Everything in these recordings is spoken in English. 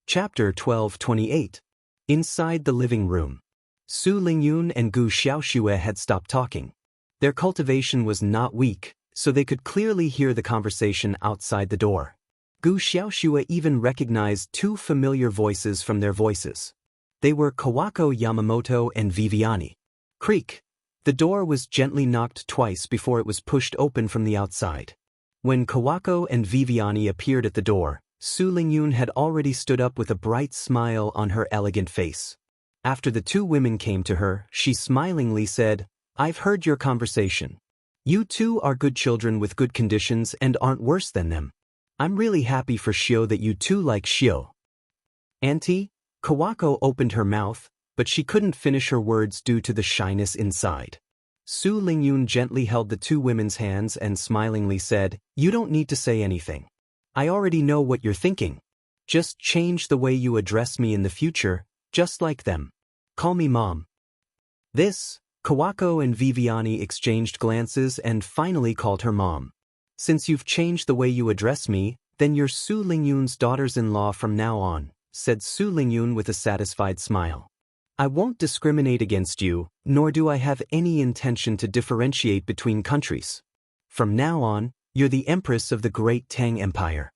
Chapter 12:28. Inside the living room. Su Lingyun and Gu Xiaoxue had stopped talking. Their cultivation was not weak, so they could clearly hear the conversation outside the door. Gu Xiaoxue even recognized two familiar voices from their voices. They were Kawako Yamamoto and Viviani. Creak. The door was gently knocked twice before it was pushed open from the outside. When Kawako and Viviani appeared at the door, Su Lingyun had already stood up with a bright smile on her elegant face. After the two women came to her, she smilingly said, "I've heard your conversation. You two are good children with good conditions and aren't worse than them. I'm really happy for Xiao that you two like Xiao." "Auntie?" Kawako opened her mouth, but she couldn't finish her words due to the shyness inside. Su Lingyun gently held the two women's hands and smilingly said, "You don't need to say anything. I already know what you're thinking. Just change the way you address me in the future, just like them. Call me Mom." This, Kawako and Viviani exchanged glances and finally called her Mom. "Since you've changed the way you address me, then you're Su Lingyun's daughters-in-law from now on," said Su Lingyun with a satisfied smile. "I won't discriminate against you, nor do I have any intention to differentiate between countries. From now on, you're the Empress of the Great Tang Empire."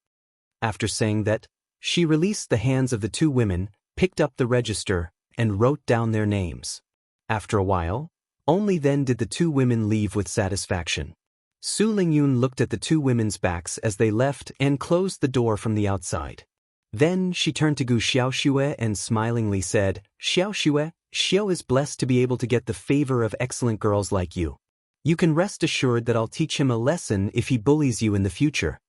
After saying that, she released the hands of the two women, picked up the register, and wrote down their names. After a while, only then did the two women leave with satisfaction. Su Lingyun looked at the two women's backs as they left and closed the door from the outside. Then she turned to Gu Xiaoxue and smilingly said, "Xiaoxue, Xiao is blessed to be able to get the favor of excellent girls like you. You can rest assured that I'll teach him a lesson if he bullies you in the future."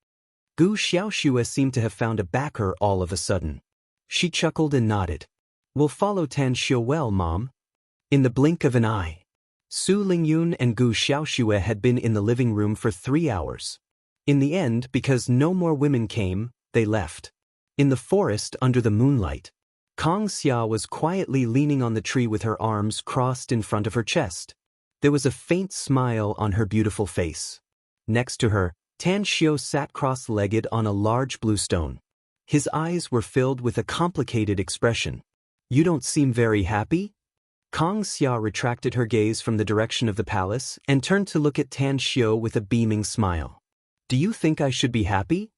Gu Xiaoxue seemed to have found a backer all of a sudden. She chuckled and nodded. "We'll follow Tan Xiao well, Mom." In the blink of an eye, Su Lingyun and Gu Xiaoxue had been in the living room for 3 hours. In the end, because no more women came, they left. In the forest under the moonlight, Kang Xia was quietly leaning on the tree with her arms crossed in front of her chest. There was a faint smile on her beautiful face. Next to her, Tan Xiao sat cross-legged on a large blue stone. His eyes were filled with a complicated expression. "You don't seem very happy?" Kang Xia retracted her gaze from the direction of the palace and turned to look at Tan Xiao with a beaming smile. "Do you think I should be happy?"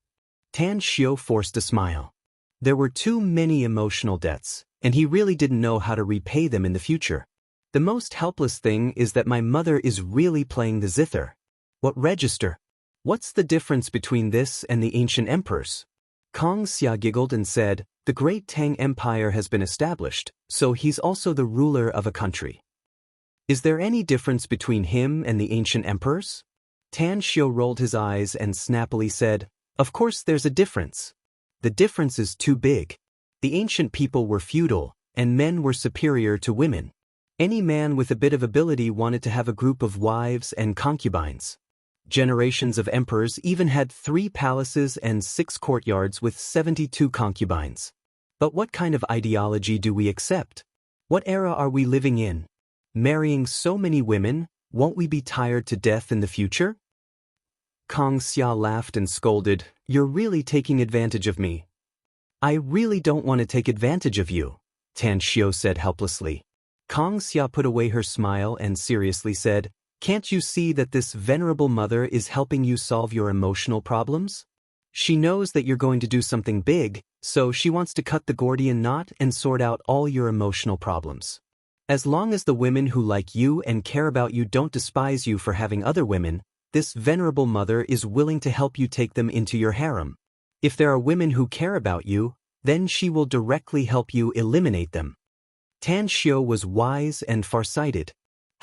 Tan Xiao forced a smile. There were too many emotional debts, and he really didn't know how to repay them in the future. "The most helpless thing is that my mother is really playing the zither." "What register? What's the difference between this and the ancient emperors?" Kang Xia giggled and said, "The Great Tang Empire has been established, so he's also the ruler of a country." "Is there any difference between him and the ancient emperors?" Tan Xiao rolled his eyes and snappily said, "Of course there's a difference. The difference is too big. The ancient people were feudal, and men were superior to women. Any man with a bit of ability wanted to have a group of wives and concubines. Generations of emperors even had 3 palaces and 6 courtyards with 72 concubines. But what kind of ideology do we accept? What era are we living in? Marrying so many women, won't we be tired to death in the future?" Kang Xia laughed and scolded, "You're really taking advantage of me." "I really don't want to take advantage of you," Tan Xiao said helplessly. Kang Xia put away her smile and seriously said, "Can't you see that this venerable mother is helping you solve your emotional problems? She knows that you're going to do something big, so she wants to cut the Gordian knot and sort out all your emotional problems. As long as the women who like you and care about you don't despise you for having other women, this venerable mother is willing to help you take them into your harem. If there are women who care about you, then she will directly help you eliminate them." Tan Xiao was wise and farsighted.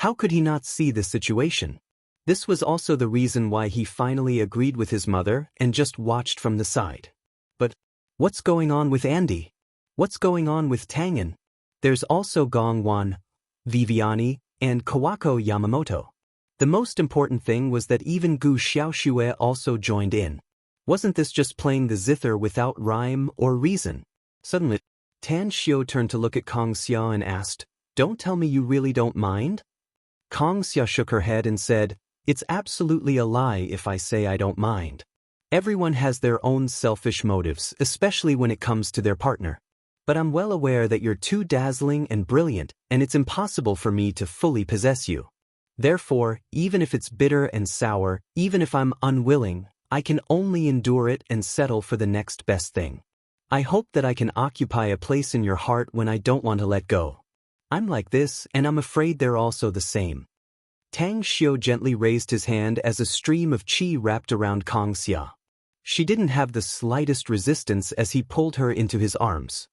How could he not see this situation? This was also the reason why he finally agreed with his mother and just watched from the side. But what's going on with Andy? What's going on with Tangen? There's also Gong Wan, Viviani, and Kawako Yamamoto. The most important thing was that even Gu Xiaoxue also joined in. Wasn't this just playing the zither without rhyme or reason? Suddenly, Tan Xiao turned to look at Kang Xia and asked, "Don't tell me you really don't mind?" Kang Xia shook her head and said, "It's absolutely a lie if I say I don't mind. Everyone has their own selfish motives, especially when it comes to their partner. But I'm well aware that you're too dazzling and brilliant, and it's impossible for me to fully possess you. Therefore, even if it's bitter and sour, even if I'm unwilling, I can only endure it and settle for the next best thing. I hope that I can occupy a place in your heart when I don't want to let go. I'm like this, and I'm afraid they're also the same. Tang Xiu gently raised his hand as a stream of qi wrapped around Kang Xia. She didn't have the slightest resistance as he pulled her into his arms.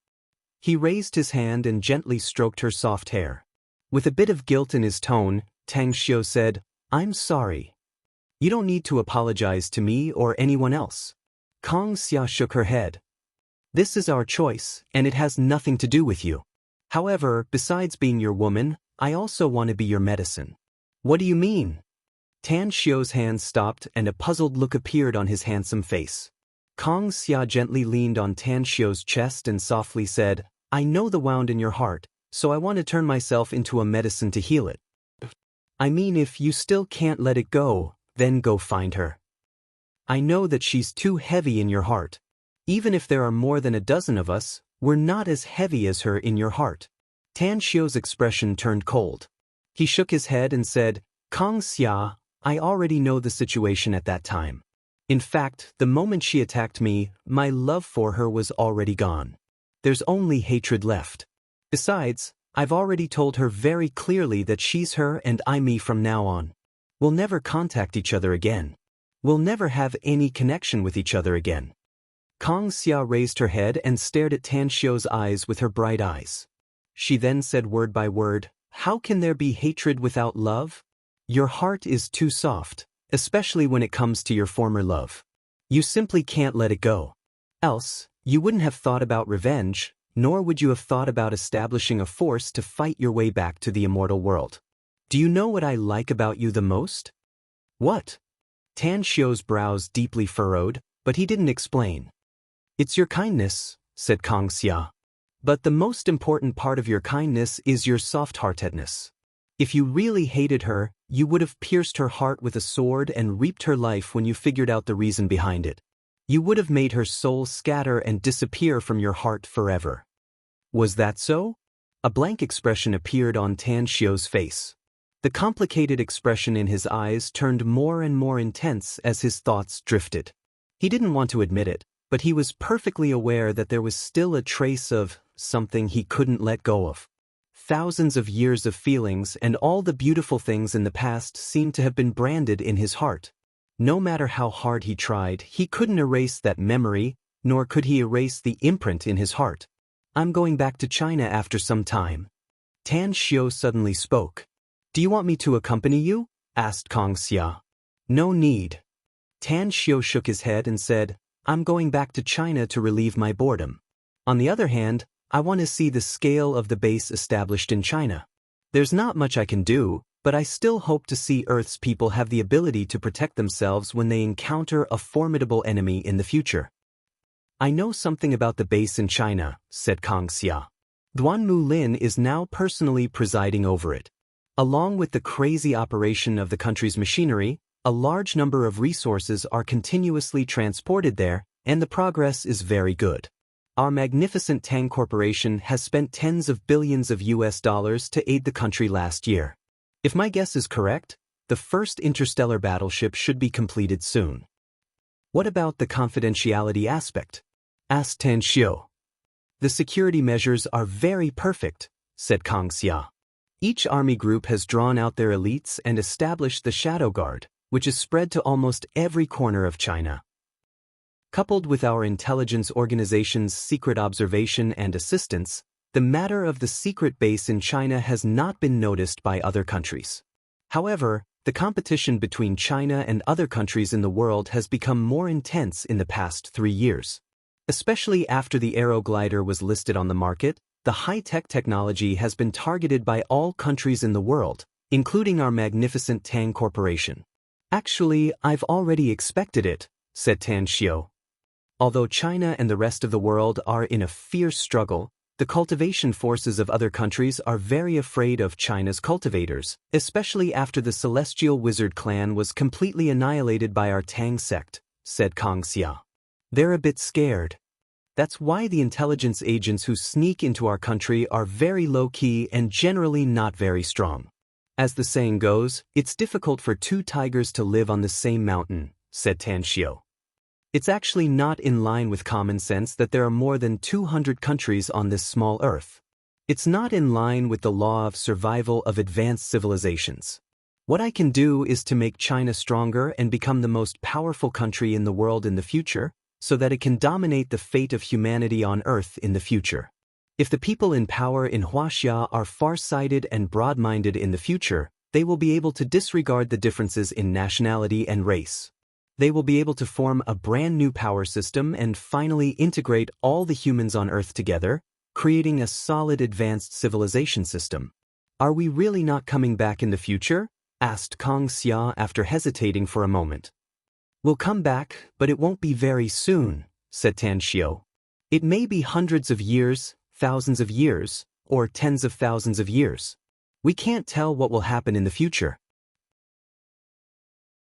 He raised his hand and gently stroked her soft hair. With a bit of guilt in his tone, Tang Xiu said, "I'm sorry. You don't need to apologize to me or anyone else." Kang Xia shook her head. "This is our choice, and it has nothing to do with you. However, besides being your woman, I also want to be your medicine." "What do you mean?" Tan Xiu's hand stopped and a puzzled look appeared on his handsome face. Kang Xia gently leaned on Tan Xiu's chest and softly said, "I know the wound in your heart, so I want to turn myself into a medicine to heal it. I mean, if you still can't let it go, then go find her. I know that she's too heavy in your heart. Even if there are more than a dozen of us, we're not as heavy as her in your heart." Tan Xiu's expression turned cold. He shook his head and said, "Kang Xia, I already know the situation at that time. In fact, the moment she attacked me, my love for her was already gone. There's only hatred left. Besides, I've already told her very clearly that she's her and I'm me from now on. We'll never contact each other again. We'll never have any connection with each other again." Kang Xia raised her head and stared at Tan Xiu's eyes with her bright eyes. She then said word by word, "How can there be hatred without love? Your heart is too soft, especially when it comes to your former love. You simply can't let it go. Else, you wouldn't have thought about revenge, nor would you have thought about establishing a force to fight your way back to the immortal world. Do you know what I like about you the most?" "What?" Tan Xiu's brows deeply furrowed, but he didn't explain. "It's your kindness," said Kang Xia. "But the most important part of your kindness is your soft-heartedness. If you really hated her, you would have pierced her heart with a sword and reaped her life when you figured out the reason behind it. You would have made her soul scatter and disappear from your heart forever." "Was that so?" A blank expression appeared on Tan Xiu's face. The complicated expression in his eyes turned more and more intense as his thoughts drifted. He didn't want to admit it, but he was perfectly aware that there was still a trace of something he couldn't let go of. Thousands of years of feelings and all the beautiful things in the past seemed to have been branded in his heart. No matter how hard he tried, he couldn't erase that memory, nor could he erase the imprint in his heart. "I'm going back to China after some time." Tan Xiu suddenly spoke. "Do you want me to accompany you?" asked Kang Xia. "No need." Tan Xiu shook his head and said, "I'm going back to China to relieve my boredom. On the other hand, I want to see the scale of the base established in China. There's not much I can do, but I still hope to see Earth's people have the ability to protect themselves when they encounter a formidable enemy in the future." "I know something about the base in China," said Kang Xia. "Duan Mu Lin is now personally presiding over it. Along with the crazy operation of the country's machinery, a large number of resources are continuously transported there, and the progress is very good. Our magnificent Tang Corporation has spent tens of billions of US dollars to aid the country last year. If my guess is correct, the first interstellar battleship should be completed soon." "What about the confidentiality aspect?" asked Tan Xiu. "The security measures are very perfect," said Kang Xia. "Each army group has drawn out their elites and established the Shadow Guard, which is spread to almost every corner of China. Coupled with our intelligence organization's secret observation and assistance, the matter of the secret base in China has not been noticed by other countries. However, the competition between China and other countries in the world has become more intense in the past 3 years. Especially after the Aeroglider was listed on the market, the high-tech technology has been targeted by all countries in the world, including our magnificent Tang Corporation." "Actually, I've already expected it," said Tan Xiu. "Although China and the rest of the world are in a fierce struggle, the cultivation forces of other countries are very afraid of China's cultivators, especially after the Celestial Wizard clan was completely annihilated by our Tang sect," said Kang Xia. "They're a bit scared." That's why the intelligence agents who sneak into our country are very low-key and generally not very strong. As the saying goes, it's difficult for two tigers to live on the same mountain, said Tan Xiu. It's actually not in line with common sense that there are more than 200 countries on this small earth. It's not in line with the law of survival of advanced civilizations. What I can do is to make China stronger and become the most powerful country in the world in the future, so that it can dominate the fate of humanity on Earth in the future. If the people in power in Huaxia are far-sighted and broad-minded in the future, they will be able to disregard the differences in nationality and race. They will be able to form a brand new power system and finally integrate all the humans on Earth together, creating a solid advanced civilization system. Are we really not coming back in the future? Asked Kong Xia after hesitating for a moment. We'll come back, but it won't be very soon, said Tan Xiu. It may be hundreds of years, thousands of years, or tens of thousands of years. We can't tell what will happen in the future.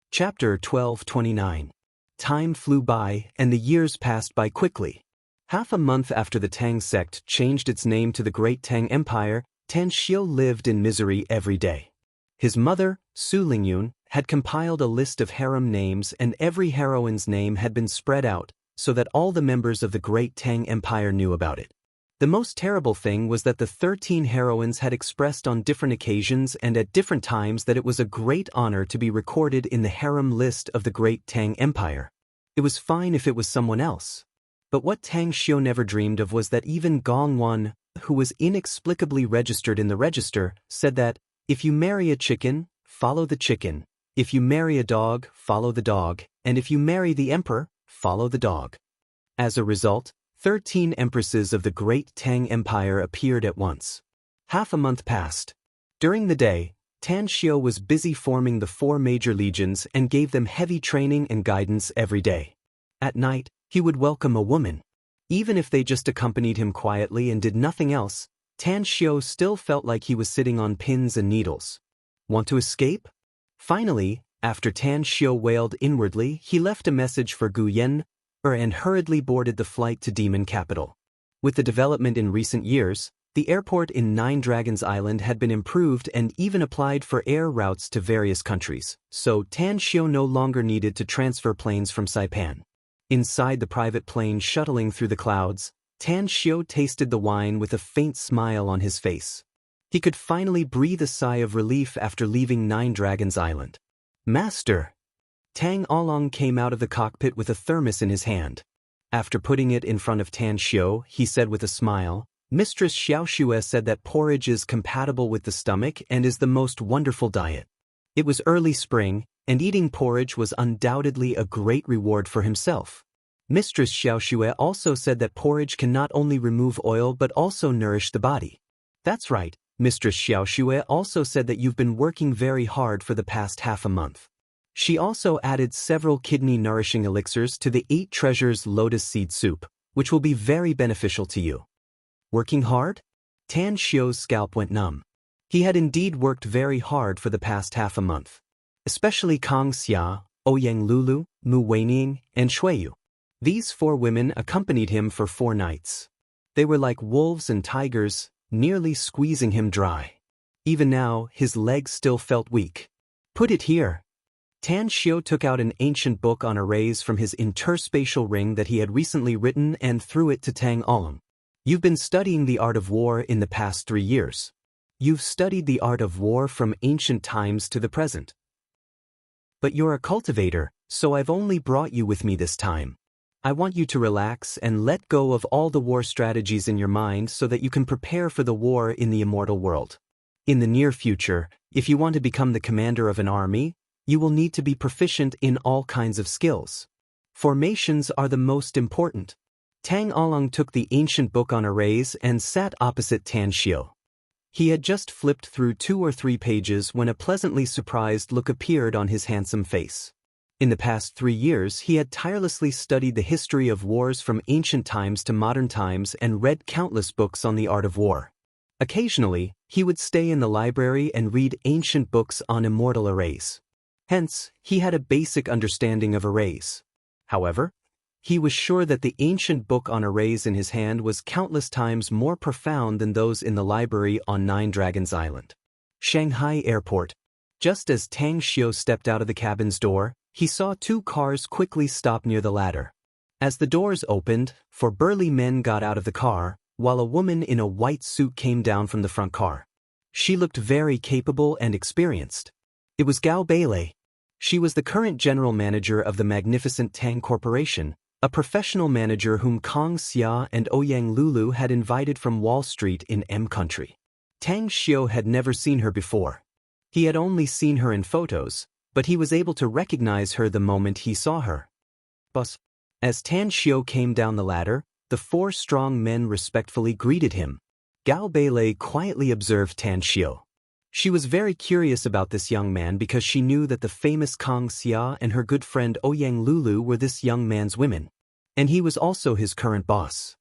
Chapter 12:29. Time flew by, and the years passed by quickly. Half a month after the Tang sect changed its name to the Great Tang Empire, Tan Xiu lived in misery every day. His mother, Su Lingyun, had compiled a list of harem names, and every heroine's name had been spread out, so that all the members of the Great Tang Empire knew about it. The most terrible thing was that the 13 heroines had expressed on different occasions and at different times that it was a great honor to be recorded in the harem list of the Great Tang Empire. It was fine if it was someone else. But what Tang Xiu never dreamed of was that even Gong Wan, who was inexplicably registered in the register, said that, if you marry a chicken, follow the chicken. If you marry a dog, follow the dog, and if you marry the emperor, follow the dog. As a result, 13 empresses of the Great Tang Empire appeared at once. Half a month passed. During the day, Tan Xiu was busy forming the 4 major legions and gave them heavy training and guidance every day. At night, he would welcome a woman. Even if they just accompanied him quietly and did nothing else, Tan Xiu still felt like he was sitting on pins and needles. Want to escape? Finally, after Tan Xiu wailed inwardly, he left a message for Gu Yan and hurriedly boarded the flight to Demon Capital. With the development in recent years, the airport in Nine Dragons Island had been improved and even applied for air routes to various countries, so Tan Xiu no longer needed to transfer planes from Saipan. Inside the private plane shuttling through the clouds, Tan Xiu tasted the wine with a faint smile on his face. He could finally breathe a sigh of relief after leaving Nine Dragons Island. Master! Tang Along came out of the cockpit with a thermos in his hand. After putting it in front of Tan Xiu, he said with a smile, Mistress Xiaoxue said that porridge is compatible with the stomach and is the most wonderful diet. It was early spring, and eating porridge was undoubtedly a great reward for himself. Mistress Xiaoxue also said that porridge can not only remove oil but also nourish the body. That's right, Mistress Xiaoxue also said that you've been working very hard for the past half a month. She also added several kidney-nourishing elixirs to the 8 treasures lotus seed soup, which will be very beneficial to you. Working hard? Tan Xiu's scalp went numb. He had indeed worked very hard for the past half a month. Especially Kong Xia, Ouyang Lulu, Mu Weining, and Shuiyu. These 4 women accompanied him for 4 nights. They were like wolves and tigers, nearly squeezing him dry. Even now, his legs still felt weak. Put it here. Tan Xiu took out an ancient book on arrays from his interspatial ring that he had recently written and threw it to Tang Along. You've been studying the art of war in the past 3 years. You've studied the art of war from ancient times to the present. But you're a cultivator, so I've only brought you with me this time. I want you to relax and let go of all the war strategies in your mind so that you can prepare for the war in the immortal world. In the near future, if you want to become the commander of an army, you will need to be proficient in all kinds of skills. Formations are the most important. Tang Along took the ancient book on arrays and sat opposite Tan Xiu. He had just flipped through 2 or 3 pages when a pleasantly surprised look appeared on his handsome face. In the past 3 years, he had tirelessly studied the history of wars from ancient times to modern times and read countless books on the art of war. Occasionally, he would stay in the library and read ancient books on immortal arrays. Hence, he had a basic understanding of arrays. However, He was sure that the ancient book on arrays in his hand was countless times more profound than those in the library on Nine Dragons Island. Shanghai Airport. Just as Tang Xiu stepped out of the cabin's door, he saw two cars quickly stop near the ladder. As the doors opened, four burly men got out of the car, while a woman in a white suit came down from the front car. She looked very capable and experienced. It was Gao Beilei. She was the current general manager of the magnificent Tang Corporation, a professional manager whom Kong Xia and Ouyang Lulu had invited from Wall Street in M Country. Tang Xiu had never seen her before. He had only seen her in photos, but he was able to recognize her the moment he saw her. Boss. As Tang Xiu came down the ladder, the four strong men respectfully greeted him. Gao Beilei quietly observed Tang Xiu. She was very curious about this young man because she knew that the famous Kong Xia and her good friend Ouyang Lulu were this young man's women. And he was also his current boss.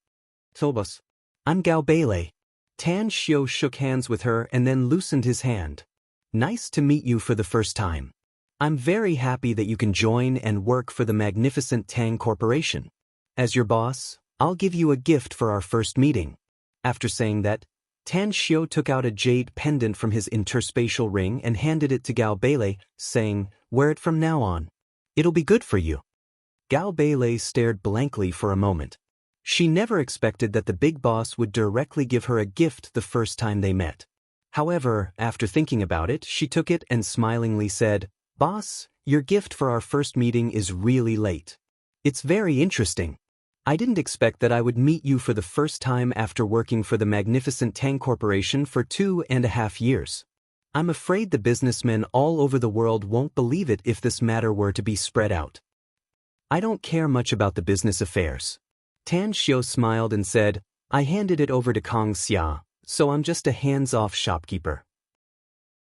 So boss. I'm Gao Beilei. Tang Xiu shook hands with her and then loosened his hand. Nice to meet you for the first time. I'm very happy that you can join and work for the magnificent Tang Corporation. As your boss, I'll give you a gift for our first meeting. After saying that, Tang Xiu took out a jade pendant from his interspatial ring and handed it to Gao Beilei, saying, "Wear it from now on. It'll be good for you." Gao Beilei stared blankly for a moment. She never expected that the big boss would directly give her a gift the first time they met. However, after thinking about it, she took it and smilingly said, "Boss, your gift for our first meeting is really late. It's very interesting. I didn't expect that I would meet you for the first time after working for the magnificent Tang Corporation for 2.5 years. I'm afraid the businessmen all over the world won't believe it if this matter were to be spread out. I don't care much about the business affairs." Tang Xiu smiled and said, "I handed it over to Kong Xia, so I'm just a hands-off shopkeeper.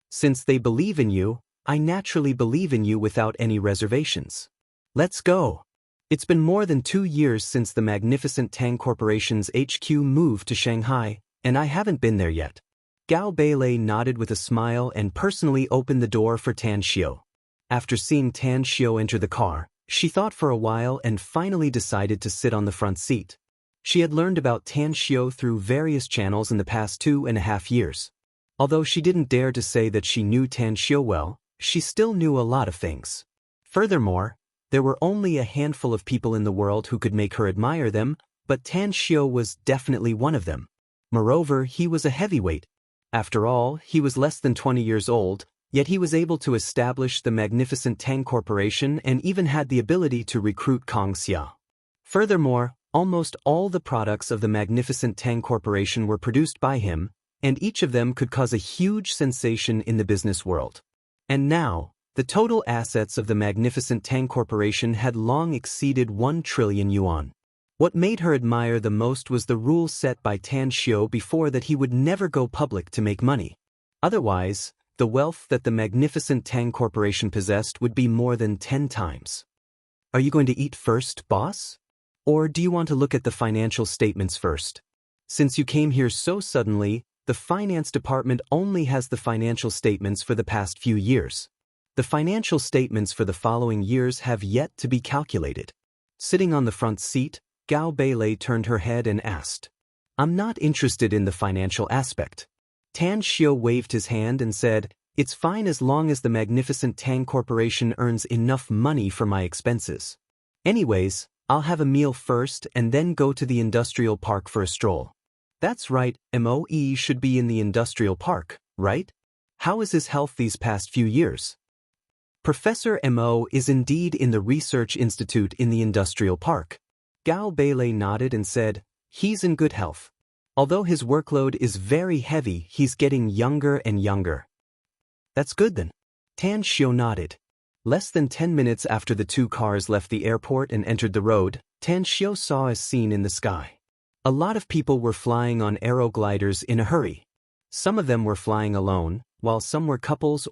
Since they believe in you, I naturally believe in you without any reservations. Let's go." It's been more than 2 years since the magnificent Tang Corporation's HQ moved to Shanghai, and I haven't been there yet. Gao Beilei nodded with a smile and personally opened the door for Tang Xiu. After seeing Tang Xiu enter the car, she thought for a while and finally decided to sit on the front seat. She had learned about Tang Xiu through various channels in the past 2.5 years. Although she didn't dare to say that she knew Tang Xiu well, she still knew a lot of things. Furthermore, there were only a handful of people in the world who could make her admire them, but Tang Xiu was definitely one of them. Moreover, he was a heavyweight. After all, he was less than 20 years old, yet he was able to establish the magnificent Tang Corporation and even had the ability to recruit Kong Xia. Furthermore, almost all the products of the magnificent Tang Corporation were produced by him, and each of them could cause a huge sensation in the business world. And now, the total assets of the magnificent Tang Corporation had long exceeded 1 trillion yuan. What made her admire the most was the rule set by Tang Xiu before that he would never go public to make money. Otherwise, the wealth that the magnificent Tang Corporation possessed would be more than 10 times. Are you going to eat first, boss? Or do you want to look at the financial statements first? Since you came here so suddenly, the finance department only has the financial statements for the past few years. The financial statements for the following years have yet to be calculated. Sitting on the front seat, Gao Beilei turned her head and asked, "I'm not interested in the financial aspect." Tang Xiu waved his hand and said, "It's fine as long as the magnificent Tang Corporation earns enough money for my expenses. Anyways, I'll have a meal first and then go to the industrial park for a stroll." That's right, MOE should be in the industrial park, right? How is his health these past few years? Professor Mo is indeed in the research institute in the industrial park. Gao Beilei nodded and said, "He's in good health. Although his workload is very heavy, he's getting younger and younger." That's good then. Tang Xiu nodded. Less than 10 minutes after the two cars left the airport and entered the road, Tang Xiu saw a scene in the sky. A lot of people were flying on aerogliders in a hurry. Some of them were flying alone, while some were couples,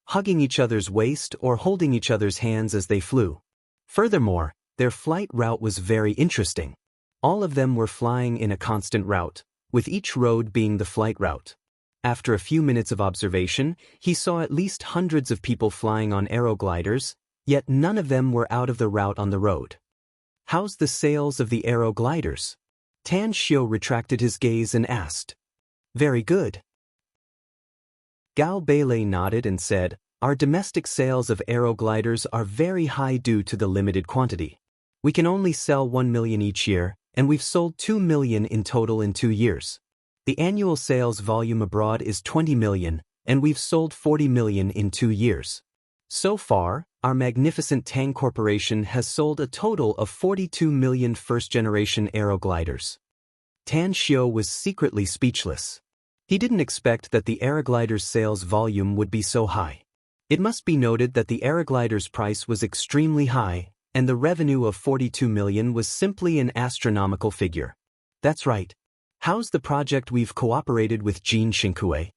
hugging each other's waist or holding each other's hands as they flew. Furthermore, their flight route was very interesting. All of them were flying in a constant route, with each road being the flight route. After a few minutes of observation, he saw at least hundreds of people flying on aerogliders, yet none of them were out of the route on the road. How's the sales of the aero gliders? Tan Xiu retracted his gaze and asked. Very good. Gao Beilei nodded and said, our domestic sales of aero gliders are very high due to the limited quantity. We can only sell 1 million each year, and we've sold 2 million in total in 2 years. The annual sales volume abroad is 20 million, and we've sold 40 million in 2 years. So far, our magnificent Tang Corporation has sold a total of 42 million first-generation aero gliders. Tan Xiu was secretly speechless. He didn't expect that the Aeroglider's sales volume would be so high. It must be noted that the Aeroglider's price was extremely high, and the revenue of 42 million was simply an astronomical figure. That's right. How's the project we've cooperated with Jin Xinkue?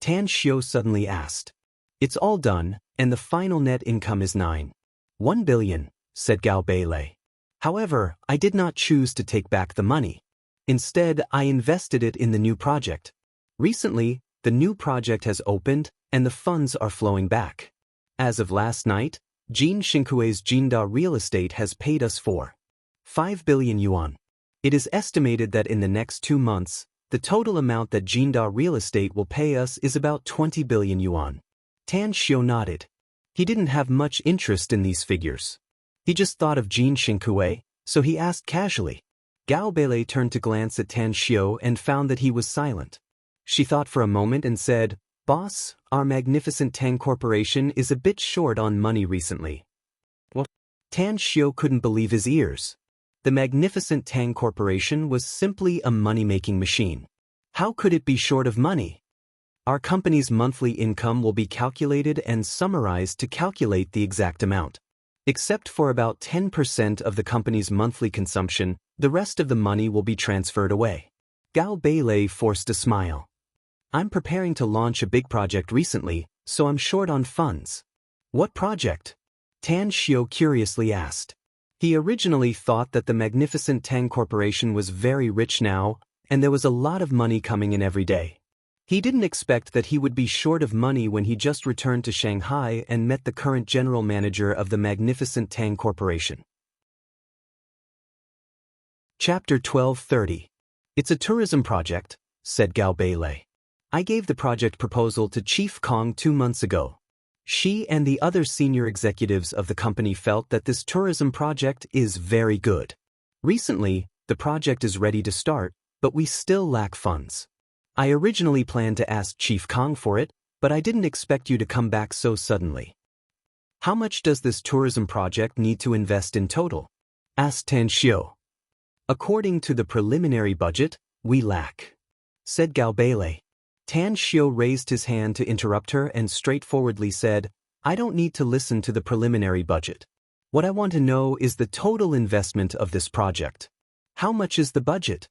Tan Xiu suddenly asked. It's all done, and the final net income is 1 billion, said Gao Beilei. However, I did not choose to take back the money. Instead, I invested it in the new project. Recently, the new project has opened, and the funds are flowing back. As of last night, Jin Xinkue's Jinda Real Estate has paid us 5 billion yuan. It is estimated that in the next 2 months, the total amount that Jinda Real Estate will pay us is about 20 billion yuan. Tan Xiu nodded. He didn't have much interest in these figures. He just thought of Jin Xinkue, so he asked casually. Gao Beilei turned to glance at Tan Xiu and found that he was silent. She thought for a moment and said, Boss, our magnificent Tang Corporation is a bit short on money recently. What? Tan Xiu couldn't believe his ears. The magnificent Tang Corporation was simply a money-making machine. How could it be short of money? Our company's monthly income will be calculated and summarized to calculate the exact amount. Except for about 10% of the company's monthly consumption, the rest of the money will be transferred away. Gao Beilei forced a smile. I'm preparing to launch a big project recently, so I'm short on funds. What project? Tan Xiu curiously asked. He originally thought that the magnificent Tang Corporation was very rich now, and there was a lot of money coming in every day. He didn't expect that he would be short of money when he just returned to Shanghai and met the current general manager of the magnificent Tang Corporation. Chapter 1230. It's a tourism project, said Gao Beilei. I gave the project proposal to Chief Kong 2 months ago. She and the other senior executives of the company felt that this tourism project is very good. Recently, the project is ready to start, but we still lack funds. I originally planned to ask Chief Kong for it, but I didn't expect you to come back so suddenly. How much does this tourism project need to invest in total? Asked Tan Xiu. According to the preliminary budget, we lack, said Gao Beilei. Tan Xiu raised his hand to interrupt her and straightforwardly said, I don't need to listen to the preliminary budget. What I want to know is the total investment of this project. How much is the budget?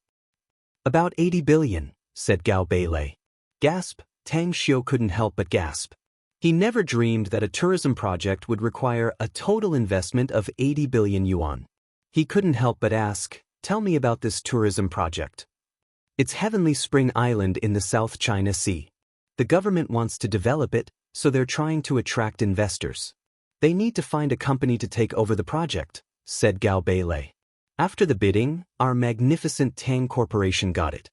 About 80 billion, said Gao Beilei. Gasp, Tan Xiu couldn't help but gasp. He never dreamed that a tourism project would require a total investment of 80 billion yuan. He couldn't help but ask, tell me about this tourism project. It's Heavenly Spring Island in the South China Sea. The government wants to develop it, so they're trying to attract investors. They need to find a company to take over the project, said Gao Beilei. After the bidding, our magnificent Tang Corporation got it.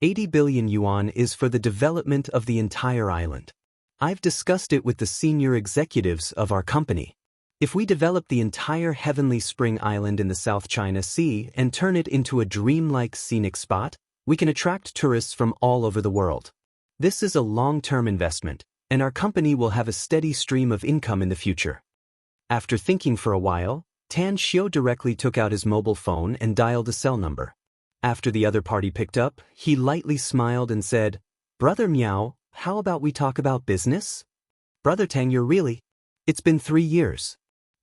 80 billion yuan is for the development of the entire island. I've discussed it with the senior executives of our company. If we develop the entire Heavenly Spring Island in the South China Sea and turn it into a dreamlike scenic spot, we can attract tourists from all over the world. This is a long-term investment, and our company will have a steady stream of income in the future. After thinking for a while, Tan Xiu directly took out his mobile phone and dialed a cell number. After the other party picked up, he lightly smiled and said, Brother Miao, how about we talk about business? Brother Tang, it's been 3 years.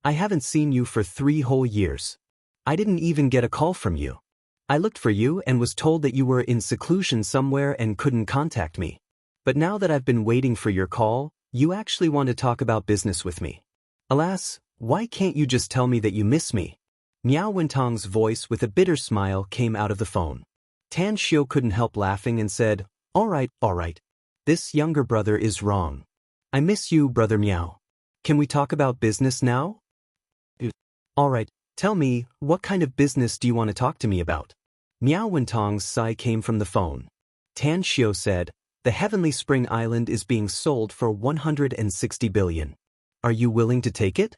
I haven't seen you for 3 whole years. I didn't even get a call from you. I looked for you and was told that you were in seclusion somewhere and couldn't contact me. But now that I've been waiting for your call, you actually want to talk about business with me. Alas, why can't you just tell me that you miss me? Miao Wentong's voice with a bitter smile came out of the phone. Tan Xiu couldn't help laughing and said, all right. This younger brother is wrong. I miss you, Brother Miao. Can we talk about business now? All right, Tell me, what kind of business do you want to talk to me about? Miao Wentong's sigh came from the phone. Tan Xiu said, the Heavenly Spring Island is being sold for 160 billion. Are you willing to take it?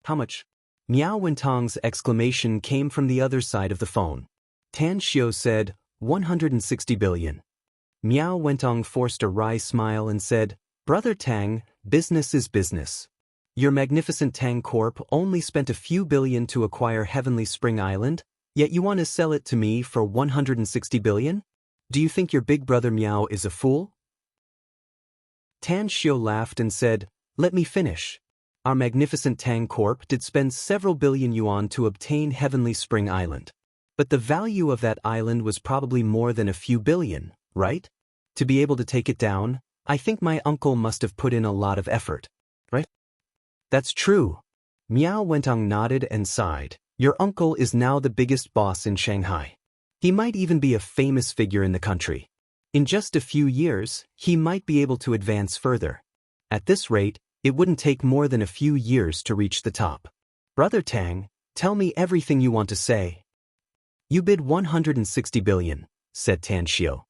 How much? Miao Wentong's exclamation came from the other side of the phone. Tan Xiu said, 160 billion. Miao Wentong forced a wry smile and said, Brother Tang, business is business. Your magnificent Tang Corp only spent a few billion to acquire Heavenly Spring Island, yet you want to sell it to me for 160 billion? Do you think your big brother Miao is a fool? Tan Xiu laughed and said, let me finish. Our magnificent Tang Corp did spend several billion yuan to obtain Heavenly Spring Island. But the value of that island was probably more than a few billion, right? To be able to take it down, I think my uncle must have put in a lot of effort, right? That's true. Miao Wentong nodded and sighed. Your uncle is now the biggest boss in Shanghai. He might even be a famous figure in the country. In just a few years, he might be able to advance further. At this rate, it wouldn't take more than a few years to reach the top. Brother Tang, tell me everything you want to say. You bid 160 billion, said Tan Xiu.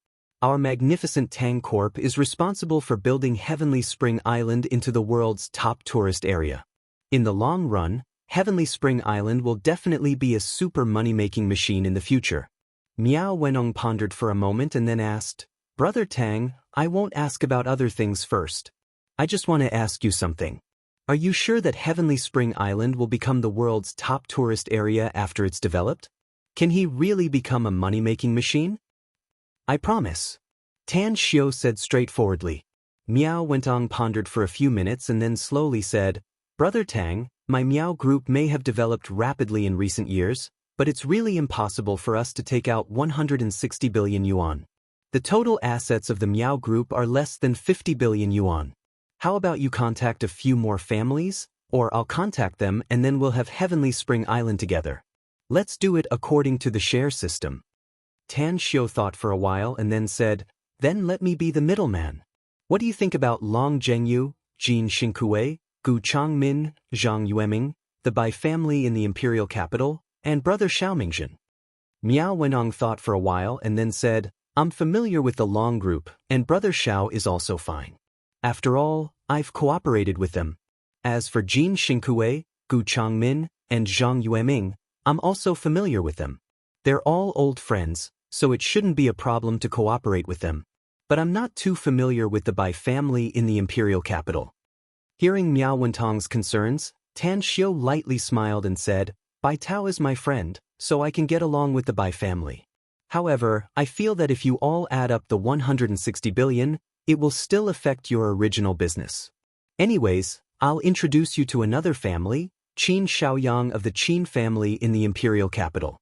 Our magnificent Tang Corp is responsible for building Heavenly Spring Island into the world's top tourist area. In the long run, Heavenly Spring Island will definitely be a super money-making machine in the future. Miao Wenong pondered for a moment and then asked, Brother Tang, I won't ask about other things first. I just want to ask you something. Are you sure that Heavenly Spring Island will become the world's top tourist area after it's developed? Can he really become a money-making machine? I promise. Tan Xiu said straightforwardly. Miao Wentong pondered for a few minutes and then slowly said, Brother Tang, my Miao Group may have developed rapidly in recent years, but it's really impossible for us to take out 160 billion yuan. The total assets of the Miao Group are less than 50 billion yuan. How about you contact a few more families, or I'll contact them and then we'll have Heavenly Spring Island together. Let's do it according to the share system. Tan Xiu thought for a while and then said, then let me be the middleman. What do you think about Long Zhengyu, Jin Xingkue, Gu Changmin, Zhang Yueming, the Bai family in the imperial capital, and brother Xiaomingzhen? Miao Wenong thought for a while and then said, I'm familiar with the Long group, and brother Xiao is also fine. After all, I've cooperated with them. As for Jin Xingkue, Gu Changmin, and Zhang Yueming, I'm also familiar with them. They're all old friends, so it shouldn't be a problem to cooperate with them. But I'm not too familiar with the Bai family in the imperial capital. Hearing Miao Wentong's concerns, Tan Xiu lightly smiled and said, Bai Tao is my friend, so I can get along with the Bai family. However, I feel that if you all add up the 160 billion, it will still affect your original business. Anyways, I'll introduce you to another family, Qin Shaoyang of the Qin family in the imperial capital.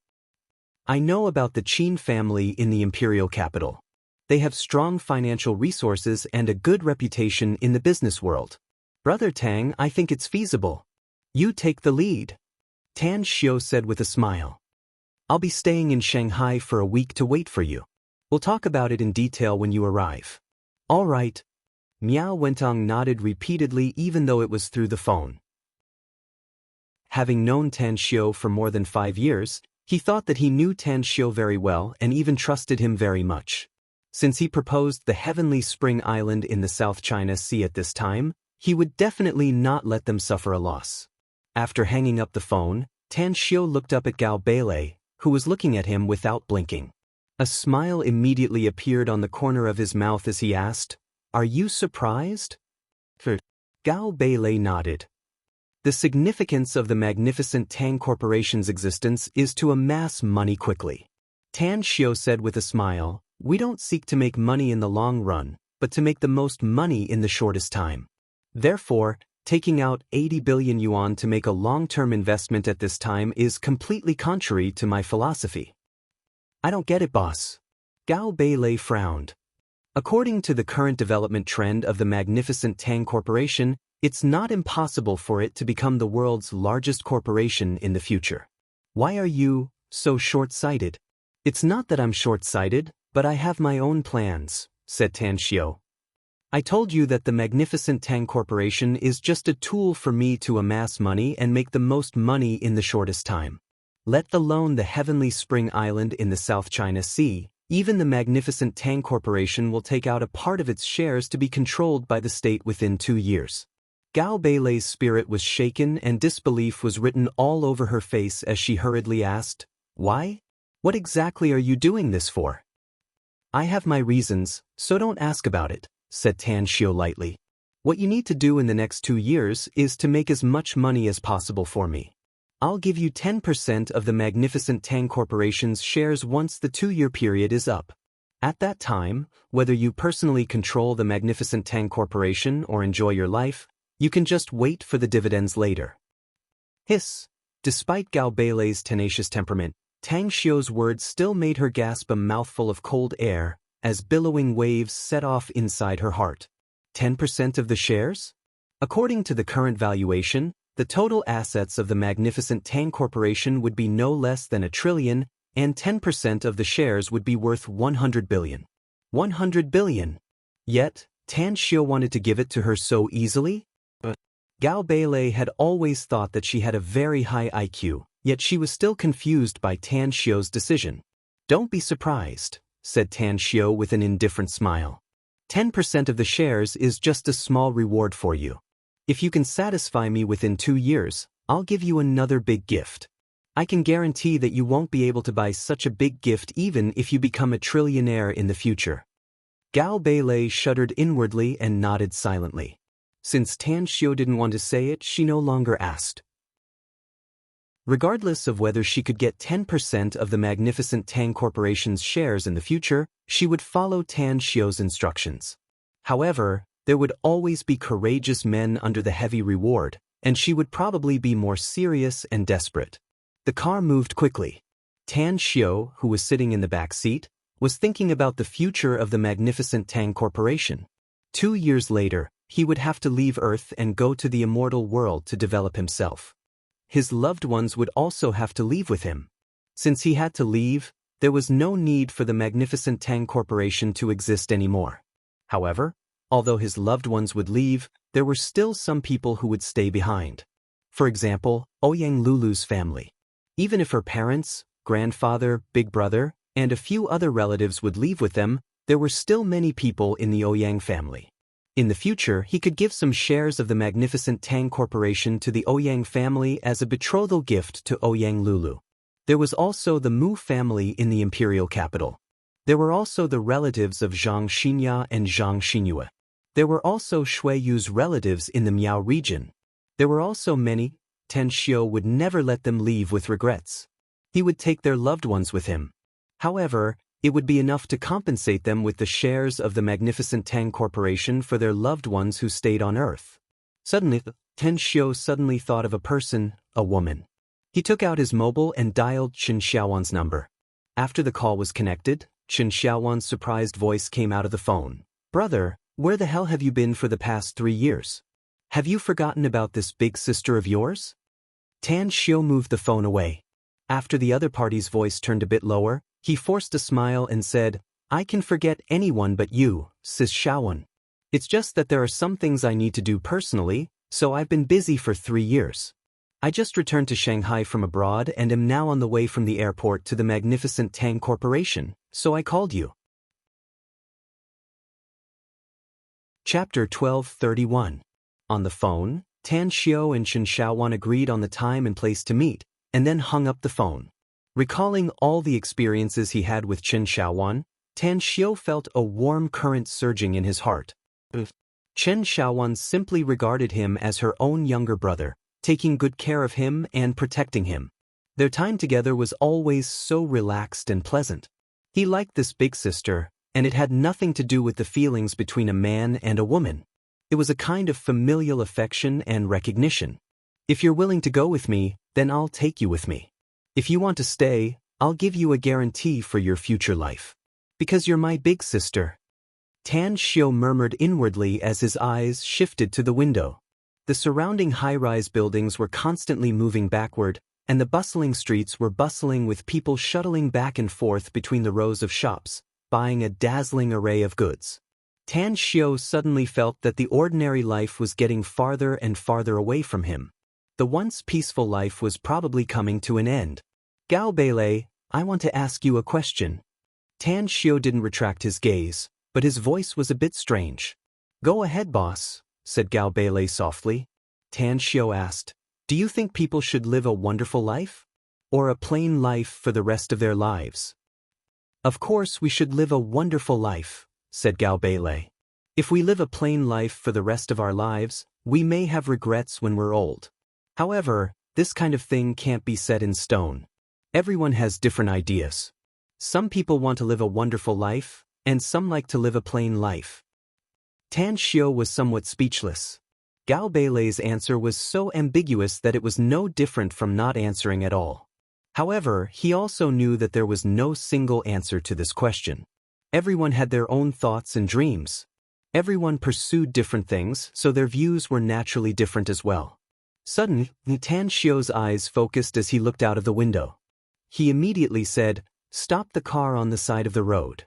I know about the Qin family in the imperial capital. They have strong financial resources and a good reputation in the business world. Brother Tang, I think it's feasible. You take the lead. Tan Xiu said with a smile. I'll be staying in Shanghai for a week to wait for you. We'll talk about it in detail when you arrive. All right. Miao Wentong nodded repeatedly even though it was through the phone. Having known Tan Xiu for more than 5 years, he thought that he knew Tan Xiu very well and even trusted him very much. Since he proposed the Heavenly Spring Island in the South China Sea at this time, he would definitely not let them suffer a loss. After hanging up the phone, Tan Xiu looked up at Gao Beilei, who was looking at him without blinking. A smile immediately appeared on the corner of his mouth as he asked, Are you surprised? Gao Beilei nodded. The significance of the magnificent Tang Corporation's existence is to amass money quickly. Tan Xiu said with a smile, We don't seek to make money in the long run, but to make the most money in the shortest time. Therefore, taking out 80 billion yuan to make a long-term investment at this time is completely contrary to my philosophy. I don't get it, boss. Gao Beilei frowned. According to the current development trend of the magnificent Tang Corporation, it's not impossible for it to become the world's largest corporation in the future. Why are you so short-sighted? It's not that I'm short-sighted, but I have my own plans, said Tan Xiu. I told you that the magnificent Tang Corporation is just a tool for me to amass money and make the most money in the shortest time. Let alone the heavenly spring island in the South China Sea, even the magnificent Tang Corporation will take out a part of its shares to be controlled by the state within 2 years. Gao Beilei's spirit was shaken and disbelief was written all over her face as she hurriedly asked, "Why? What exactly are you doing this for?" "I have my reasons, so don't ask about it," said Tan Xiao lightly. "What you need to do in the next 2 years is to make as much money as possible for me. I'll give you 10% of the magnificent Tang Corporation's shares once the 2-year period is up. At that time, whether you personally control the magnificent Tang Corporation or enjoy your life, you can just wait for the dividends later." Hiss. Despite Gao Beilei's tenacious temperament, Tang Xiu's words still made her gasp a mouthful of cold air as billowing waves set off inside her heart. 10% of the shares? According to the current valuation, the total assets of the magnificent Tang Corporation would be no less than 1 trillion, and 10% of the shares would be worth 100 billion. 100 billion! Yet, Tan Xiu wanted to give it to her so easily? Gao Beilei had always thought that she had a very high IQ, yet she was still confused by Tan Xiu's decision. "Don't be surprised," said Tan Xiu with an indifferent smile. 10% of the shares is just a small reward for you. If you can satisfy me within 2 years, I'll give you another big gift. I can guarantee that you won't be able to buy such a big gift even if you become a trillionaire in the future." Gao Beilei shuddered inwardly and nodded silently. Since Tan Xiu didn't want to say it, she no longer asked. Regardless of whether she could get 10% of the magnificent Tang Corporation's shares in the future, she would follow Tan Xiu's instructions. However, there would always be courageous men under the heavy reward, and she would probably be more serious and desperate. The car moved quickly. Tan Xiu, who was sitting in the back seat, was thinking about the future of the magnificent Tang Corporation. 2 years later, he would have to leave Earth and go to the immortal world to develop himself. His loved ones would also have to leave with him. Since he had to leave, there was no need for the magnificent Tang Corporation to exist anymore. However, although his loved ones would leave, there were still some people who would stay behind. For example, Ouyang Lulu's family. Even if her parents, grandfather, big brother, and a few other relatives would leave with them, there were still many people in the Ouyang family. In the future, he could give some shares of the magnificent Tang Corporation to the Ouyang family as a betrothal gift to Ouyang Lulu. There was also the Mu family in the imperial capital. There were also the relatives of Zhang Xinya and Zhang Xinyue. There were also Shui Yu's relatives in the Miao region. There were also many. Tan Xiu would never let them leave with regrets. He would take their loved ones with him. However, it would be enough to compensate them with the shares of the magnificent Tang Corporation for their loved ones who stayed on Earth. Suddenly, Tan Xiu suddenly thought of a person, a woman. He took out his mobile and dialed Chen Xiaowan's number. After the call was connected, Chen Xiaowan's surprised voice came out of the phone. "Brother, where the hell have you been for the past 3 years? Have you forgotten about this big sister of yours?" Tan Xiu moved the phone away. After the other party's voice turned a bit lower, he forced a smile and said, "I can forget anyone but you, Sis Xiaowan. It's just that there are some things I need to do personally, so I've been busy for 3 years. I just returned to Shanghai from abroad and am now on the way from the airport to the magnificent Tang Corporation, so I called you." Chapter 12:31. On the phone, Tan Xiu and Chen Xiaowan agreed on the time and place to meet, and then hung up the phone. Recalling all the experiences he had with Chen Xiaowan, Tan Xiu felt a warm current surging in his heart. Chen Xiaowan simply regarded him as her own younger brother, taking good care of him and protecting him. Their time together was always so relaxed and pleasant. He liked this big sister, and it had nothing to do with the feelings between a man and a woman. It was a kind of familial affection and recognition. "If you're willing to go with me, then I'll take you with me. If you want to stay, I'll give you a guarantee for your future life. Because you're my big sister." Tan Xiu murmured inwardly as his eyes shifted to the window. The surrounding high-rise buildings were constantly moving backward, and the bustling streets were bustling with people shuttling back and forth between the rows of shops, buying a dazzling array of goods. Tan Xiu suddenly felt that the ordinary life was getting farther and farther away from him. The once peaceful life was probably coming to an end. Gao Beilei, I want to ask you a question. Tan Xiu didn't retract his gaze, but his voice was a bit strange. Go ahead, boss, said Gao Beilei softly. Tan Xiu asked, do you think people should live a wonderful life? Or a plain life for the rest of their lives? Of course we should live a wonderful life, said Gao Beilei. If we live a plain life for the rest of our lives, we may have regrets when we're old. However, this kind of thing can't be set in stone. Everyone has different ideas. Some people want to live a wonderful life, and some like to live a plain life. Tan Xiu was somewhat speechless. Gao Beilei's answer was so ambiguous that it was no different from not answering at all. However, he also knew that there was no single answer to this question. Everyone had their own thoughts and dreams. Everyone pursued different things, so their views were naturally different as well. Suddenly, Tan Xiu's eyes focused as he looked out of the window. He immediately said, "Stop the car on the side of the road."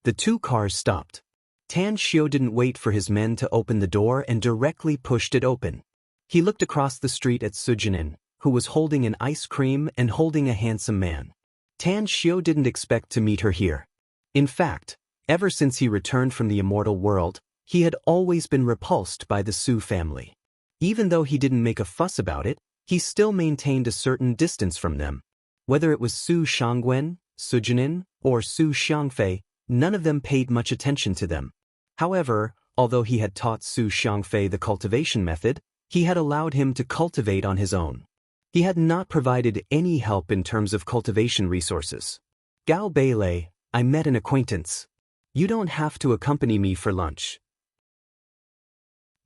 The two cars stopped. Tan Xiu didn't wait for his men to open the door and directly pushed it open. He looked across the street at Su Jinan, who was holding an ice cream and holding a handsome man. Tan Xiu didn't expect to meet her here. In fact, ever since he returned from the immortal world, he had always been repulsed by the Su family. Even though he didn't make a fuss about it, he still maintained a certain distance from them. Whether it was Su Shangwen, Su Jinan, or Su Xiangfei, none of them paid much attention to them. However, although he had taught Su Xiangfei the cultivation method, he had allowed him to cultivate on his own. He had not provided any help in terms of cultivation resources. Gao Beilei, I met an acquaintance. You don't have to accompany me for lunch.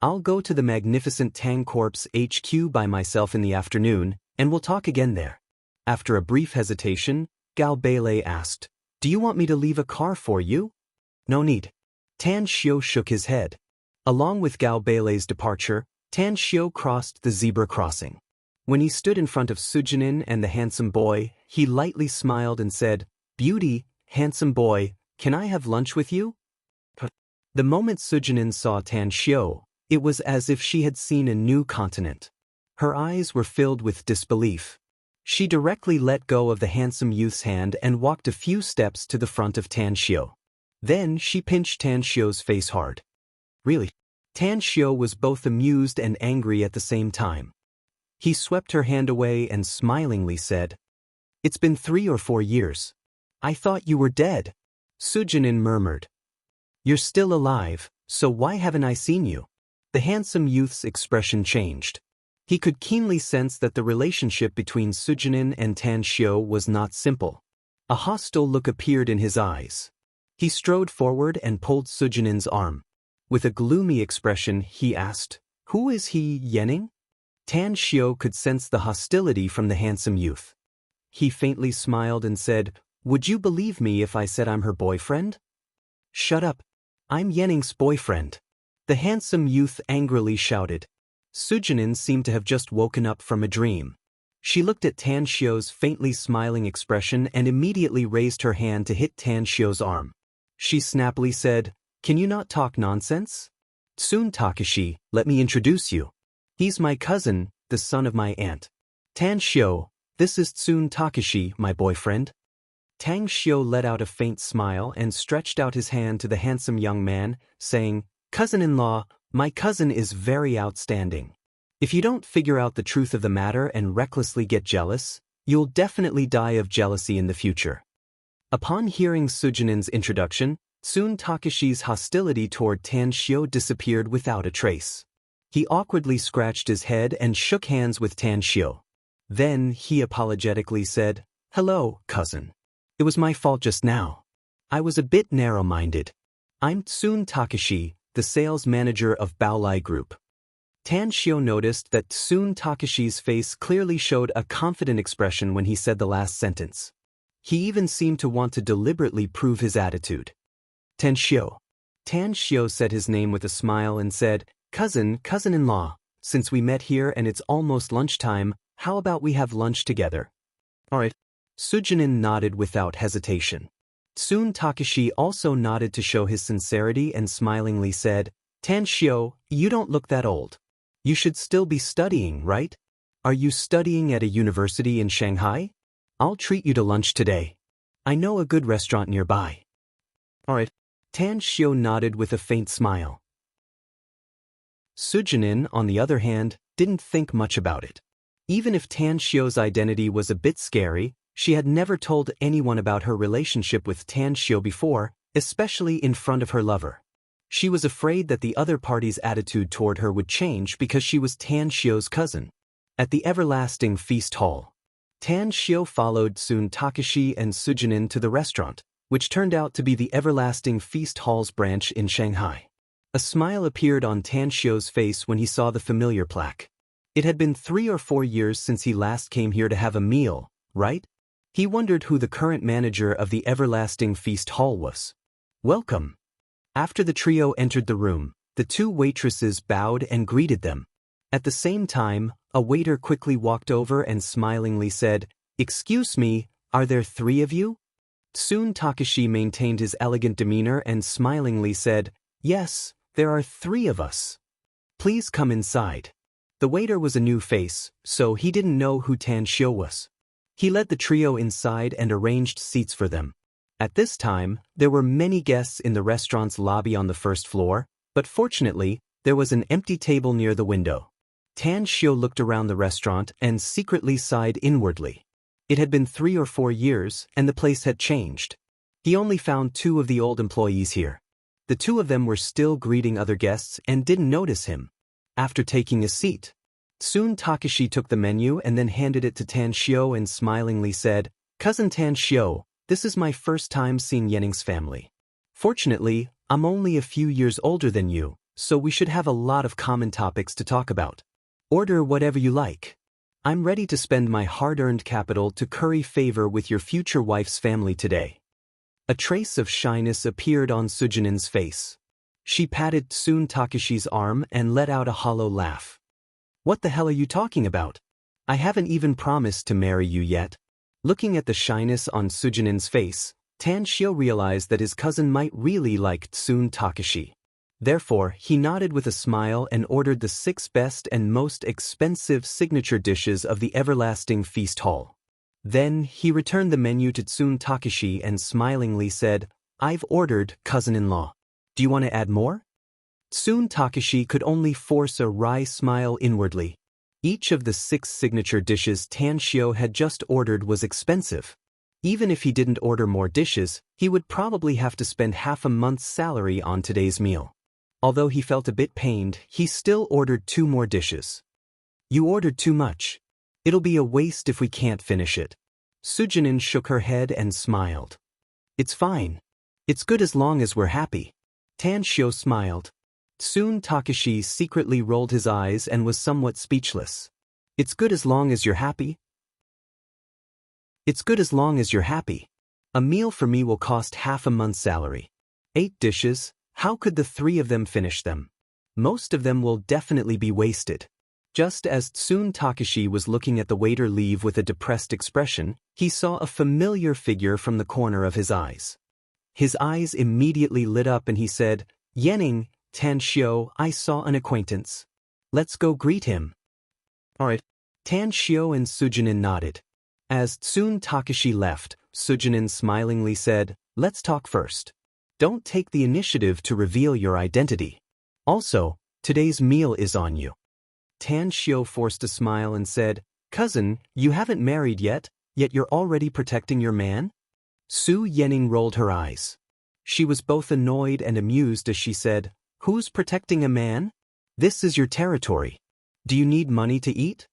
I'll go to the magnificent Tang Corp's HQ by myself in the afternoon, and we'll talk again there. After a brief hesitation, Gao Beilei asked, Do you want me to leave a car for you? No need. Tan Xiu shook his head. Along with Gao Beilei's departure, Tan Xiu crossed the zebra crossing. When he stood in front of Su Jinan and the handsome boy, he lightly smiled and said, Beauty, handsome boy, can I have lunch with you? The moment Su Jinan saw Tan Xiu, it was as if she had seen a new continent. Her eyes were filled with disbelief. She directly let go of the handsome youth's hand and walked a few steps to the front of Tan Xiu. Then she pinched Tan Xiu's face hard. Really? Tan Xiu was both amused and angry at the same time. He swept her hand away and smilingly said, It's been 3 or 4 years. I thought you were dead. Su Jinan murmured. You're still alive, so why haven't I seen you? The handsome youth's expression changed. He could keenly sense that the relationship between Su Jinan and Tan Xiu was not simple. A hostile look appeared in his eyes. He strode forward and pulled Su Jinan's arm. With a gloomy expression, he asked, Who is he, Yening? Tan Xiu could sense the hostility from the handsome youth. He faintly smiled and said, Would you believe me if I said I'm her boyfriend? Shut up. I'm Yening's boyfriend. The handsome youth angrily shouted. Su Jinan seemed to have just woken up from a dream. She looked at Tan Xiu's faintly smiling expression and immediately raised her hand to hit Tan Xiu's arm. She snappily said, Can you not talk nonsense? Tsun Takashi, let me introduce you. He's my cousin, the son of my aunt. Tan Xiu, this is Tsun Takashi, my boyfriend. Tang Xiu let out a faint smile and stretched out his hand to the handsome young man, saying, Cousin-in-law, my cousin is very outstanding. If you don't figure out the truth of the matter and recklessly get jealous, you'll definitely die of jealousy in the future. Upon hearing Su Jinan's introduction, Tsun Takashi's hostility toward Tan Xiu disappeared without a trace. He awkwardly scratched his head and shook hands with Tan Xiu. Then he apologetically said, Hello, cousin. It was my fault just now. I was a bit narrow-minded. I'm Tsun Takashi, the sales manager of Baolai Group. Tan Xiu noticed that Tsun Takashi's face clearly showed a confident expression when he said the last sentence. He even seemed to want to deliberately prove his attitude. Tan Xiu. Tan Xiu said his name with a smile and said, Cousin-in-law, since we met here and it's almost lunchtime, how about we have lunch together? All right. Su Jinan nodded without hesitation. Soon Takashi also nodded to show his sincerity and smilingly said, Tanshio, you don't look that old. You should still be studying, right? Are you studying at a university in Shanghai? I'll treat you to lunch today. I know a good restaurant nearby. Alright. Tanshio nodded with a faint smile. Sujinin, on the other hand, didn't think much about it. Even if Tanshio's identity was a bit scary, she had never told anyone about her relationship with Tanshio before, especially in front of her lover. She was afraid that the other party's attitude toward her would change because she was Tanshio's cousin. At the everlasting feast hall, Tanshio followed Soon Takashi and Sujinin to the restaurant, which turned out to be the everlasting feast hall's branch in Shanghai. A smile appeared on Tanshio's face when he saw the familiar plaque. It had been 3 or 4 years since he last came here to have a meal, right? He wondered who the current manager of the everlasting feast hall was. Welcome. After the trio entered the room, the 2 waitresses bowed and greeted them. At the same time, a waiter quickly walked over and smilingly said, Excuse me, are there 3 of you? Soon Takashi maintained his elegant demeanor and smilingly said, Yes, there are 3 of us. Please come inside. The waiter was a new face, so he didn't know who Tanshio was. He led the trio inside and arranged seats for them. At this time, there were many guests in the restaurant's lobby on the first floor, but fortunately, there was an empty table near the window. Tanshio looked around the restaurant and secretly sighed inwardly. It had been 3 or 4 years, and the place had changed. He only found 2 of the old employees here. The 2 of them were still greeting other guests and didn't notice him. After taking a seat, Soon Takashi took the menu and then handed it to Tanshio and smilingly said, Cousin Tanshio, this is my first time seeing Yening's family. Fortunately, I'm only a few years older than you, so we should have a lot of common topics to talk about. Order whatever you like. I'm ready to spend my hard-earned capital to curry favor with your future wife's family today. A trace of shyness appeared on Sujinin's face. She patted Soon Takashi's arm and let out a hollow laugh. What the hell are you talking about? I haven't even promised to marry you yet. Looking at the shyness on Sujinin's face, Tanshio realized that his cousin might really like Soon Takashi. Therefore, he nodded with a smile and ordered the 6 best and most expensive signature dishes of the everlasting feast hall. Then, he returned the menu to Soon Takashi and smilingly said, I've ordered, cousin-in-law. Do you want to add more? Soon Takashi could only force a wry smile inwardly. Each of the 6 signature dishes Tanshio had just ordered was expensive. Even if he didn't order more dishes, he would probably have to spend half a month's salary on today's meal. Although he felt a bit pained, he still ordered 2 more dishes. You ordered too much. It'll be a waste if we can't finish it. Sujinin shook her head and smiled. It's fine. It's good as long as we're happy. Tanshio smiled. Soon Takashi secretly rolled his eyes and was somewhat speechless. It's good as long as you're happy? It's good as long as you're happy. A meal for me will cost half a month's salary. 8 dishes, how could the 3 of them finish them? Most of them will definitely be wasted. Just as Soon Takashi was looking at the waiter leave with a depressed expression, he saw a familiar figure from the corner of his eyes. His eyes immediately lit up and he said, Yening, Tanshio, I saw an acquaintance. Let's go greet him. Alright. Tanshio and Sujinin nodded. As Soon Takashi left, Sujinin smilingly said, Let's talk first. Don't take the initiative to reveal your identity. Also, today's meal is on you. Tanshio forced a smile and said, Cousin, you haven't married yet you're already protecting your man? Su Yening rolled her eyes. She was both annoyed and amused as she said, Who's protecting a man? This is your territory. Do you need money to eat?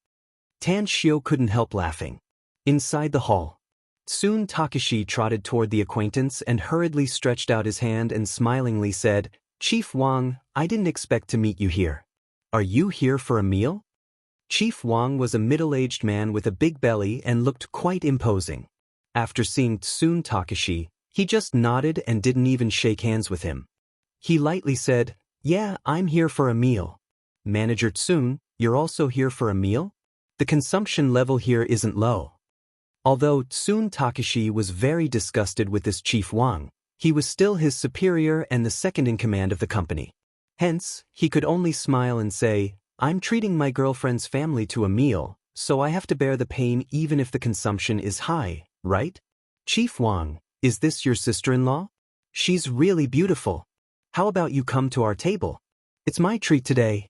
Tanshio couldn't help laughing. Inside the hall, Soon Takashi trotted toward the acquaintance and hurriedly stretched out his hand and smilingly said, Chief Wang, I didn't expect to meet you here. Are you here for a meal? Chief Wang was a middle-aged man with a big belly and looked quite imposing. After seeing Soon Takashi, he just nodded and didn't even shake hands with him. He lightly said, Yeah, I'm here for a meal. Manager Tsun, you're also here for a meal? The consumption level here isn't low. Although Tsun Takashi was very disgusted with this Chief Wang, he was still his superior and the second in command of the company. Hence, he could only smile and say, "I'm treating my girlfriend's family to a meal, so I have to bear the pain even if the consumption is high, right? Chief Wang, is this your sister-in-law? She's really beautiful. How about you come to our table? It's my treat today."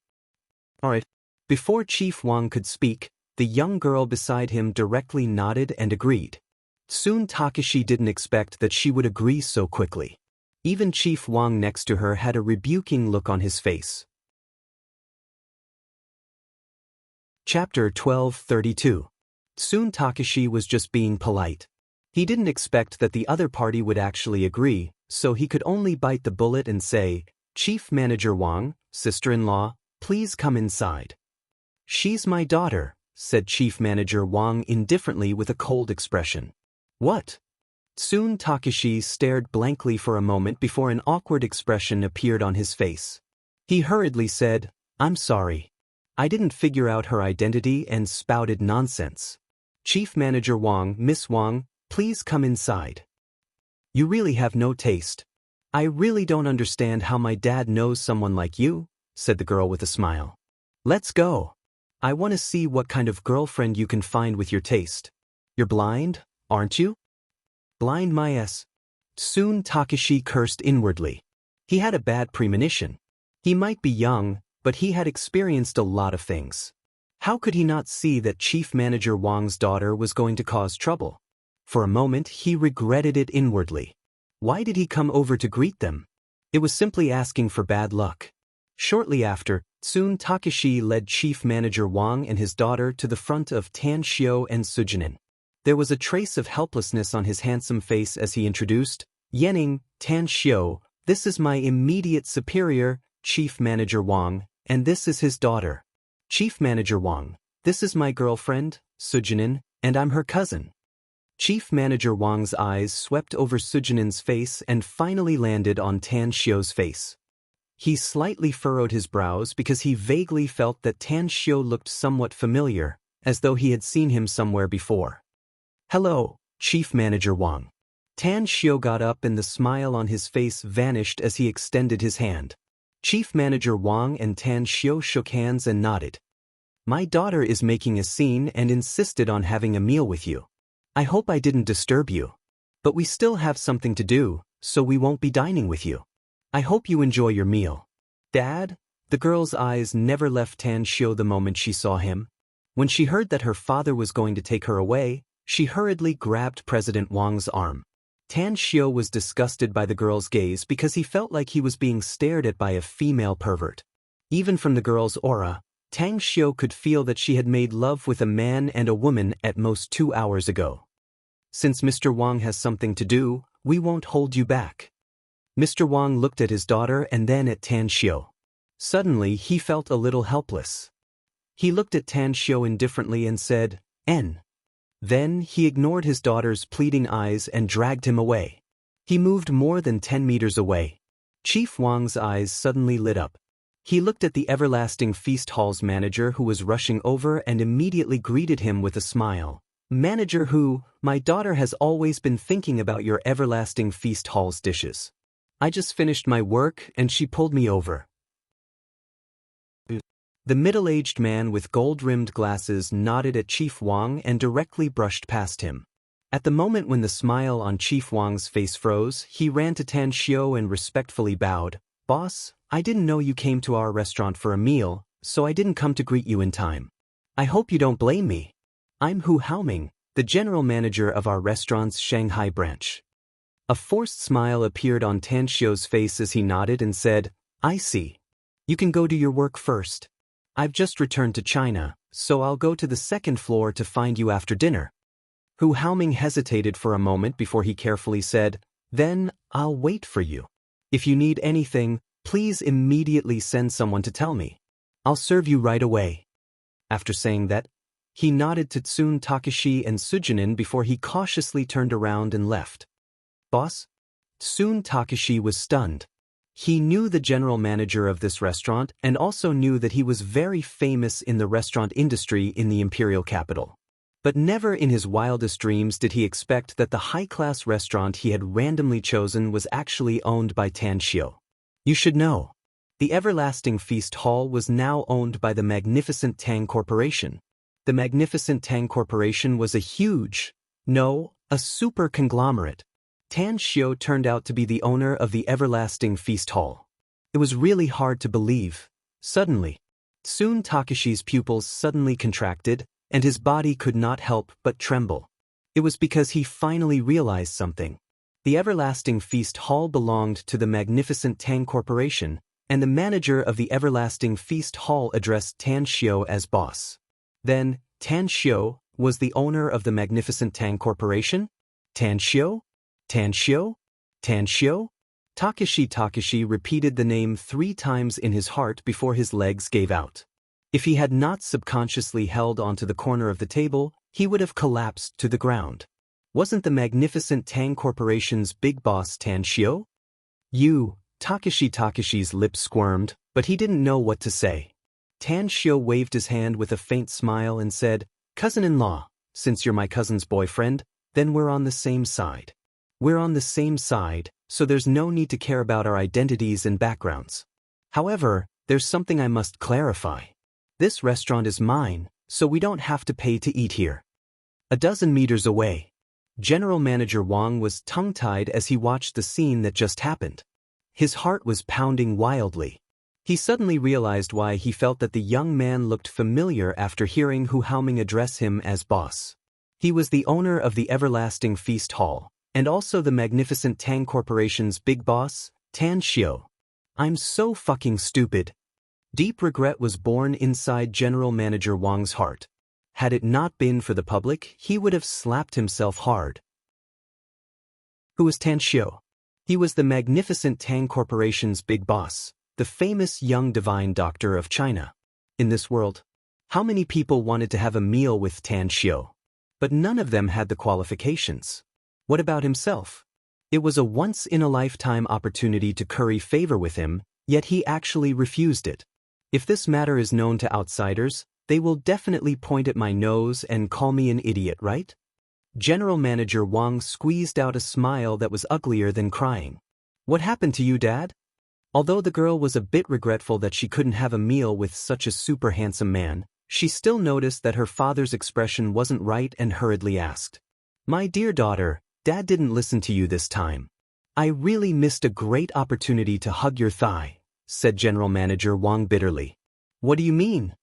Alright. Before Chief Wang could speak, the young girl beside him directly nodded and agreed. Tsun Takashi didn't expect that she would agree so quickly. Even Chief Wang next to her had a rebuking look on his face. Chapter 1232. Tsun Takashi was just being polite. He didn't expect that the other party would actually agree, so he could only bite the bullet and say, "Chief Manager Wang, sister-in-law, please come inside." "She's my daughter," said Chief Manager Wang indifferently with a cold expression. "What?" Tsun Takashi stared blankly for a moment before an awkward expression appeared on his face. He hurriedly said, "I'm sorry. I didn't figure out her identity," and spouted nonsense. "Chief Manager Wang, Miss Wang, please come inside. You really have no taste. I really don't understand how my dad knows someone like you," said the girl with a smile. "Let's go. I want to see what kind of girlfriend you can find with your taste. You're blind, aren't you?" "Blind my ass." Tsun Takashi cursed inwardly. He had a bad premonition. He might be young, but he had experienced a lot of things. How could he not see that Chief Manager Wang's daughter was going to cause trouble? For a moment he regretted it inwardly. Why did he come over to greet them? It was simply asking for bad luck. Shortly after, Tsun Takashi led Chief Manager Wang and his daughter to the front of Tan Xiao and Sujinin. There was a trace of helplessness on his handsome face as he introduced, "Yening, Tan Xiao, this is my immediate superior, Chief Manager Wang, and this is his daughter. Chief Manager Wang, this is my girlfriend, Sujinin, and I'm her cousin." Chief Manager Wang's eyes swept over Sujinin's face and finally landed on Tan Xiao's face. He slightly furrowed his brows because he vaguely felt that Tan Xiao looked somewhat familiar, as though he had seen him somewhere before. "Hello, Chief Manager Wang." Tan Xiao got up and the smile on his face vanished as he extended his hand. Chief Manager Wang and Tan Xiao shook hands and nodded. "My daughter is making a scene and insisted on having a meal with you. I hope I didn't disturb you. But we still have something to do, so we won't be dining with you. I hope you enjoy your meal." "Dad?" The girl's eyes never left Tan Xiao the moment she saw him. When she heard that her father was going to take her away, she hurriedly grabbed President Wang's arm. Tan Xiao was disgusted by the girl's gaze because he felt like he was being stared at by a female pervert. Even from the girl's aura, Tan Xiao could feel that she had made love with a man and a woman at most 2 hours ago. "Since Mr. Wang has something to do, we won't hold you back." Mr. Wang looked at his daughter and then at Tan Xiao. Suddenly, he felt a little helpless. He looked at Tan Xiao indifferently and said, "N." Then he ignored his daughter's pleading eyes and dragged him away. He moved more than 10 meters away. Chief Wang's eyes suddenly lit up. He looked at the Everlasting Feast Hall's manager who was rushing over and immediately greeted him with a smile. "Manager who, my daughter has always been thinking about your Everlasting Feast Hall's dishes. I just finished my work and she pulled me over." The middle-aged man with gold-rimmed glasses nodded at Chief Wang and directly brushed past him. At the moment when the smile on Chief Wang's face froze, he ran to Tan Xiao and respectfully bowed. "Boss, I didn't know you came to our restaurant for a meal, so I didn't come to greet you in time. I hope you don't blame me. I'm Hu Haoming, the general manager of our restaurant's Shanghai branch." A forced smile appeared on Tan Xiao's face as he nodded and said, "I see. You can go do your work first. I've just returned to China, so I'll go to the second floor to find you after dinner." Hu Haoming hesitated for a moment before he carefully said, "Then I'll wait for you. If you need anything, please immediately send someone to tell me. I'll serve you right away." After saying that, he nodded to Tsun Takashi and Sujinin before he cautiously turned around and left. "Boss?" Tsun Takashi was stunned. He knew the general manager of this restaurant and also knew that he was very famous in the restaurant industry in the imperial capital. But never in his wildest dreams did he expect that the high-class restaurant he had randomly chosen was actually owned by Tan Xiu. You should know. The Everlasting Feast Hall was now owned by the Magnificent Tang Corporation. The Magnificent Tang Corporation was a super conglomerate. Tan Xiu turned out to be the owner of the Everlasting Feast Hall. It was really hard to believe. Suddenly, Tsun Takashi's pupils suddenly contracted, and his body could not help but tremble. It was because he finally realized something. The Everlasting Feast Hall belonged to the Magnificent Tang Corporation, and the manager of the Everlasting Feast Hall addressed Tan Xiu as boss. Then, Tan Xiu was the owner of the Magnificent Tang Corporation? Tan Xiu? Tan Xiu? Tan Xiu? Takashi repeated the name 3 times in his heart before his legs gave out. If he had not subconsciously held onto the corner of the table, he would have collapsed to the ground. Wasn't the Magnificent Tang Corporation's big boss Tan Xiu? Takashi's lips squirmed, but he didn't know what to say. Tan Xiu waved his hand with a faint smile and said, "Cousin-in-law, since you're my cousin's boyfriend, then we're on the same side. We're on the same side, so there's no need to care about our identities and backgrounds. However, there's something I must clarify. This restaurant is mine, so we don't have to pay to eat here." A dozen meters away, General Manager Wang was tongue-tied as he watched the scene that just happened. His heart was pounding wildly. He suddenly realized why he felt that the young man looked familiar after hearing Hu Haoming address him as boss. He was the owner of the Everlasting Feast Hall, and also the Magnificent Tang Corporation's big boss, Tan Xiu. I'm so fucking stupid. Deep regret was born inside General Manager Wang's heart. Had it not been for the public, he would have slapped himself hard. Who was Tan Xiu? He was the Magnificent Tang Corporation's big boss, the famous young divine doctor of China. In this world, how many people wanted to have a meal with Tan Xiu? But none of them had the qualifications. What about himself? It was a once-in-a-lifetime opportunity to curry favor with him, yet he actually refused it. If this matter is known to outsiders, they will definitely point at my nose and call me an idiot, right? General Manager Wang squeezed out a smile that was uglier than crying. What happened to you, Dad? Although the girl was a bit regretful that she couldn't have a meal with such a super handsome man, she still noticed that her father's expression wasn't right and hurriedly asked, "My dear daughter, Dad didn't listen to you this time. I really missed a great opportunity to hug your thigh," said General Manager Wang bitterly. "What do you mean?"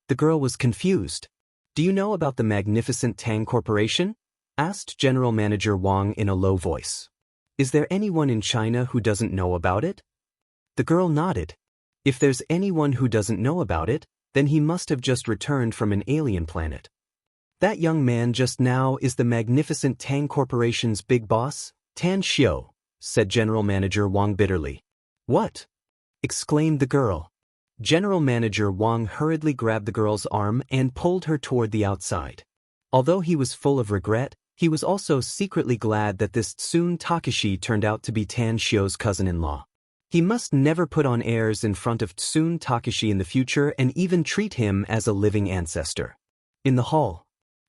The girl was confused. "Do you know about the Magnificent Tang Corporation?" asked General Manager Wang in a low voice. "Is there anyone in China who doesn't know about it?" The girl nodded. If there's anyone who doesn't know about it, then he must have just returned from an alien planet. That young man just now is the Magnificent Tang Corporation's big boss, Tan Xiu, said General Manager Wang bitterly. "What?" exclaimed the girl. General Manager Wang hurriedly grabbed the girl's arm and pulled her toward the outside. Although he was full of regret, he was also secretly glad that this Tsun Takashi turned out to be Tan Xiu's cousin-in-law. He must never put on airs in front of Tsun Takashi in the future and even treat him as a living ancestor. In the hall,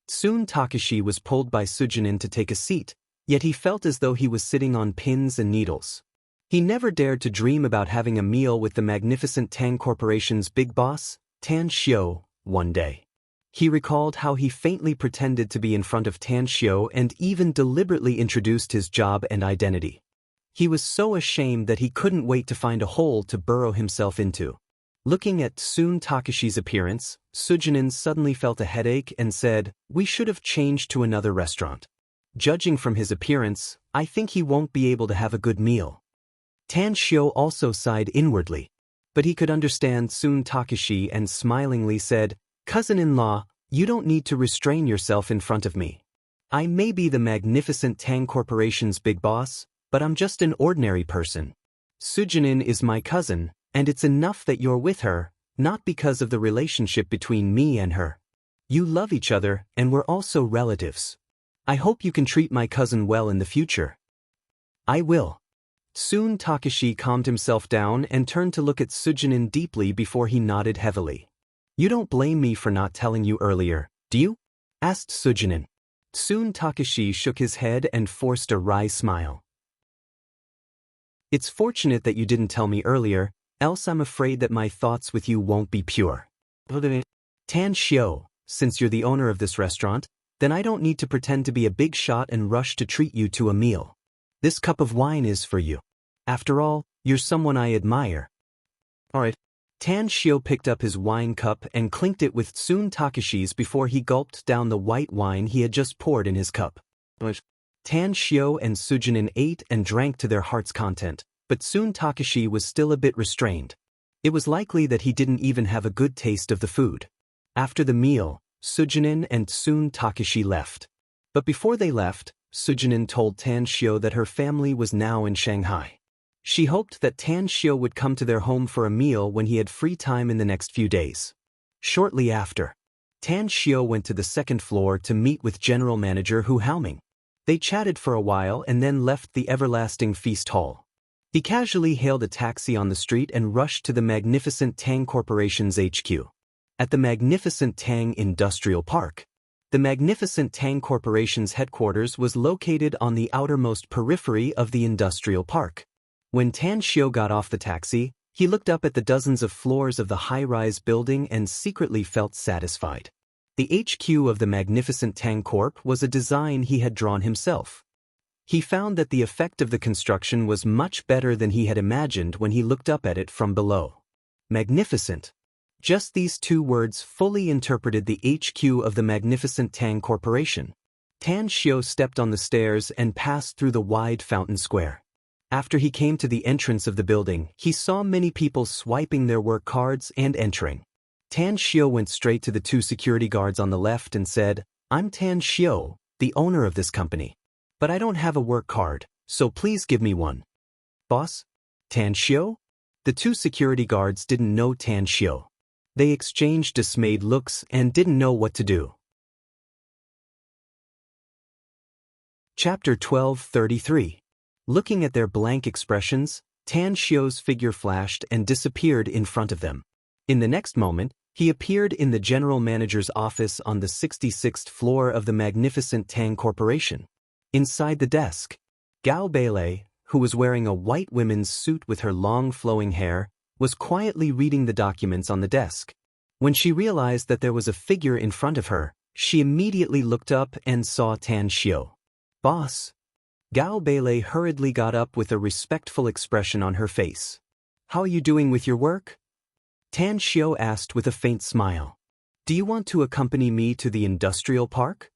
Tsun Takashi was pulled by Sujinin to take a seat, yet he felt as though he was sitting on pins and needles. He never dared to dream about having a meal with the Magnificent Tang Corporation's big boss, Tan Xiu, one day. He recalled how he faintly pretended to be in front of Tan Xiu and even deliberately introduced his job and identity. He was so ashamed that he couldn't wait to find a hole to burrow himself into. Looking at Tsun Takashi's appearance, Sujinin suddenly felt a headache and said, "We should have changed to another restaurant. Judging from his appearance, I think he won't be able to have a good meal." Tan Xiu also sighed inwardly, but he could understand Tsun Takashi and smilingly said, "Cousin-in-law, you don't need to restrain yourself in front of me. I may be the Magnificent Tang Corporation's big boss, but I'm just an ordinary person. Sujinin is my cousin, and it's enough that you're with her, not because of the relationship between me and her. You love each other, and we're also relatives. I hope you can treat my cousin well in the future." "I will." Tsun Takashi calmed himself down and turned to look at Sujinin deeply before he nodded heavily. "You don't blame me for not telling you earlier, do you?" asked Sujinin. Soon Takashi shook his head and forced a wry smile. It's fortunate that you didn't tell me earlier, else I'm afraid that my thoughts with you won't be pure. Tan Shio, since you're the owner of this restaurant, then I don't need to pretend to be a big shot and rush to treat you to a meal. This cup of wine is for you. After all, you're someone I admire. Alright. Tan Shio picked up his wine cup and clinked it with Tsun Takashi's before he gulped down the white wine he had just poured in his cup. Tan Shio and Sujinin ate and drank to their heart's content, but Tsun Takashi was still a bit restrained. It was likely that he didn't even have a good taste of the food. After the meal, Sujinin and Tsun Takashi left. But before they left, Sujinin told Tan Shio that her family was now in Shanghai. She hoped that Tan Shio would come to their home for a meal when he had free time in the next few days. Shortly after, Tan Shio went to the second floor to meet with General Manager Hu Haoming. They chatted for a while and then left the everlasting feast hall. He casually hailed a taxi on the street and rushed to the Magnificent Tang Corporation's HQ. At the Magnificent Tang Industrial Park, the Magnificent Tang Corporation's headquarters was located on the outermost periphery of the industrial park. When Tan Shio got off the taxi, he looked up at the dozens of floors of the high-rise building and secretly felt satisfied. The HQ of the Magnificent Tang Corp was a design he had drawn himself. He found that the effect of the construction was much better than he had imagined when he looked up at it from below. Magnificent. Just these two words fully interpreted the HQ of the Magnificent Tang Corporation. Tan Shio stepped on the stairs and passed through the wide fountain square. After he came to the entrance of the building, he saw many people swiping their work cards and entering. Tan Shio went straight to the two security guards on the left and said, "I'm Tan Shio, the owner of this company. But I don't have a work card, so please give me one." "Boss? Tan Shio?" The two security guards didn't know Tan Shio. They exchanged dismayed looks and didn't know what to do. Chapter 12:33. Looking at their blank expressions, Tan Shio's figure flashed and disappeared in front of them. In the next moment, he appeared in the general manager's office on the 66th floor of the Magnificent Tang Corporation. Inside the desk, Gao Beilei, who was wearing a white women's suit with her long flowing hair, was quietly reading the documents on the desk. When she realized that there was a figure in front of her, she immediately looked up and saw Tan Shio. "Boss." Gao Beilei hurriedly got up with a respectful expression on her face. "How are you doing with your work?" Tan Shio asked with a faint smile. "Do you want to accompany me to the industrial park?"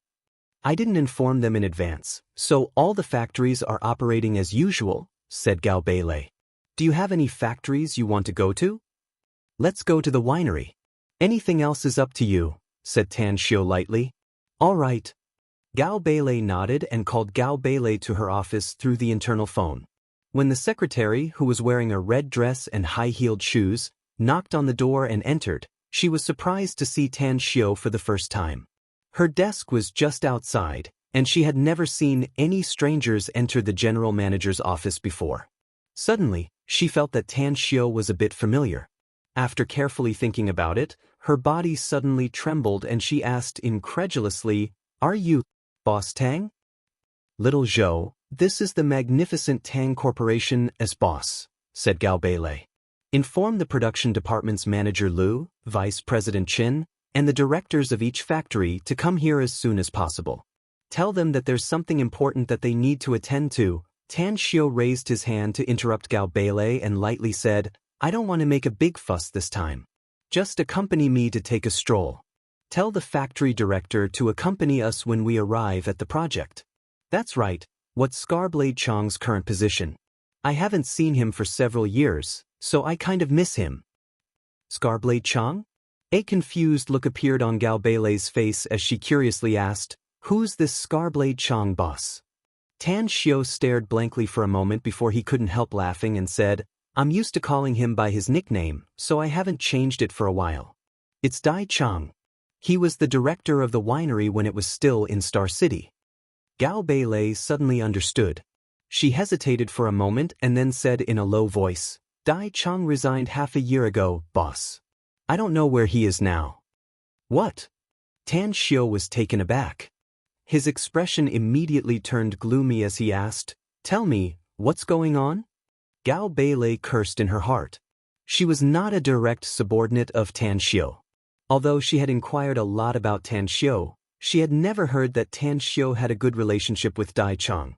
"I didn't inform them in advance, so all the factories are operating as usual," said Gao Beilei. "Do you have any factories you want to go to?" "Let's go to the winery. Anything else is up to you," said Tan Shio lightly. "All right." Gao Beilei nodded and called Gao Beilei to her office through the internal phone. When the secretary, who was wearing a red dress and high-heeled shoes, knocked on the door and entered, she was surprised to see Tan Shio for the first time. Her desk was just outside, and she had never seen any strangers enter the general manager's office before. Suddenly, she felt that Tan Shio was a bit familiar. After carefully thinking about it, her body suddenly trembled and she asked incredulously, "Are you Boss Tang?" "Little Zhou, this is the Magnificent Tang Corporation as boss," said Gao Beilei. "Inform the production department's manager Lu, Vice President Qin, and the directors of each factory to come here as soon as possible. Tell them that there's something important that they need to attend to." Tan Shio raised his hand to interrupt Gao Beilei and lightly said, "I don't want to make a big fuss this time. Just accompany me to take a stroll. Tell the factory director to accompany us when we arrive at the project." "That's right. What's Scarblade Chang's current position? I haven't seen him for several years, so I kind of miss him." "Scarblade Chang?" A confused look appeared on Gao Beilei's face as she curiously asked, "Who's this Scarblade Chang boss?" Tan Shio stared blankly for a moment before he couldn't help laughing and said, "I'm used to calling him by his nickname, so I haven't changed it for a while. It's Dai Chang. He was the director of the winery when it was still in Star City." Gao Beilei suddenly understood. She hesitated for a moment and then said in a low voice, "Dai Chang resigned half a year ago, boss. I don't know where he is now." "What?" Tan Xiu was taken aback. His expression immediately turned gloomy as he asked, "Tell me, what's going on?" Gao Beilei cursed in her heart. She was not a direct subordinate of Tan Xiu. Although she had inquired a lot about Tan Xiu, she had never heard that Tan Xiu had a good relationship with Dai Chang.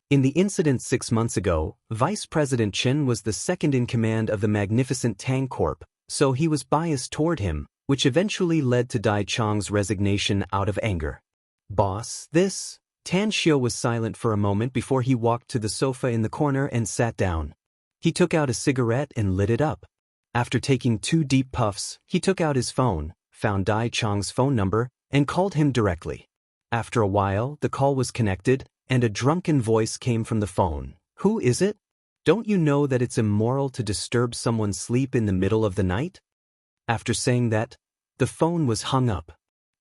In the incident 6 months ago, Vice President Chen was the second in command of the magnificent Tang Corp, so he was biased toward him, which eventually led to Dai Chang's resignation out of anger. "Boss, this?" Tan Xiu was silent for a moment before he walked to the sofa in the corner and sat down. He took out a cigarette and lit it up. After taking 2 deep puffs, he took out his phone, found Dai Chang's phone number, and called him directly. After a while, the call was connected, and a drunken voice came from the phone. "Who is it? Don't you know that it's immoral to disturb someone's sleep in the middle of the night?" After saying that, the phone was hung up.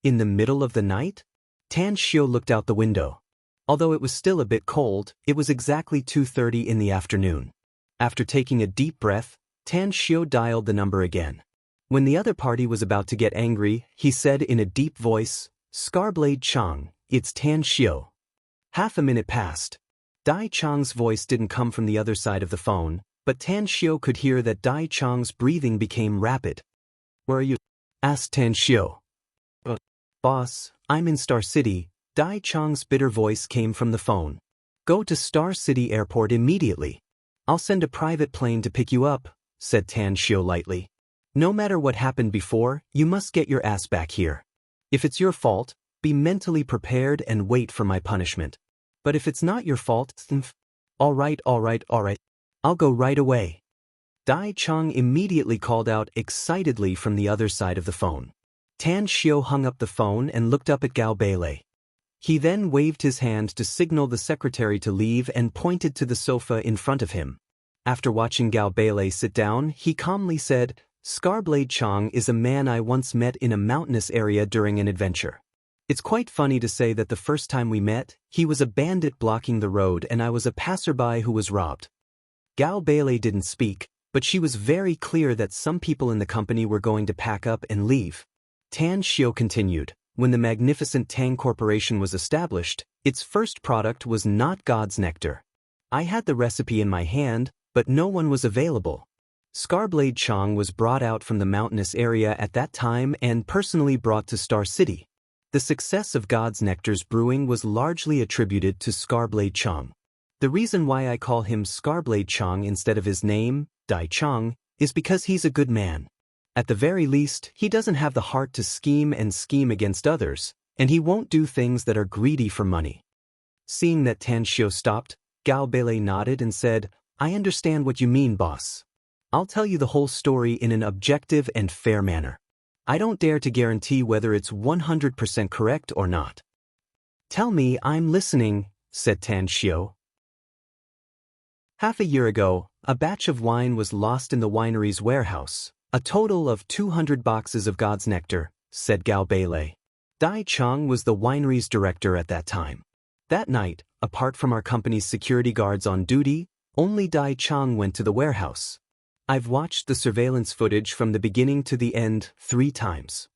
In the middle of the night? Tan Xiu looked out the window. Although it was still a bit cold, it was exactly 2:30 in the afternoon. After taking a deep breath, Tan Xiu dialed the number again. When the other party was about to get angry, he said in a deep voice, "Scarblade Chang, it's Tan Xiu." Half a minute passed. Dai Chang's voice didn't come from the other side of the phone, but Tan Xiu could hear that Dai Chang's breathing became rapid. "Where are you?" asked Tan Xiu. "Boss, I'm in Star City." Dai Chang's bitter voice came from the phone. "Go to Star City Airport immediately. I'll send a private plane to pick you up," said Tan Xiu lightly. "No matter what happened before, you must get your ass back here. If it's your fault, be mentally prepared and wait for my punishment. But if it's not your fault, then all right. I'll go right away." Dai Chang immediately called out excitedly from the other side of the phone. Tan Xiu hung up the phone and looked up at Gao Beilei. He then waved his hand to signal the secretary to leave and pointed to the sofa in front of him. After watching Gao Beilei sit down, he calmly said, "Scarblade Chang is a man I once met in a mountainous area during an adventure. It's quite funny to say that the first time we met, he was a bandit blocking the road and I was a passerby who was robbed." Gao Beilei didn't speak, but she was very clear that some people in the company were going to pack up and leave. Tan Xiu continued, "When the magnificent Tang Corporation was established, its first product was not God's nectar. I had the recipe in my hand, but no one was available. Scarblade Chang was brought out from the mountainous area at that time and personally brought to Star City. The success of God's Nectar's brewing was largely attributed to Scarblade Chang. The reason why I call him Scarblade Chang instead of his name, Dai Chang, is because he's a good man. At the very least, he doesn't have the heart to scheme against others, and he won't do things that are greedy for money." Seeing that Tan Xiu stopped, Gao Beilei nodded and said, "I understand what you mean, boss. I'll tell you the whole story in an objective and fair manner. I don't dare to guarantee whether it's 100% correct or not." "Tell me, I'm listening," said Tan Xiu. Half a year ago, a batch of wine was lost in the winery's warehouse. "A total of 200 boxes of God's Nectar," said Gao Beilei. Dai Chang was the winery's director at that time. That night, apart from our company's security guards on duty, only Dai Chang went to the warehouse. I've watched the surveillance footage from the beginning to the end 3 times.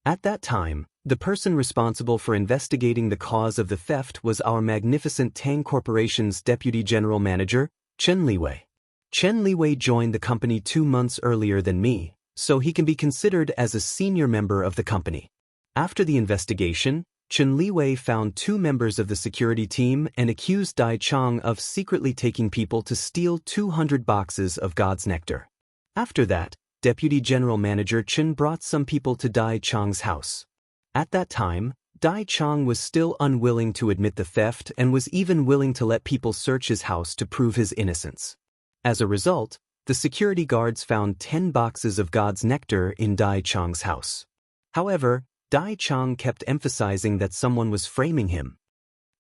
At that time, the person responsible for investigating the cause of the theft was our magnificent Tang Corporation's Deputy General Manager, Chen Liwei. Chen Liwei joined the company 2 months earlier than me, so he can be considered as a senior member of the company. After the investigation, Chen Liwei found 2 members of the security team and accused Dai Chang of secretly taking people to steal 200 boxes of God's Nectar. After that, Deputy General Manager Chen brought some people to Dai Chang's house. At that time, Dai Chang was still unwilling to admit the theft and was even willing to let people search his house to prove his innocence. As a result, the security guards found 10 boxes of God's Nectar in Dai Chang's house. However, Dai Chang kept emphasizing that someone was framing him.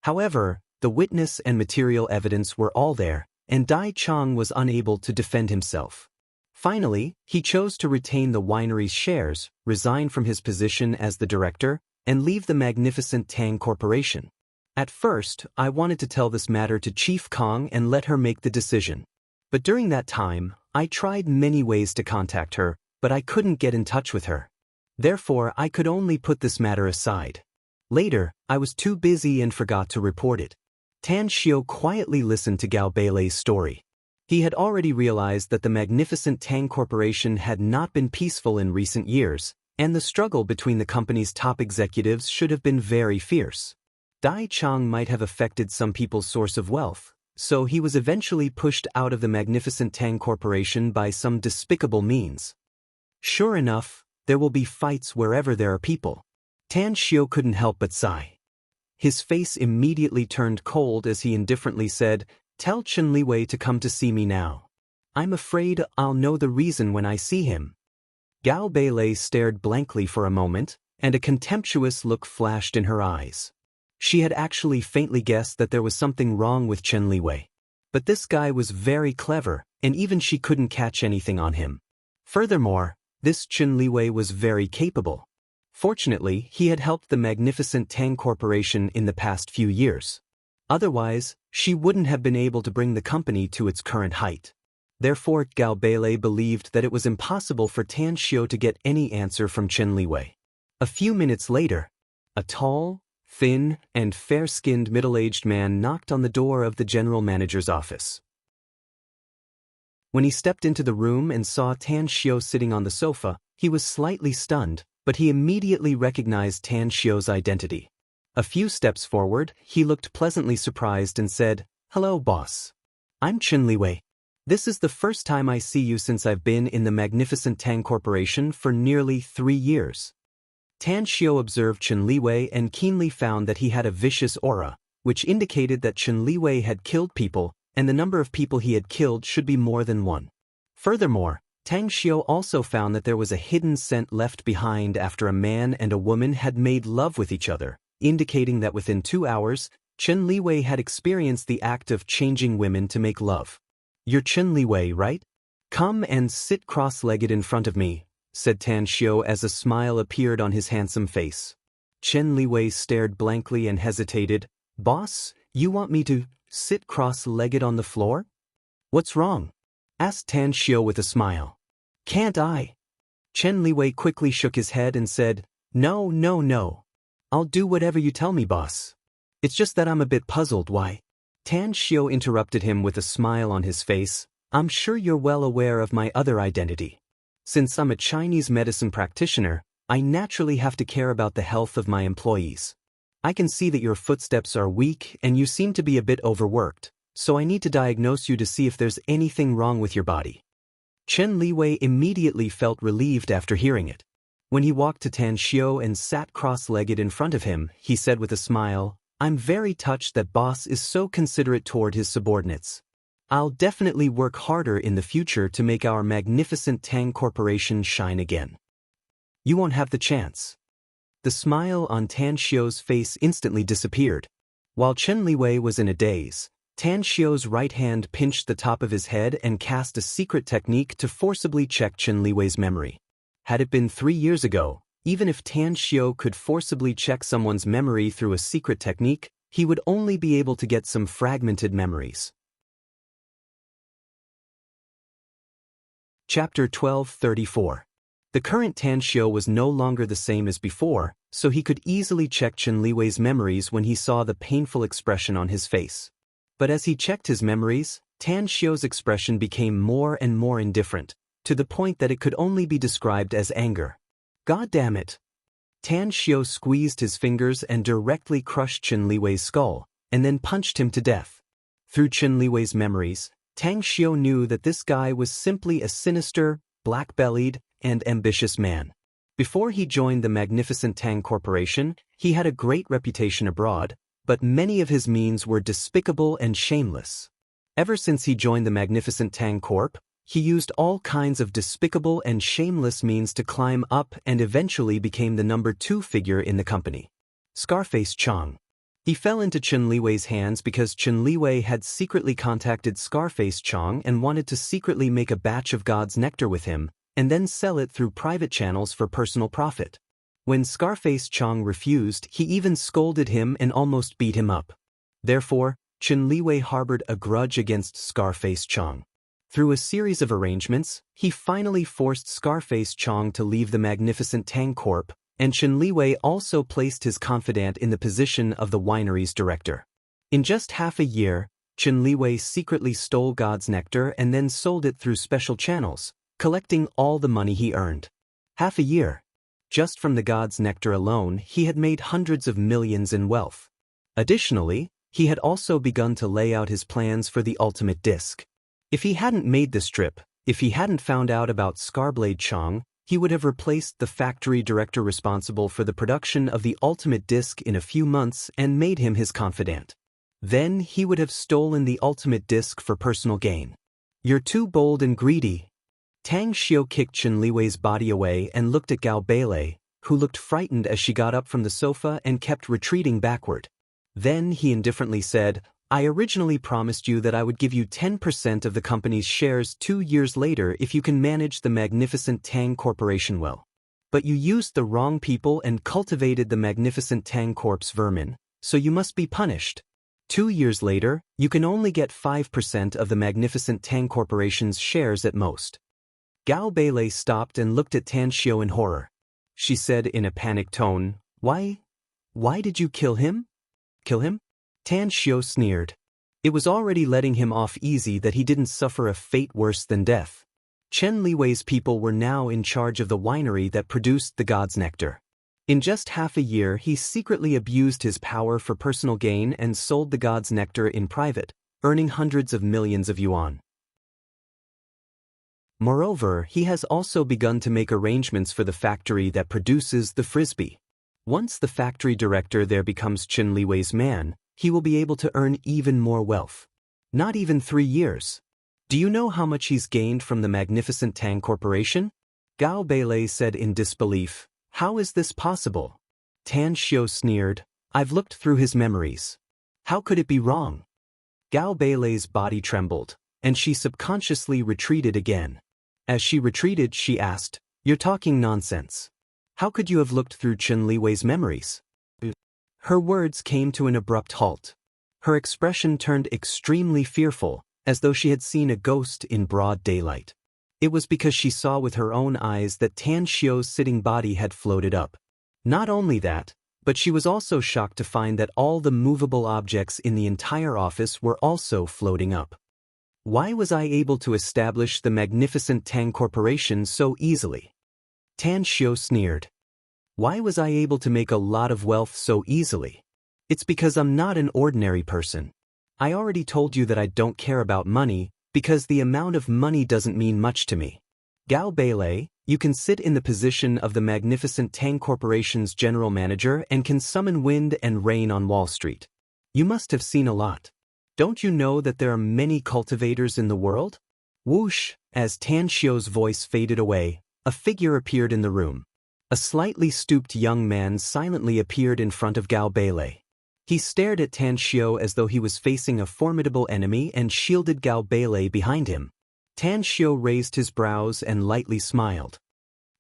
However, the witness and material evidence were all there, and Dai Chang was unable to defend himself. Finally, he chose to retain the winery's shares, resign from his position as the director, and leave the magnificent Tang Corporation. At first, I wanted to tell this matter to Chief Kong and let her make the decision. But during that time, I tried many ways to contact her, but I couldn't get in touch with her. Therefore, I could only put this matter aside. Later, I was too busy and forgot to report it. Tan Xiao quietly listened to Gao Beilei's story. He had already realized that the magnificent Tang Corporation had not been peaceful in recent years, and the struggle between the company's top executives should have been very fierce. Dai Chang might have affected some people's source of wealth, so he was eventually pushed out of the magnificent Tang Corporation by some despicable means. Sure enough, there will be fights wherever there are people. Tan Xiao couldn't help but sigh. His face immediately turned cold as he indifferently said, "Tell Chen Liwei to come to see me now. I'm afraid I'll know the reason when I see him." Gao Beilei stared blankly for a moment, and a contemptuous look flashed in her eyes. She had actually faintly guessed that there was something wrong with Chen Liwei. But this guy was very clever, and even she couldn't catch anything on him. Furthermore, this Chen Liwei was very capable. Fortunately, he had helped the magnificent Tang Corporation in the past few years. Otherwise, she wouldn't have been able to bring the company to its current height. Therefore, Gao Beilei believed that it was impossible for Tan Xiao to get any answer from Chen Liwei. A few minutes later, a tall, thin, and fair-skinned middle-aged man knocked on the door of the general manager's office. When he stepped into the room and saw Tan Xiao sitting on the sofa, he was slightly stunned, but he immediately recognized Tan Xiao's identity. A few steps forward, he looked pleasantly surprised and said, "Hello, boss. I'm Chen Liwei. This is the first time I see you since I've been in the magnificent Tang Corporation for nearly 3 years." Tan Xiao observed Chen Liwei and keenly found that he had a vicious aura, which indicated that Chen Liwei had killed people, and the number of people he had killed should be more than one. Furthermore, Tang Xiao also found that there was a hidden scent left behind after a man and a woman had made love with each other, indicating that within 2 hours, Chen Liwei had experienced the act of changing women to make love. "You're Chen Liwei, right? Come and sit cross-legged in front of me," said Tan Xiao as a smile appeared on his handsome face. Chen Liwei stared blankly and hesitated. "Boss, you want me to sit cross-legged on the floor? What's wrong?" asked Tan Xiao with a smile. "Can't I?" Chen Liwei quickly shook his head and said, No. I'll do whatever you tell me, boss. It's just that I'm a bit puzzled why." Tan Xiao interrupted him with a smile on his face. "I'm sure you're well aware of my other identity. Since I'm a Chinese medicine practitioner, I naturally have to care about the health of my employees. I can see that your footsteps are weak and you seem to be a bit overworked, so I need to diagnose you to see if there's anything wrong with your body." Chen Liwei immediately felt relieved after hearing it. When he walked to Tan Xiao and sat cross-legged in front of him, he said with a smile, "I'm very touched that boss is so considerate toward his subordinates. I'll definitely work harder in the future to make our magnificent Tang Corporation shine again." "You won't have the chance." The smile on Tan Xiao's face instantly disappeared. While Chen Liwei was in a daze, Tan Xiao's right hand pinched the top of his head and cast a secret technique to forcibly check Chen Liwei's memory. Had it been 3 years ago, even if Tan Xiao could forcibly check someone's memory through a secret technique, he would only be able to get some fragmented memories. Chapter 1234. The current Tan Xiao was no longer the same as before, so he could easily check Chen Liwei's memories when he saw the painful expression on his face. But as he checked his memories, Tan Xiao's expression became more and more indifferent, to the point that it could only be described as anger. "God damn it!" Tan Xiao squeezed his fingers and directly crushed Chen Liwei's skull, and then punched him to death. Through Chen Liwei's memories, Tang Xiao knew that this guy was simply a sinister, black-bellied, and ambitious man. Before he joined the magnificent Tang Corporation, he had a great reputation abroad, but many of his means were despicable and shameless. Ever since he joined the magnificent Tang Corp, he used all kinds of despicable and shameless means to climb up and eventually became the number 2 figure in the company. Scarface Chang. He fell into Chen Liwei's hands because Chen Liwei had secretly contacted Scarface Chang and wanted to secretly make a batch of God's nectar with him, and then sell it through private channels for personal profit. When Scarface Chang refused, he even scolded him and almost beat him up. Therefore, Chen Liwei harbored a grudge against Scarface Chang. Through a series of arrangements, he finally forced Scarface Chong to leave the magnificent Tang Corp, and Chen Liwei also placed his confidant in the position of the winery's director. In just half a year, Chen Liwei secretly stole God's nectar and then sold it through special channels, collecting all the money he earned. Half a year. Just from the God's nectar alone, he had made hundreds of millions in wealth. Additionally, he had also begun to lay out his plans for the ultimate disc. If he hadn't made this trip, if he hadn't found out about Scarblade Chong, he would have replaced the factory director responsible for the production of the ultimate disc in a few months and made him his confidant. Then he would have stolen the ultimate disc for personal gain. You're too bold and greedy. Tang Xiu kicked Chen Liwei's body away and looked at Gao Beilei, who looked frightened as she got up from the sofa and kept retreating backward. Then he indifferently said, I originally promised you that I would give you 10% of the company's shares 2 years later if you can manage the magnificent Tang Corporation well. But you used the wrong people and cultivated the magnificent Tang Corp's vermin, so you must be punished. 2 years later, you can only get 5% of the magnificent Tang Corporation's shares at most. Gao Beilei stopped and looked at Tan Xiu in horror. She said in a panicked tone, Why did you kill him? Kill him? Tan Xiu sneered. It was already letting him off easy that he didn't suffer a fate worse than death. Chen Liwei's people were now in charge of the winery that produced the God's nectar. In just half a year, he secretly abused his power for personal gain and sold the God's nectar in private, earning hundreds of millions of yuan. Moreover, he has also begun to make arrangements for the factory that produces the frisbee. Once the factory director there becomes Chen Liwei's man, he will be able to earn even more wealth. Not even 3 years. Do you know how much he's gained from the magnificent Tang Corporation? Gao Beilei said in disbelief, How is this possible? Tan Xiu sneered, I've looked through his memories. How could it be wrong? Gao Beilei's body trembled, and she subconsciously retreated again. As she retreated, she asked, You're talking nonsense. How could you have looked through Chen Liwei's memories? Her words came to an abrupt halt. Her expression turned extremely fearful, as though she had seen a ghost in broad daylight. It was because she saw with her own eyes that Tan Xiu's sitting body had floated up. Not only that, but she was also shocked to find that all the movable objects in the entire office were also floating up. Why was I able to establish the magnificent Tang Corporation so easily? Tan Xiu sneered. Why was I able to make a lot of wealth so easily? It's because I'm not an ordinary person. I already told you that I don't care about money, because the amount of money doesn't mean much to me. Gao Beilei, you can sit in the position of the magnificent Tang Corporation's general manager and can summon wind and rain on Wall Street. You must have seen a lot. Don't you know that there are many cultivators in the world? Whoosh, as Tan Xiu's voice faded away, a figure appeared in the room. A slightly stooped young man silently appeared in front of Gao Beilei. He stared at Tan Xiu as though he was facing a formidable enemy and shielded Gao Beilei behind him. Tan Xiu raised his brows and lightly smiled.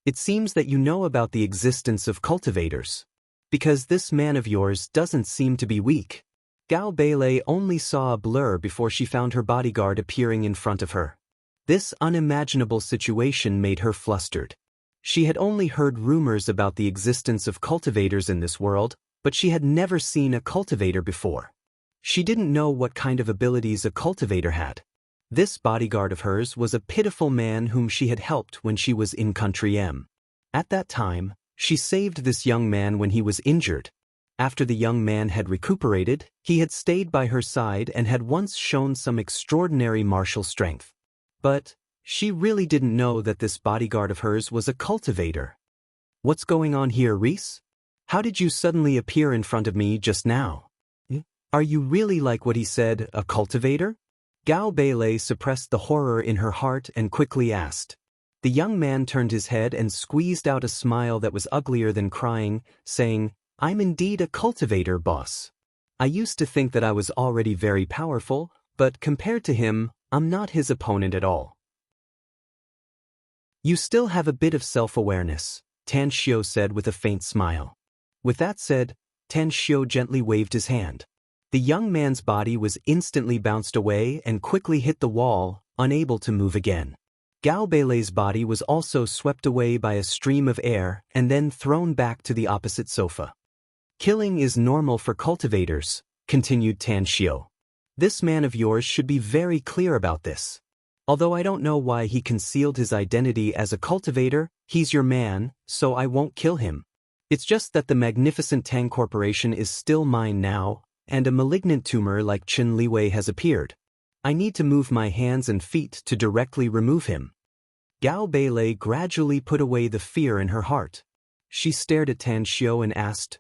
It seems that you know about the existence of cultivators. Because this man of yours doesn't seem to be weak. Gao Beilei only saw a blur before she found her bodyguard appearing in front of her. This unimaginable situation made her flustered. She had only heard rumors about the existence of cultivators in this world, but she had never seen a cultivator before. She didn't know what kind of abilities a cultivator had. This bodyguard of hers was a pitiful man whom she had helped when she was in Country M. At that time, she saved this young man when he was injured. After the young man had recuperated, he had stayed by her side and had once shown some extraordinary martial strength. But she really didn't know that this bodyguard of hers was a cultivator. What's going on here, Reese? How did you suddenly appear in front of me just now? Are you really like what he said, a cultivator? Gao Beilei suppressed the horror in her heart and quickly asked. The young man turned his head and squeezed out a smile that was uglier than crying, saying, I'm indeed a cultivator, boss. I used to think that I was already very powerful, but compared to him, I'm not his opponent at all. You still have a bit of self-awareness, Tan Xiu said with a faint smile. With that said, Tan Xiu gently waved his hand. The young man's body was instantly bounced away and quickly hit the wall, unable to move again. Gao Beilei's body was also swept away by a stream of air and then thrown back to the opposite sofa. Killing is normal for cultivators, continued Tan Xiu. This man of yours should be very clear about this. Although I don't know why he concealed his identity as a cultivator, he's your man, so I won't kill him. It's just that the magnificent Tang Corporation is still mine now, and a malignant tumor like Chen Liwei has appeared. I need to move my hands and feet to directly remove him. Gao Beilei gradually put away the fear in her heart. She stared at Tan Xiu and asked,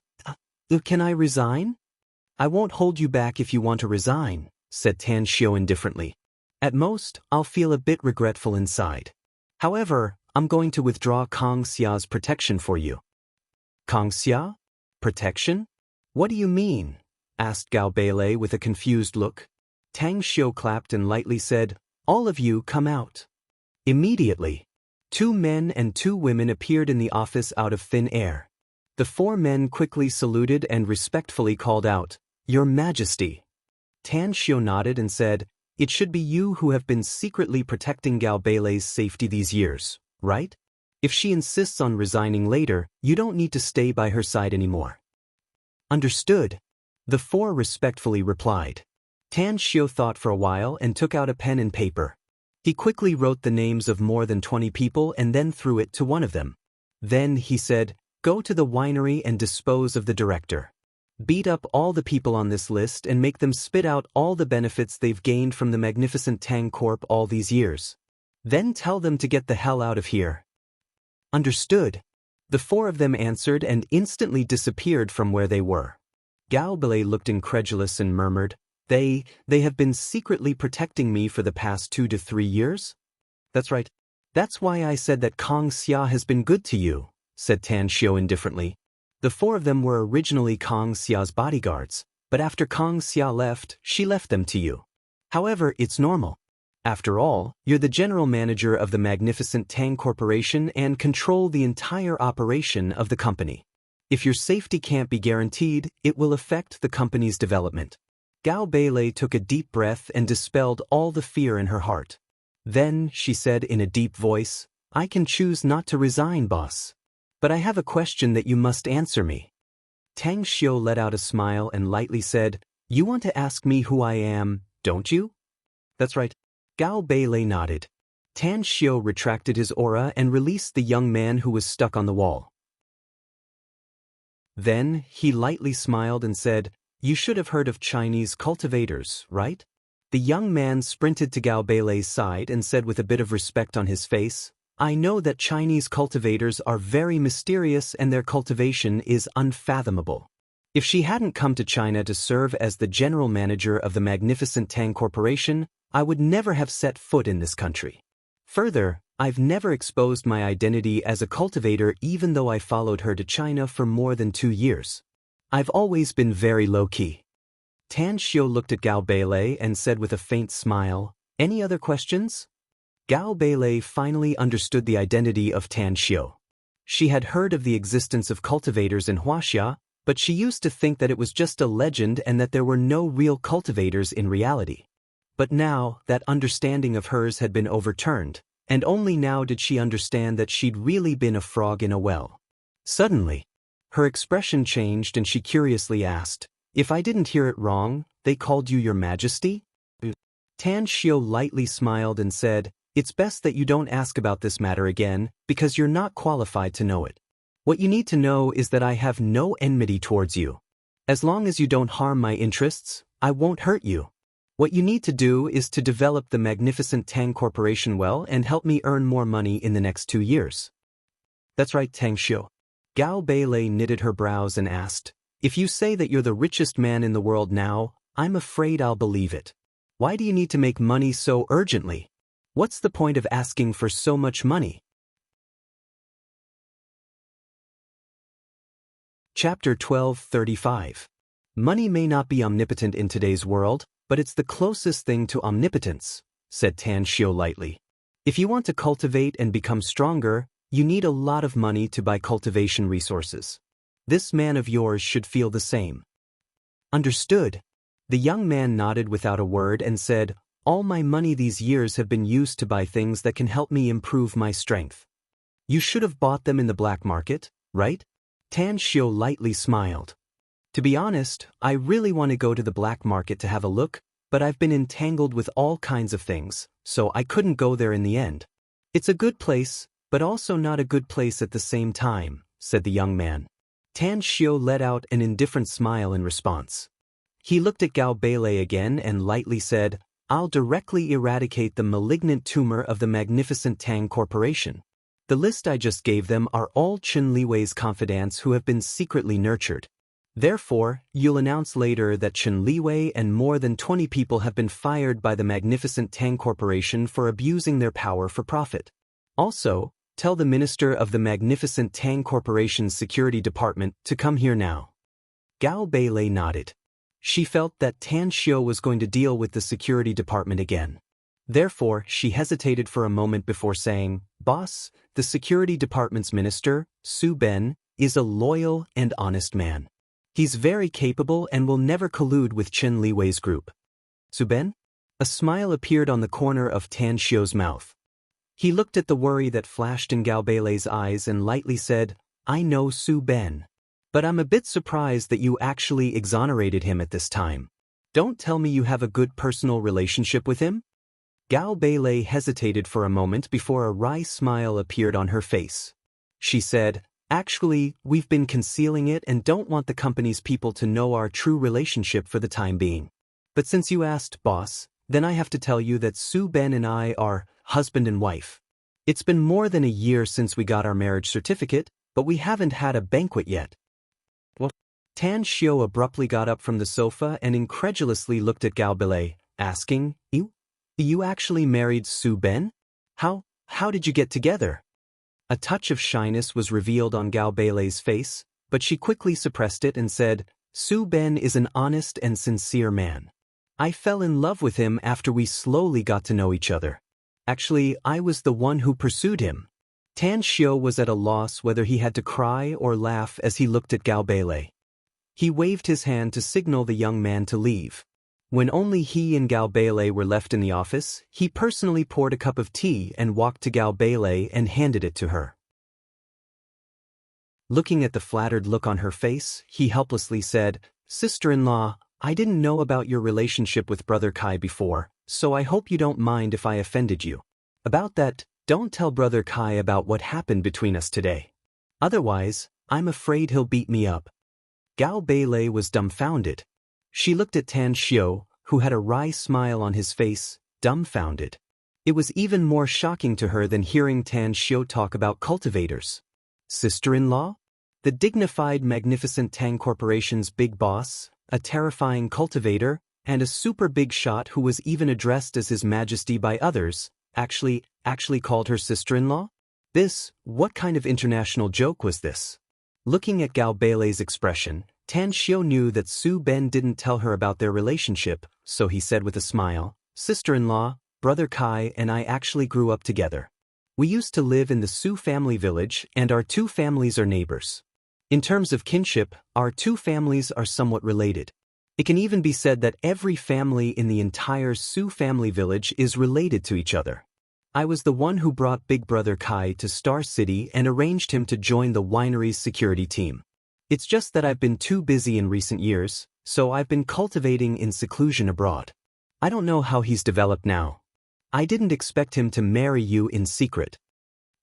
Can I resign? I won't hold you back if you want to resign, said Tan Xiu indifferently. At most, I'll feel a bit regretful inside. However, I'm going to withdraw Kang Xia's protection for you. Kang Xia? Protection? What do you mean? Asked Gao Beilei with a confused look. Tang Xiu clapped and lightly said, All of you come out. Immediately, 2 men and 2 women appeared in the office out of thin air. The 4 men quickly saluted and respectfully called out, Your Majesty. Tan Xiu nodded and said, It should be you who have been secretly protecting Gao Beilei's safety these years, right? If she insists on resigning later, you don't need to stay by her side anymore. Understood. The 4 respectfully replied. Tan Xiu thought for a while and took out a pen and paper. He quickly wrote the names of more than 20 people and then threw it to one of them. Then he said, Go to the winery and dispose of the director. Beat up all the people on this list and make them spit out all the benefits they've gained from the magnificent Tang Corp all these years. Then tell them to get the hell out of here. Understood. The 4 of them answered and instantly disappeared from where they were. Gao Beilei looked incredulous and murmured, They have been secretly protecting me for the past 2 to 3 years? That's right. That's why I said that Kang Xia has been good to you, said Tan Xiu indifferently. The 4 of them were originally Kang Xia's bodyguards, but after Kang Xia left, she left them to you. However, it's normal. After all, you're the general manager of the magnificent Tang Corporation and control the entire operation of the company. If your safety can't be guaranteed, it will affect the company's development. Gao Beilei took a deep breath and dispelled all the fear in her heart. Then, she said in a deep voice, I can choose not to resign, boss. But I have a question that you must answer me. Tang Xiu let out a smile and lightly said, You want to ask me who I am, don't you? That's right. Gao Beilei nodded. Tan Xiu retracted his aura and released the young man who was stuck on the wall. Then, he lightly smiled and said, You should have heard of Chinese cultivators, right? The young man sprinted to Gao Beilei's side and said with a bit of respect on his face, I know that Chinese cultivators are very mysterious and their cultivation is unfathomable. If she hadn't come to China to serve as the general manager of the magnificent Tang Corporation, I would never have set foot in this country. Further, I've never exposed my identity as a cultivator even though I followed her to China for more than 2 years. I've always been very low-key. Tan Xiu looked at Gao Beilei and said with a faint smile, Any other questions? Gao Beilei finally understood the identity of Tan Xiu. She had heard of the existence of cultivators in Huaxia, but she used to think that it was just a legend and that there were no real cultivators in reality. But now, that understanding of hers had been overturned, and only now did she understand that she'd really been a frog in a well. Suddenly, her expression changed and she curiously asked, If I didn't hear it wrong, they called you Your Majesty? Tan Xiu lightly smiled and said, It's best that you don't ask about this matter again, because you're not qualified to know it. What you need to know is that I have no enmity towards you. As long as you don't harm my interests, I won't hurt you. What you need to do is to develop the magnificent Tang Corporation well and help me earn more money in the next 2 years. That's right, Tang Xiu. Gao Beilei knitted her brows and asked, If you say that you're the richest man in the world now, I'm afraid I'll believe it. Why do you need to make money so urgently? What's the point of asking for so much money? Chapter 12:35. Money may not be omnipotent in today's world, but it's the closest thing to omnipotence, said Tan Xiu lightly. If you want to cultivate and become stronger, you need a lot of money to buy cultivation resources. This man of yours should feel the same. Understood. The young man nodded without a word and said, All my money these years have been used to buy things that can help me improve my strength. You should have bought them in the black market, right? Tan Xiu lightly smiled. To be honest, I really want to go to the black market to have a look, but I've been entangled with all kinds of things, so I couldn't go there in the end. It's a good place, but also not a good place at the same time, said the young man. Tan Xiu let out an indifferent smile in response. He looked at Gao Beilei again and lightly said, I'll directly eradicate the malignant tumor of the magnificent Tang Corporation. The list I just gave them are all Chen Liwei's confidants who have been secretly nurtured. Therefore, you'll announce later that Chen Liwei and more than 20 people have been fired by the magnificent Tang Corporation for abusing their power for profit. Also, tell the minister of the magnificent Tang Corporation's security department to come here now. Gao Beilei nodded. She felt that Tan Xiu was going to deal with the security department again. Therefore, she hesitated for a moment before saying, Boss, the security department's minister, Su Ben, is a loyal and honest man. He's very capable and will never collude with Chen Liwei's group. Su Ben? A smile appeared on the corner of Tan Xiu's mouth. He looked at the worry that flashed in Gao Beilei's eyes and lightly said, I know Su Ben. But I'm a bit surprised that you actually exonerated him at this time. Don't tell me you have a good personal relationship with him? Gao Beilei hesitated for a moment before a wry smile appeared on her face. She said, Actually, we've been concealing it and don't want the company's people to know our true relationship for the time being. But since you asked, boss, then I have to tell you that Su Ben and I are husband and wife. It's been more than a year since we got our marriage certificate, but we haven't had a banquet yet. What? Tan Xiu abruptly got up from the sofa and incredulously looked at Gao Beilei, asking, You actually married Su Ben? How did you get together? A touch of shyness was revealed on Gao Beilei's face, but she quickly suppressed it and said, Su Ben is an honest and sincere man. I fell in love with him after we slowly got to know each other. Actually, I was the one who pursued him. Tan Xiu was at a loss whether he had to cry or laugh as he looked at Gao Beilei. He waved his hand to signal the young man to leave. When only he and Gao Beilei were left in the office, he personally poured a cup of tea and walked to Gao Beilei and handed it to her. Looking at the flattered look on her face, he helplessly said, Sister-in-law, I didn't know about your relationship with Brother Kai before, so I hope you don't mind if I offended you. About that, don't tell Brother Kai about what happened between us today. Otherwise, I'm afraid he'll beat me up. Gao Beilei was dumbfounded. She looked at Tan Xiu, who had a wry smile on his face, dumbfounded. It was even more shocking to her than hearing Tan Xiu talk about cultivators. Sister-in-law? The dignified, magnificent Tang Corporation's big boss, a terrifying cultivator, and a super big shot who was even addressed as His Majesty by others, actually called her sister-in-law? What kind of international joke was this? Looking at Gao Beilei's expression, Tan Xiu knew that Su Ben didn't tell her about their relationship, so he said with a smile, Sister-in-law, Brother Kai and I actually grew up together. We used to live in the Su family village and our two families are neighbors. In terms of kinship, our two families are somewhat related. It can even be said that every family in the entire Su family village is related to each other. I was the one who brought Big Brother Kai to Star City and arranged him to join the winery's security team. It's just that I've been too busy in recent years, so I've been cultivating in seclusion abroad. I don't know how he's developed now. I didn't expect him to marry you in secret.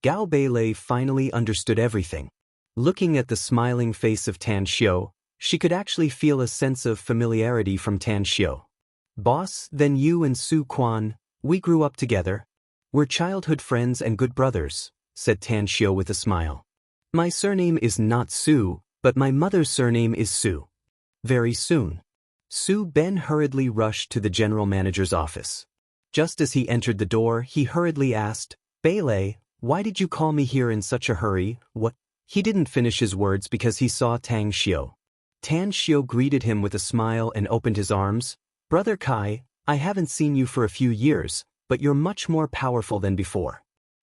Gao Beilei finally understood everything. Looking at the smiling face of Tan Xiu, she could actually feel a sense of familiarity from Tan Xiu. Boss, then you and Su Quan, we grew up together. We're childhood friends and good brothers, said Tan Xiu with a smile. My surname is not Su, but my mother's surname is Su. Very soon. Su Ben hurriedly rushed to the general manager's office. Just as he entered the door, he hurriedly asked, Beilei, why did you call me here in such a hurry? What? He didn't finish his words because he saw Tan Xiu. Tan Xiu greeted him with a smile and opened his arms. Brother Kai, I haven't seen you for a few years, but you're much more powerful than before.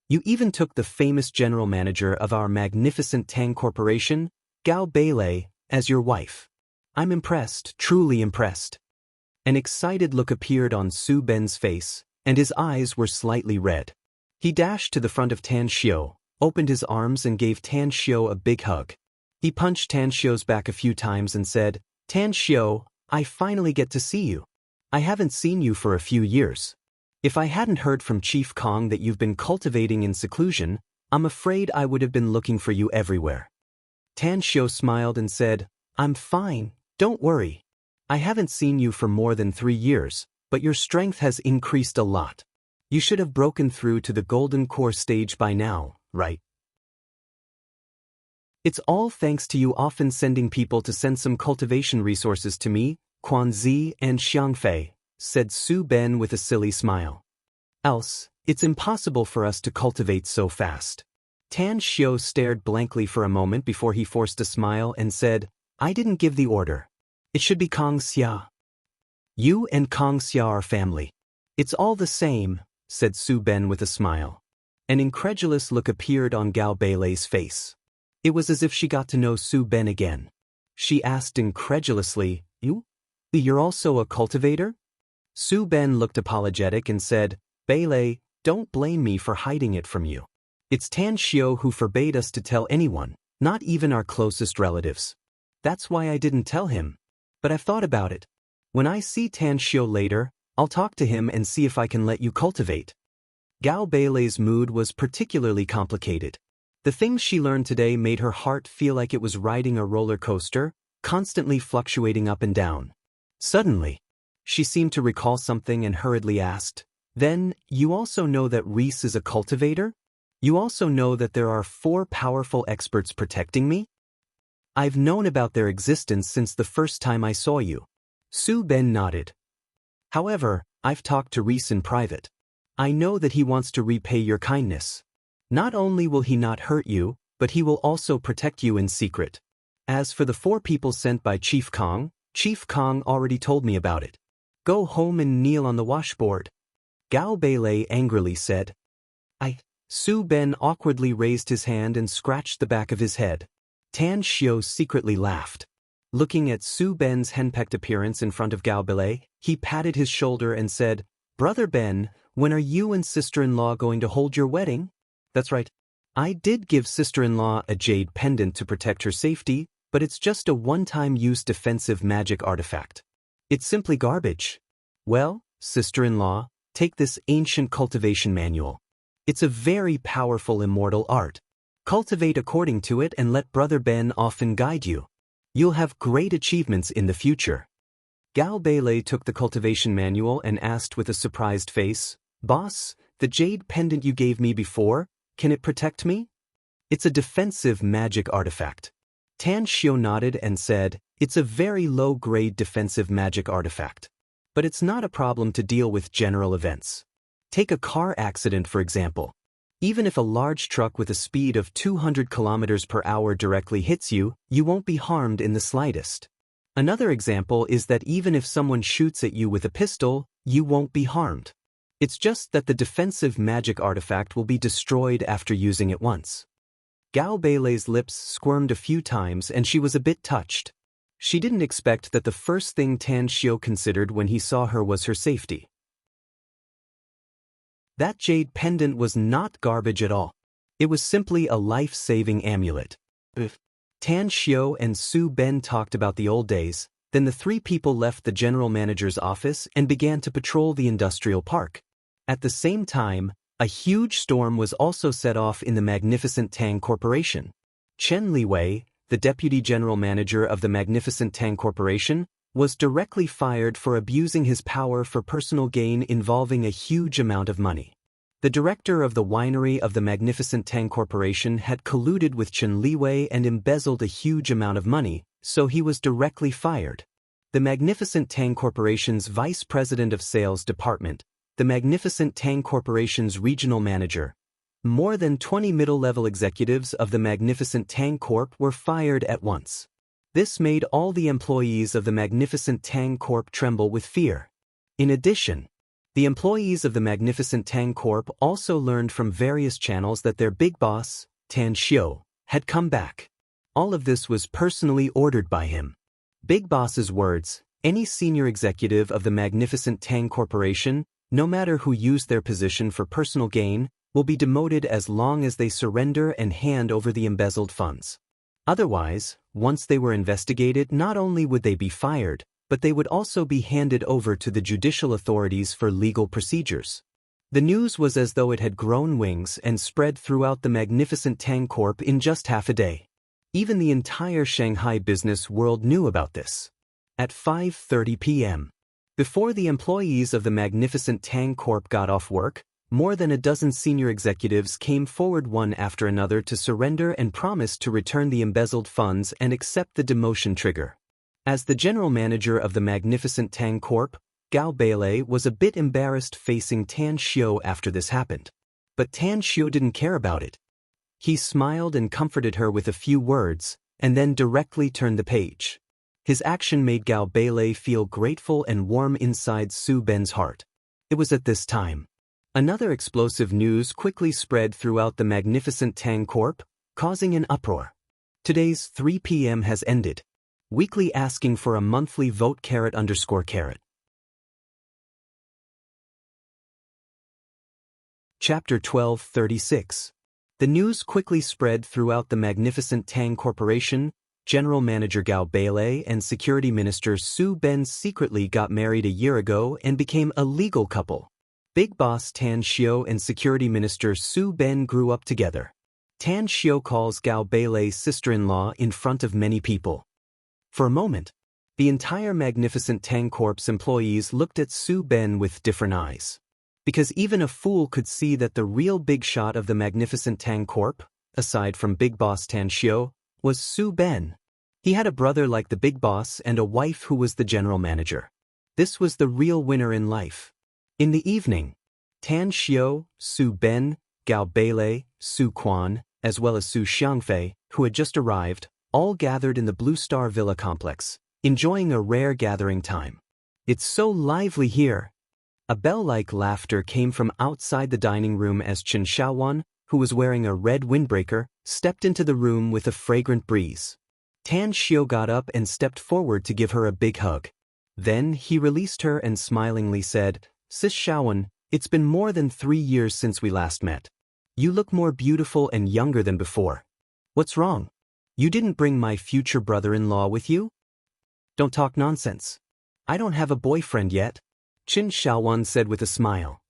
You even took the famous general manager of our magnificent Tang Corporation, Gao Beilei, as your wife. I'm impressed, truly impressed. An excited look appeared on Su Ben's face, and his eyes were slightly red. He dashed to the front of Tan Xiao, opened his arms and gave Tan Xiao a big hug. He punched Tan Xiao's back a few times and said, "Tan Xiao, I finally get to see you. I haven't seen you for a few years. If I hadn't heard from Chief Kong that you've been cultivating in seclusion, I'm afraid I would have been looking for you everywhere." Tan Xiao smiled and said, "I'm fine, don't worry. I haven't seen you for more than 3 years, but your strength has increased a lot. You should have broken through to the Golden Core stage by now, right? It's all thanks to you often sending people to send some cultivation resources to me, Quan Zi and Xiangfei," said Su Ben with a silly smile. "Else, it's impossible for us to cultivate so fast." Tan Xiao stared blankly for a moment before he forced a smile and said, "I didn't give the order. It should be Kong Xia. You and Kong Xia are family. It's all the same," said Su Ben with a smile. An incredulous look appeared on Gao Beilei's face. It was as if she got to know Su Ben again. She asked incredulously, You're also a cultivator?" Su Ben looked apologetic and said, "Beilei, don't blame me for hiding it from you. It's Tan Xiao who forbade us to tell anyone, not even our closest relatives. That's why I didn't tell him. But I've thought about it. When I see Tan Xiao later, I'll talk to him and see if I can let you cultivate." Gao Beilei's mood was particularly complicated. The things she learned today made her heart feel like it was riding a roller coaster, constantly fluctuating up and down. Suddenly, she seemed to recall something and hurriedly asked, "Then, you also know that Reese is a cultivator? You also know that there are 4 powerful experts protecting me?" "I've known about their existence since the first time I saw you." Su Ben nodded. "However, I've talked to Reese in private. I know that he wants to repay your kindness. Not only will he not hurt you, but he will also protect you in secret. As for the 4 people sent by Chief Kong already told me about it. Go home and kneel on the washboard." Gao Beilei angrily said. Su Ben awkwardly raised his hand and scratched the back of his head. Tan Xiao secretly laughed. Looking at Su Ben's henpecked appearance in front of Gao Beilei, he patted his shoulder and said, "Brother Ben, when are you and sister-in-law going to hold your wedding?" "That's right. I did give sister-in-law a jade pendant to protect her safety, but it's just a one-time use defensive magic artifact. It's simply garbage." "Well, sister-in-law, take this ancient cultivation manual. It's a very powerful immortal art. Cultivate according to it and let Brother Ben often guide you. You'll have great achievements in the future." Gao Beilei took the cultivation manual and asked with a surprised face, "Boss, the jade pendant you gave me before, can it protect me?" "It's a defensive magic artifact." Tan Xiao nodded and said, "It's a very low-grade defensive magic artifact. But it's not a problem to deal with general events. Take a car accident for example. Even if a large truck with a speed of 200 kilometers per hour directly hits you, you won't be harmed in the slightest. Another example is that even if someone shoots at you with a pistol, you won't be harmed. It's just that the defensive magic artifact will be destroyed after using it once." Gao Beilei's lips squirmed a few times and she was a bit touched. She didn't expect that the first thing Tan Xiao considered when he saw her was her safety. That jade pendant was not garbage at all. It was simply a life-saving amulet. Tan Xiao and Su Ben talked about the old days, then the 3 people left the general manager's office and began to patrol the industrial park. At the same time, a huge storm was also set off in the Magnificent Tang Corporation. Chen Liwei, the deputy general manager of the Magnificent Tang Corporation, was directly fired for abusing his power for personal gain involving a huge amount of money. The director of the winery of the Magnificent Tang Corporation had colluded with Chen Liwei and embezzled a huge amount of money, so he was directly fired. The Magnificent Tang Corporation's vice president of sales department, the Magnificent Tang Corporation's regional manager, more than 20 middle-level executives of the Magnificent Tang Corp were fired at once. This made all the employees of the Magnificent Tang Corp tremble with fear. In addition, the employees of the Magnificent Tang Corp also learned from various channels that their big boss, Tan Xiao, had come back. All of this was personally ordered by him. Big Boss's words, Any senior executive of the magnificent Tang Corporation, no matter who used their position for personal gain, will be demoted as long as they surrender and hand over the embezzled funds. Otherwise, once they were investigated, not only would they be fired, but they would also be handed over to the judicial authorities for legal procedures. The news was as though it had grown wings and spread throughout the magnificent Tang Corp in just half a day. Even the entire Shanghai business world knew about this. At 5:30 p.m., before the employees of the magnificent Tang Corp got off work, more than a dozen senior executives came forward one after another to surrender and promise to return the embezzled funds and accept the demotion trigger. As the general manager of the magnificent Tang Corp, Gao Beilei was a bit embarrassed facing Tan Xiu after this happened. But Tan Xiu didn't care about it. He smiled and comforted her with a few words, and then directly turned the page. His action made Gao Beilei feel grateful and warm inside Su Ben's heart. It was at this time. Another explosive news quickly spread throughout the magnificent Tang Corp, causing an uproar. Today's 3 p.m. has ended. Weekly asking for a monthly vote _. Chapter 1236. The news quickly spread throughout the magnificent Tang Corporation. General Manager Gao Beilei and Security Minister Su Ben secretly got married a year ago and became a legal couple. Big boss Tan Xiu and Security Minister Su Ben grew up together. Tan Xiu calls Gao Beilei's sister-in-law in front of many people. For a moment, the entire magnificent Tang Corp's employees looked at Su Ben with different eyes. Because even a fool could see that the real big shot of the magnificent Tang Corp, aside from big boss Tan Xiu, was Su Ben. He had a brother like the big boss and a wife who was the general manager. This was the real winner in life. In the evening, Tan Xiu, Su Ben, Gao Beilei, Su Quan, as well as Su Xiangfei, who had just arrived, all gathered in the Blue Star Villa complex, enjoying a rare gathering time. "It's so lively here." A bell-like laughter came from outside the dining room as Chen Xiaowan, who was wearing a red windbreaker, stepped into the room with a fragrant breeze. Tan Xiu got up and stepped forward to give her a big hug. Then he released her and smilingly said, "Sis Xiaowan, it's been more than 3 years since we last met. You look more beautiful and younger than before. What's wrong? You didn't bring my future brother-in-law with you?" "Don't talk nonsense. I don't have a boyfriend yet," Qin Xiaowan said with a smile.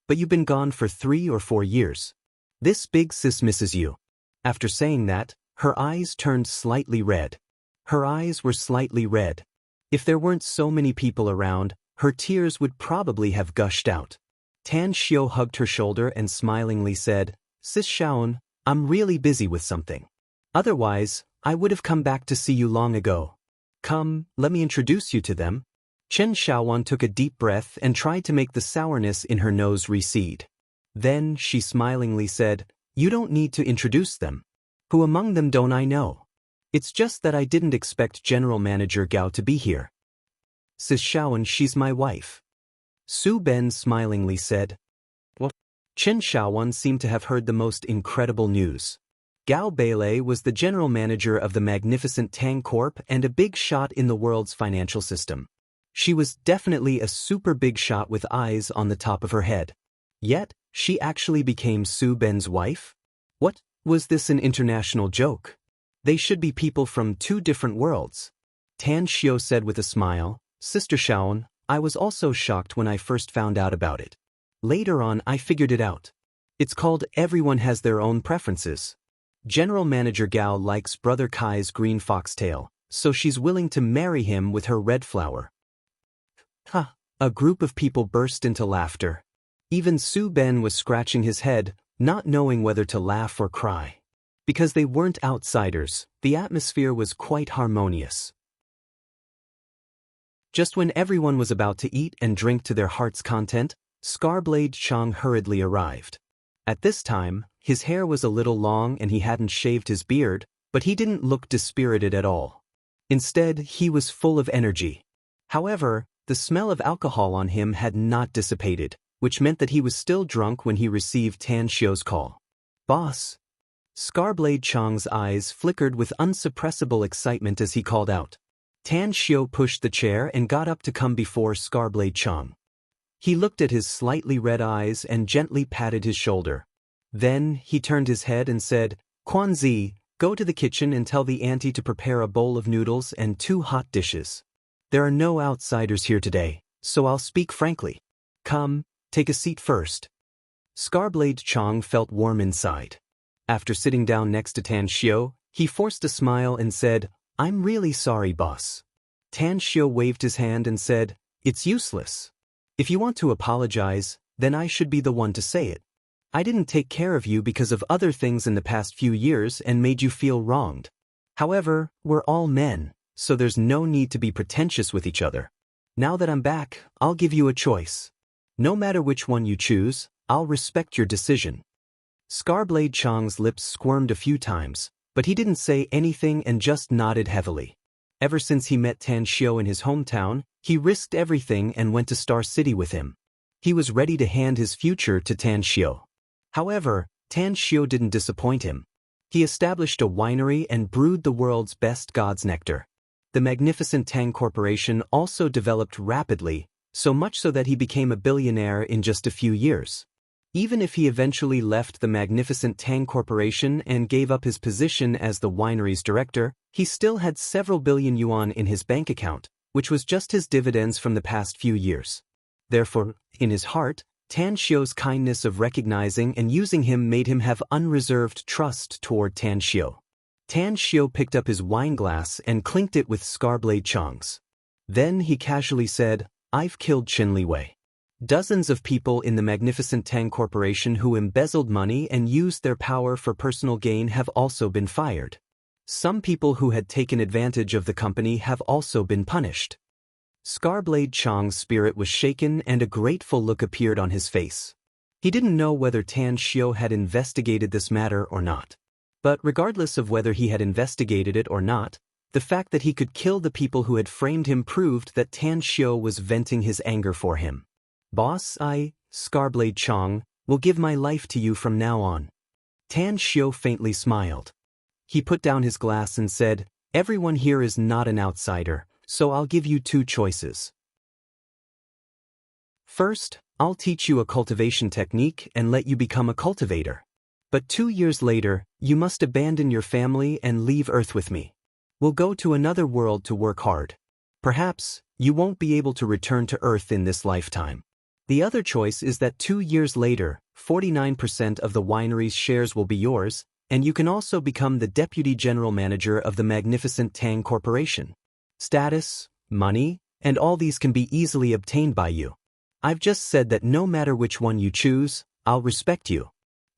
"But you've been gone for 3 or 4 years. This big sis misses you." After saying that, her eyes turned slightly red. Her eyes were slightly red. If there weren't so many people around, her tears would probably have gushed out. Tan Xiu hugged her shoulder and smilingly said, "Sis Xiaowan, I'm really busy with something. Otherwise, I would have come back to see you long ago. Come, let me introduce you to them." Chen Xiaowan took a deep breath and tried to make the sourness in her nose recede. Then she smilingly said, "You don't need to introduce them. Who among them don't I know? It's just that I didn't expect General Manager Gao to be here." "Sis Xiaowan, she's my wife." Su Ben smilingly said. "What?" Chen Xiaowan seemed to have heard the most incredible news. Gao Beilei was the general manager of the magnificent Tang Corp and a big shot in the world's financial system. She was definitely a super big shot with eyes on the top of her head. Yet, she actually became Su Ben's wife? What? Was this an international joke? They should be people from 2 different worlds. Tan Xiu said with a smile, "Sister Xiaowan, I was also shocked when I first found out about it. Later on I figured it out. It's called everyone has their own preferences. General Manager Gao likes Brother Kai's green foxtail, so she's willing to marry him with her red flower." Ha! A group of people burst into laughter. Even Su Ben was scratching his head, not knowing whether to laugh or cry. Because they weren't outsiders, the atmosphere was quite harmonious. Just when everyone was about to eat and drink to their heart's content, Scarblade Chang hurriedly arrived. At this time, his hair was a little long and he hadn't shaved his beard, but he didn't look dispirited at all. Instead, he was full of energy. However, the smell of alcohol on him had not dissipated, which meant that he was still drunk when he received Tan Xiu's call. "Boss." Scarblade Chang's eyes flickered with unsuppressible excitement as he called out. Tan Xiu pushed the chair and got up to come before Scarblade Chong. He looked at his slightly red eyes and gently patted his shoulder. Then, he turned his head and said, Quan Zi, go to the kitchen and tell the auntie to prepare a bowl of noodles and 2 hot dishes. There are no outsiders here today, so I'll speak frankly. Come, take a seat first. Scarblade Chong felt warm inside. After sitting down next to Tan Xiu, he forced a smile and said, I'm really sorry, boss. Tan Xiu waved his hand and said, It's useless. If you want to apologize, then I should be the one to say it. I didn't take care of you because of other things in the past few years and made you feel wronged. However, we're all men, so there's no need to be pretentious with each other. Now that I'm back, I'll give you a choice. No matter which one you choose, I'll respect your decision. Scarblade Chong's lips squirmed a few times, but he didn't say anything and just nodded heavily. Ever since he met Tan Xiu in his hometown, he risked everything and went to Star City with him. He was ready to hand his future to Tan Xiu. However, Tan Xiu didn't disappoint him. He established a winery and brewed the world's best god's nectar. The magnificent Tang Corporation also developed rapidly, so much so that he became a billionaire in just a few years. Even if he eventually left the magnificent Tang Corporation and gave up his position as the winery's director, he still had several billion yuan in his bank account, which was just his dividends from the past few years. Therefore, in his heart, Tan Xiu's kindness of recognizing and using him made him have unreserved trust toward Tan Xiu. Tan Xiu picked up his wine glass and clinked it with Scarblade Chong's. Then he casually said, I've killed Qin Liwei. Dozens of people in the magnificent Tang Corporation who embezzled money and used their power for personal gain have also been fired. Some people who had taken advantage of the company have also been punished. Scarblade Chong's spirit was shaken and a grateful look appeared on his face. He didn't know whether Tan Xiu had investigated this matter or not. But regardless of whether he had investigated it or not, the fact that he could kill the people who had framed him proved that Tan Xiu was venting his anger for him. Boss, I, Scarblade Chong, will give my life to you from now on. Tan Xiu faintly smiled. He put down his glass and said, Everyone here is not an outsider, so I'll give you 2 choices. First, I'll teach you a cultivation technique and let you become a cultivator. But 2 years later, you must abandon your family and leave Earth with me. We'll go to another world to work hard. Perhaps, you won't be able to return to Earth in this lifetime. The other choice is that 2 years later, 49% of the winery's shares will be yours, and you can also become the Deputy General Manager of the magnificent Tang Corporation. Status, money, and all these can be easily obtained by you. I've just said that no matter which one you choose, I'll respect you.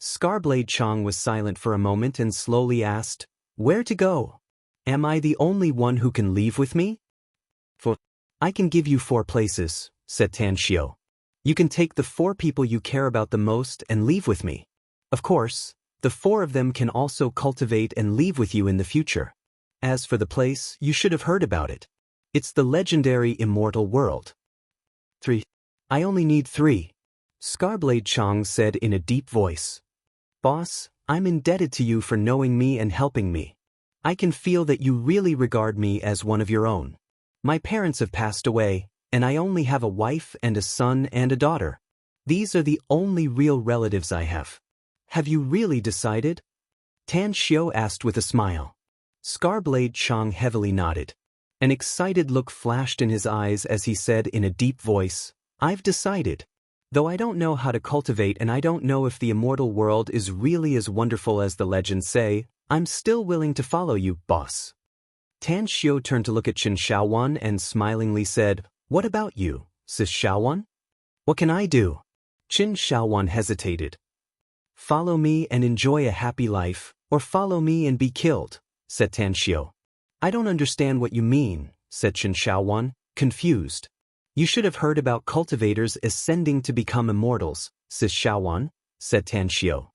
Scarblade Chong was silent for a moment and slowly asked, Where to go? Am I the only one who can leave with me? I can give you 4 places, said Tan Xiu. You can take the 4 people you care about the most and leave with me. Of course, the 4 of them can also cultivate and leave with you in the future. As for the place, you should have heard about it. It's the legendary immortal world. 3. I only need 3. Scarblade Chong said in a deep voice. Boss, I'm indebted to you for knowing me and helping me. I can feel that you really regard me as one of your own. My parents have passed away, and I only have a wife and a son and a daughter. These are the only real relatives I have. Have you really decided? Tan Xiu asked with a smile. Scarblade Chong heavily nodded. An excited look flashed in his eyes as he said in a deep voice, I've decided. Though I don't know how to cultivate and I don't know if the immortal world is really as wonderful as the legends say, I'm still willing to follow you, boss. Tan Xiu turned to look at Qin Shaowan and smilingly said, What about you, Sis Shaowan? What can I do? Qin Shaowan hesitated. Follow me and enjoy a happy life, or follow me and be killed, said Tan Xiu. I don't understand what you mean, said Qin Shaowan, confused. You should have heard about cultivators ascending to become immortals, Sis Shaowan, said Tan Xiu.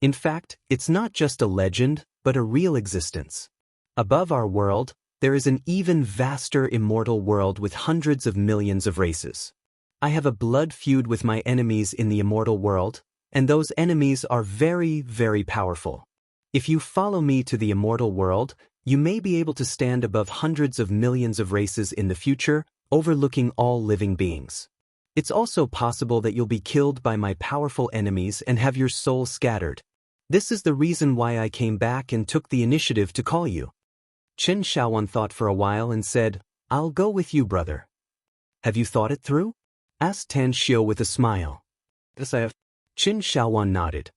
In fact, it's not just a legend, but a real existence. Above our world, there is an even vaster immortal world with hundreds of millions of races. I have a blood feud with my enemies in the immortal world, and those enemies are very, very powerful. If you follow me to the immortal world, You may be able to stand above hundreds of millions of races in the future, overlooking all living beings. It's also possible that you'll be killed by my powerful enemies and have your soul scattered. This is the reason why I came back and took the initiative to call you." Chen Shaowan thought for a while and said, "I'll go with you, brother." "Have you thought it through?" asked Tan Xiu with a smile. "Yes, I have." Chen Shaowan nodded.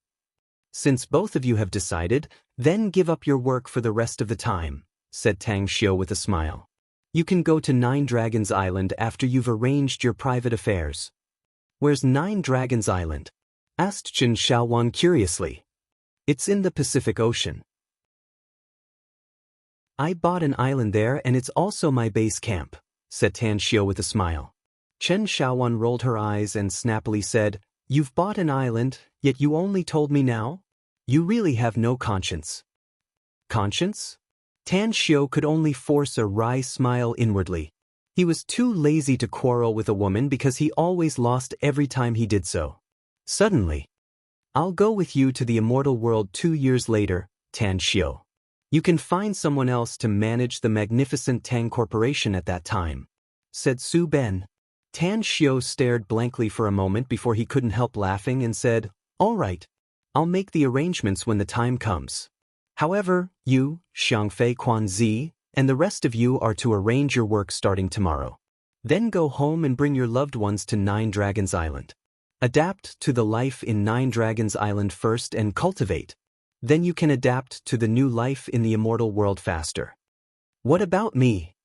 "Since both of you have decided, then give up your work for the rest of the time," said Tang Xiu with a smile. "You can go to Nine Dragons Island after you've arranged your private affairs." "Where's Nine Dragons Island?" asked Chen Shaowan curiously. "It's in the Pacific Ocean. I bought an island there and it's also my base camp," said Tan Xiu with a smile. Chen Shaowan rolled her eyes and snappily said, "You've bought an island, yet you only told me now? You really have no conscience." Conscience? Tan Xiu could only force a wry smile inwardly. He was too lazy to quarrel with a woman because he always lost every time he did so. Suddenly, "I'll go with you to the immortal world 2 years later, Tan Xiu. You can find someone else to manage the magnificent Tang Corporation at that time," said Su Ben. Tan Xiu stared blankly for a moment before he couldn't help laughing and said, "All right. I'll make the arrangements when the time comes. However, you, Xiangfei Quanzi, and the rest of you are to arrange your work starting tomorrow. Then go home and bring your loved ones to Nine Dragons Island. Adapt to the life in Nine Dragons Island first and cultivate. Then you can adapt to the new life in the immortal world faster." "What about me?"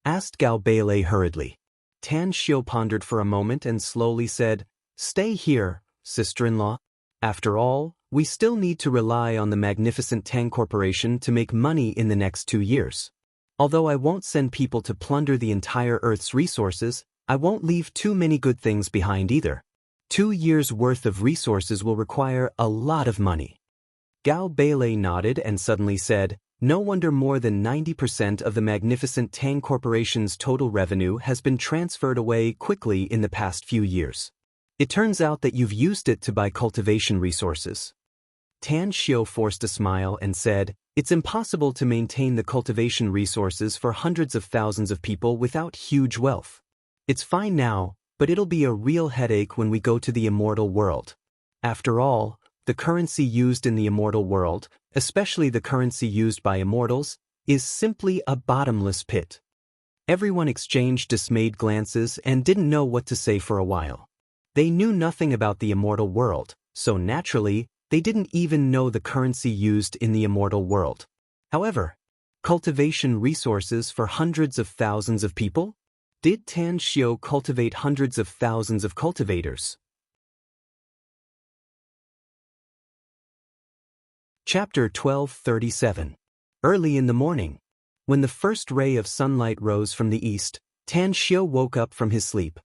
asked Gao Beilei hurriedly. Tan Xiu pondered for a moment and slowly said, "Stay here, sister-in-law. After all, we still need to rely on the magnificent Tang Corporation to make money in the next 2 years. Although I won't send people to plunder the entire Earth's resources, I won't leave too many good things behind either. 2 years' worth of resources will require a lot of money." Gao Beilei nodded and suddenly said, "No wonder more than 90% of the magnificent Tang Corporation's total revenue has been transferred away quickly in the past few years. It turns out that you've used it to buy cultivation resources." Tan Xiu forced a smile and said, "It's impossible to maintain the cultivation resources for hundreds of thousands of people without huge wealth. It's fine now, but it'll be a real headache when we go to the immortal world. After all, the currency used in the immortal world, especially the currency used by immortals, is simply a bottomless pit." Everyone exchanged dismayed glances and didn't know what to say for a while. They knew nothing about the immortal world, so naturally, they didn't even know the currency used in the immortal world. However, cultivation resources for hundreds of thousands of people? Did Tan Xiu cultivate hundreds of thousands of cultivators? Chapter 1237. Early in the morning, when the first ray of sunlight rose from the east, Tan Xiu woke up from his sleep.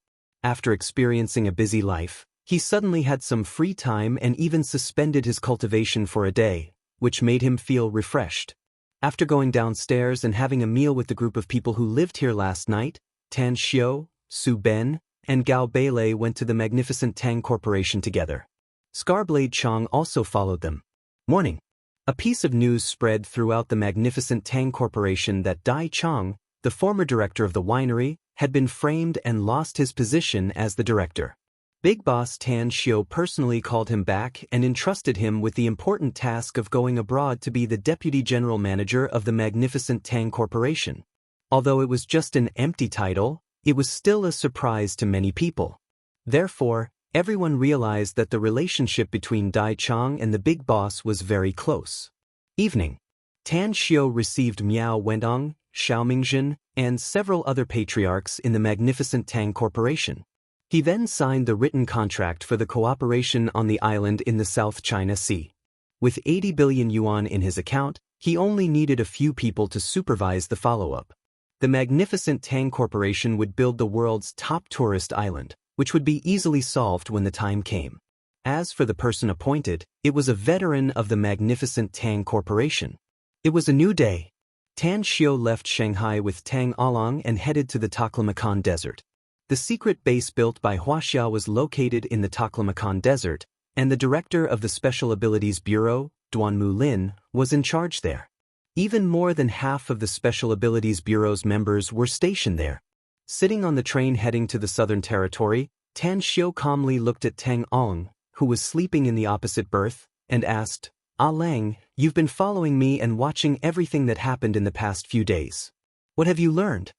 After experiencing a busy life, he suddenly had some free time and even suspended his cultivation for a day, which made him feel refreshed. After going downstairs and having a meal with the group of people who lived here last night, Tan Xiu, Su Ben, and Gao Beilei went to the magnificent Tang Corporation together. Scarblade Chong also followed them. Morning. A piece of news spread throughout the magnificent Tang Corporation that Dai Chong, the former director of the winery, had been framed and lost his position as the director. Big Boss Tan Xiu personally called him back and entrusted him with the important task of going abroad to be the deputy general manager of the magnificent Tang Corporation. Although it was just an empty title, it was still a surprise to many people. Therefore, everyone realized that the relationship between Dai Chong and the big boss was very close. Evening. Tan Xiu received Miao Wendong, Xiao Mingjin, and several other patriarchs in the magnificent Tang Corporation. He then signed the written contract for the cooperation on the island in the South China Sea. With 80 billion yuan in his account, he only needed a few people to supervise the follow-up. The magnificent Tang Corporation would build the world's top tourist island, which would be easily solved when the time came. As for the person appointed, it was a veteran of the magnificent Tang Corporation. It was a new day. Tan Xiu left Shanghai with Tang Along and headed to the Taklamakan Desert. The secret base built by Huaxia was located in the Taklamakan Desert, and the director of the Special Abilities Bureau, Duanmu Lin, was in charge there. Even more than half of the Special Abilities Bureau's members were stationed there. Sitting on the train heading to the Southern Territory, Tan Xiu calmly looked at Tang Ong, who was sleeping in the opposite berth, and asked, "Ah Lang, you've been following me and watching everything that happened in the past few days. What have you learned?"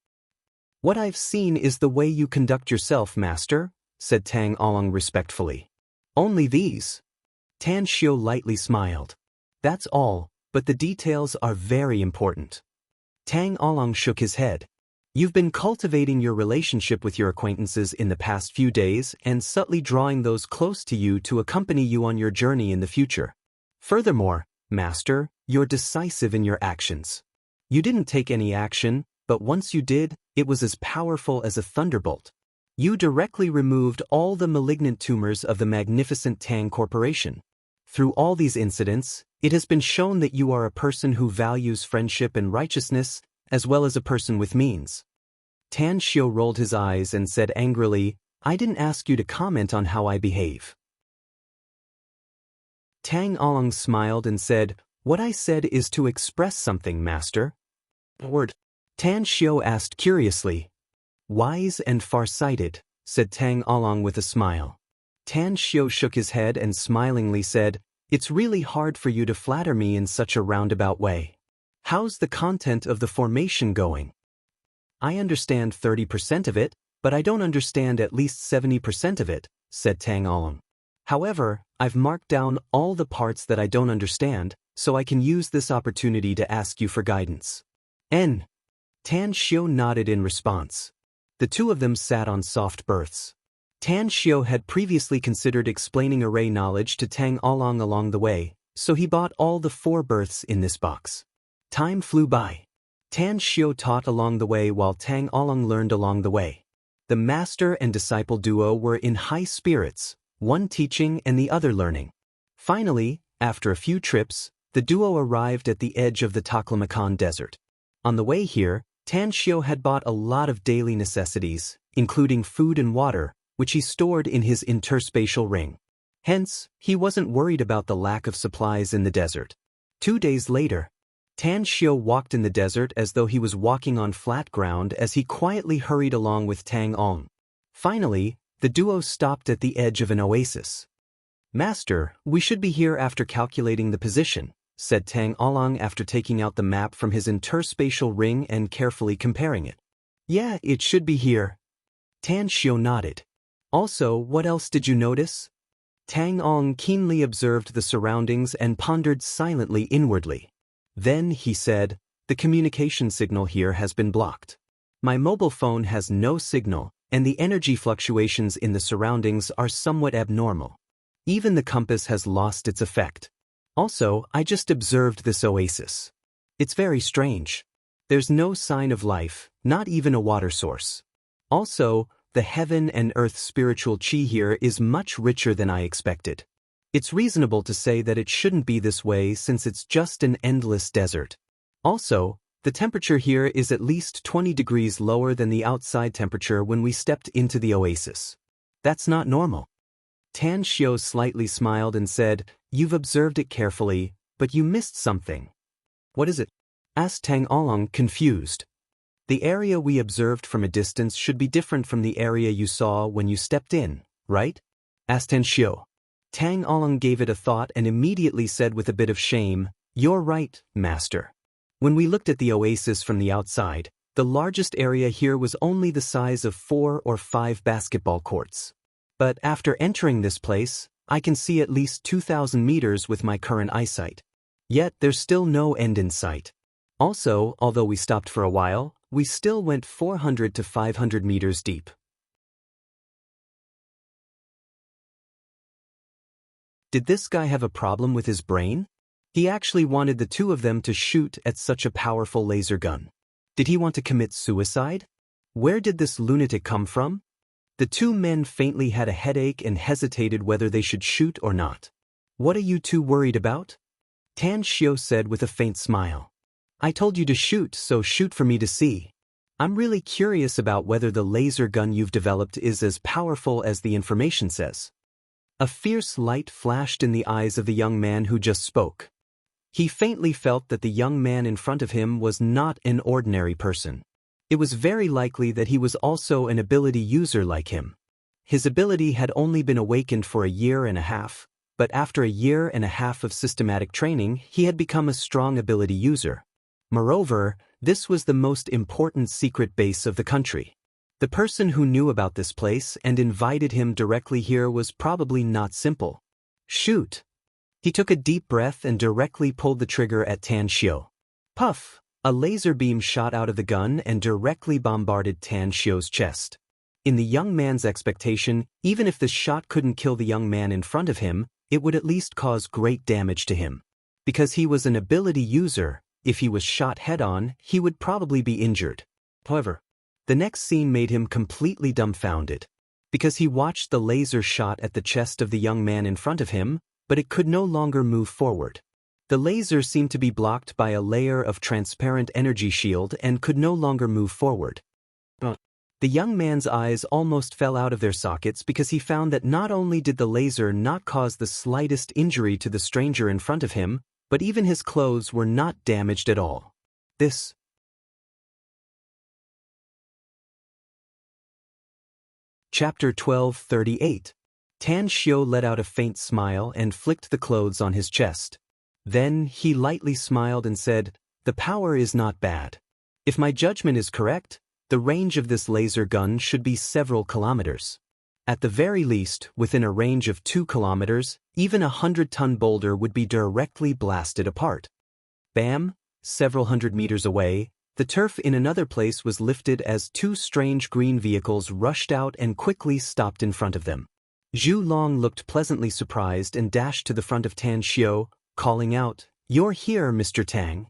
"What I've seen is the way you conduct yourself, master," said Tang Ong respectfully. "Only these?" Tan Xiu lightly smiled. "That's all, but the details are very important." Tang Ong shook his head. "You've been cultivating your relationship with your acquaintances in the past few days and subtly drawing those close to you to accompany you on your journey in the future. Furthermore, master, you're decisive in your actions. You didn't take any action, but once you did, it was as powerful as a thunderbolt. You directly removed all the malignant tumors of the magnificent Tang Corporation. Through all these incidents, it has been shown that you are a person who values friendship and righteousness, as well as a person with means." Tan Xiu rolled his eyes and said angrily, "I didn't ask you to comment on how I behave." Tang Ong smiled and said, "What I said is to express something, master." "Word?" Tan Xiu asked curiously. "Wise and far-sighted," said Tang Ong with a smile. Tan Xiu shook his head and smilingly said, "It's really hard for you to flatter me in such a roundabout way. How's the content of the formation going?" "I understand 30% of it, but I don't understand at least 70% of it," said Tang Ong. "However, I've marked down all the parts that I don't understand, so I can use this opportunity to ask you for guidance." N. Tan Xiu nodded in response. The two of them sat on soft berths. Tan Xiu had previously considered explaining array knowledge to Tang Ong along the way, so he bought all the 4 berths in this box. Time flew by. Tan Xiu taught along the way while Tang Ong learned along the way. The master and disciple duo were in high spirits, one teaching and the other learning. Finally, after a few trips, the duo arrived at the edge of the Taklamakan Desert. On the way here, Tan Xiu had bought a lot of daily necessities, including food and water, which he stored in his interspatial ring. Hence, he wasn't worried about the lack of supplies in the desert. 2 days later, Tan Xiu walked in the desert as though he was walking on flat ground as he quietly hurried along with Tang Ong. Finally, the duo stopped at the edge of an oasis. "Master, we should be here after calculating the position," said Tang Ong after taking out the map from his interspatial ring and carefully comparing it. "Yeah, it should be here." Tan Xiu nodded. "Also, what else did you notice?" Tang Ong keenly observed the surroundings and pondered silently inwardly. Then he said, "The communication signal here has been blocked. My mobile phone has no signal, and the energy fluctuations in the surroundings are somewhat abnormal. Even the compass has lost its effect. Also, I just observed this oasis. It's very strange. There's no sign of life, not even a water source. Also, the heaven and earth spiritual chi here is much richer than I expected. It's reasonable to say that it shouldn't be this way since it's just an endless desert. Also, the temperature here is at least 20 degrees lower than the outside temperature when we stepped into the oasis. That's not normal." Tan Xiu slightly smiled and said, "You've observed it carefully, but you missed something." "What is it?" asked Tang Ong, confused. "The area we observed from a distance should be different from the area you saw when you stepped in, right?" asked Tan Xiu. Tang Ong gave it a thought and immediately said with a bit of shame, "You're right, master. When we looked at the oasis from the outside, the largest area here was only the size of 4 or 5 basketball courts. But after entering this place, I can see at least 2,000 meters with my current eyesight. Yet there's still no end in sight. Also, although we stopped for a while, we still went 400 to 500 meters deep." Did this guy have a problem with his brain? He actually wanted the two of them to shoot at such a powerful laser gun. Did he want to commit suicide? Where did this lunatic come from? The two men faintly had a headache and hesitated whether they should shoot or not. "What are you two worried about?" Tan Xiu said with a faint smile. "I told you to shoot, so shoot for me to see. I'm really curious about whether the laser gun you've developed is as powerful as the information says." A fierce light flashed in the eyes of the young man who just spoke. He faintly felt that the young man in front of him was not an ordinary person. It was very likely that he was also an ability user like him. His ability had only been awakened for a year and a half, but after a year and a half of systematic training, he had become a strong ability user. Moreover, this was the most important secret base of the country. The person who knew about this place and invited him directly here was probably not simple. Shoot! He took a deep breath and directly pulled the trigger at Tan Xiu. Puff! A laser beam shot out of the gun and directly bombarded Tan Xiu's chest. In the young man's expectation, even if the shot couldn't kill the young man in front of him, it would at least cause great damage to him. Because he was an ability user, if he was shot head-on, he would probably be injured. However, the next scene made him completely dumbfounded. Because he watched the laser shot at the chest of the young man in front of him, but it could no longer move forward. The laser seemed to be blocked by a layer of transparent energy shield and could no longer move forward. The young man's eyes almost fell out of their sockets because he found that not only did the laser not cause the slightest injury to the stranger in front of him, but even his clothes were not damaged at all. This. Chapter 12:38. Tan Xiu let out a faint smile and flicked the clothes on his chest. Then he lightly smiled and said, "The power is not bad. If my judgment is correct, the range of this laser gun should be several kilometers. At the very least, within a range of 2 kilometers, even a 100-ton boulder would be directly blasted apart." Bam! Several hundred meters away, the turf in another place was lifted as 2 strange green vehicles rushed out and quickly stopped in front of them. Zhu Long looked pleasantly surprised and dashed to the front of Tan Xiu, calling out, "You're here, Mr. Tang."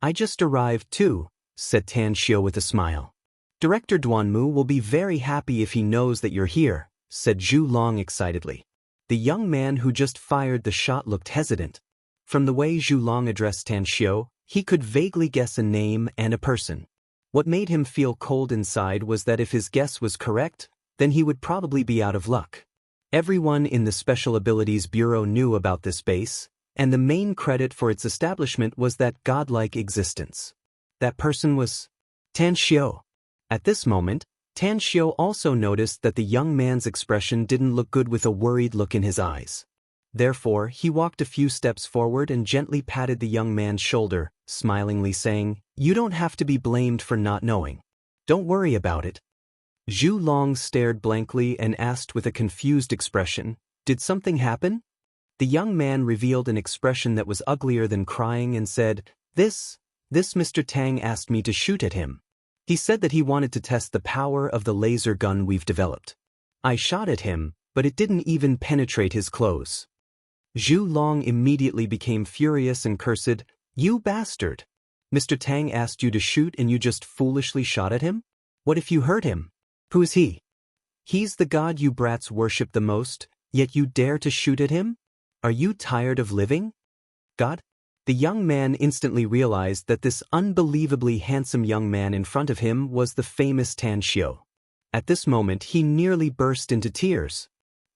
"I just arrived too," said Tan Xiu with a smile. "Director Duanmu will be very happy if he knows that you're here," said Zhu Long excitedly. The young man who just fired the shot looked hesitant. From the way Zhu Long addressed Tan Xiu, he could vaguely guess a name and a person. What made him feel cold inside was that if his guess was correct, then he would probably be out of luck. Everyone in the Special Abilities Bureau knew about this base, and the main credit for its establishment was that godlike existence. That person was Tan Xiu. At this moment, Tan Xiu also noticed that the young man's expression didn't look good with a worried look in his eyes. Therefore, he walked a few steps forward and gently patted the young man's shoulder, smilingly saying, "You don't have to be blamed for not knowing. Don't worry about it." Zhu Long stared blankly and asked with a confused expression, "Did something happen?" The young man revealed an expression that was uglier than crying and said, This Mr. Tang asked me to shoot at him. He said that he wanted to test the power of the laser gun we've developed. I shot at him, but it didn't even penetrate his clothes." Zhu Long immediately became furious and cursed, "You bastard! Mr. Tang asked you to shoot and you just foolishly shot at him? What if you hurt him? Who is he? He's the god you brats worship the most, yet you dare to shoot at him? Are you tired of living? God?" The young man instantly realized that this unbelievably handsome young man in front of him was the famous Tan Xiu. At this moment he nearly burst into tears.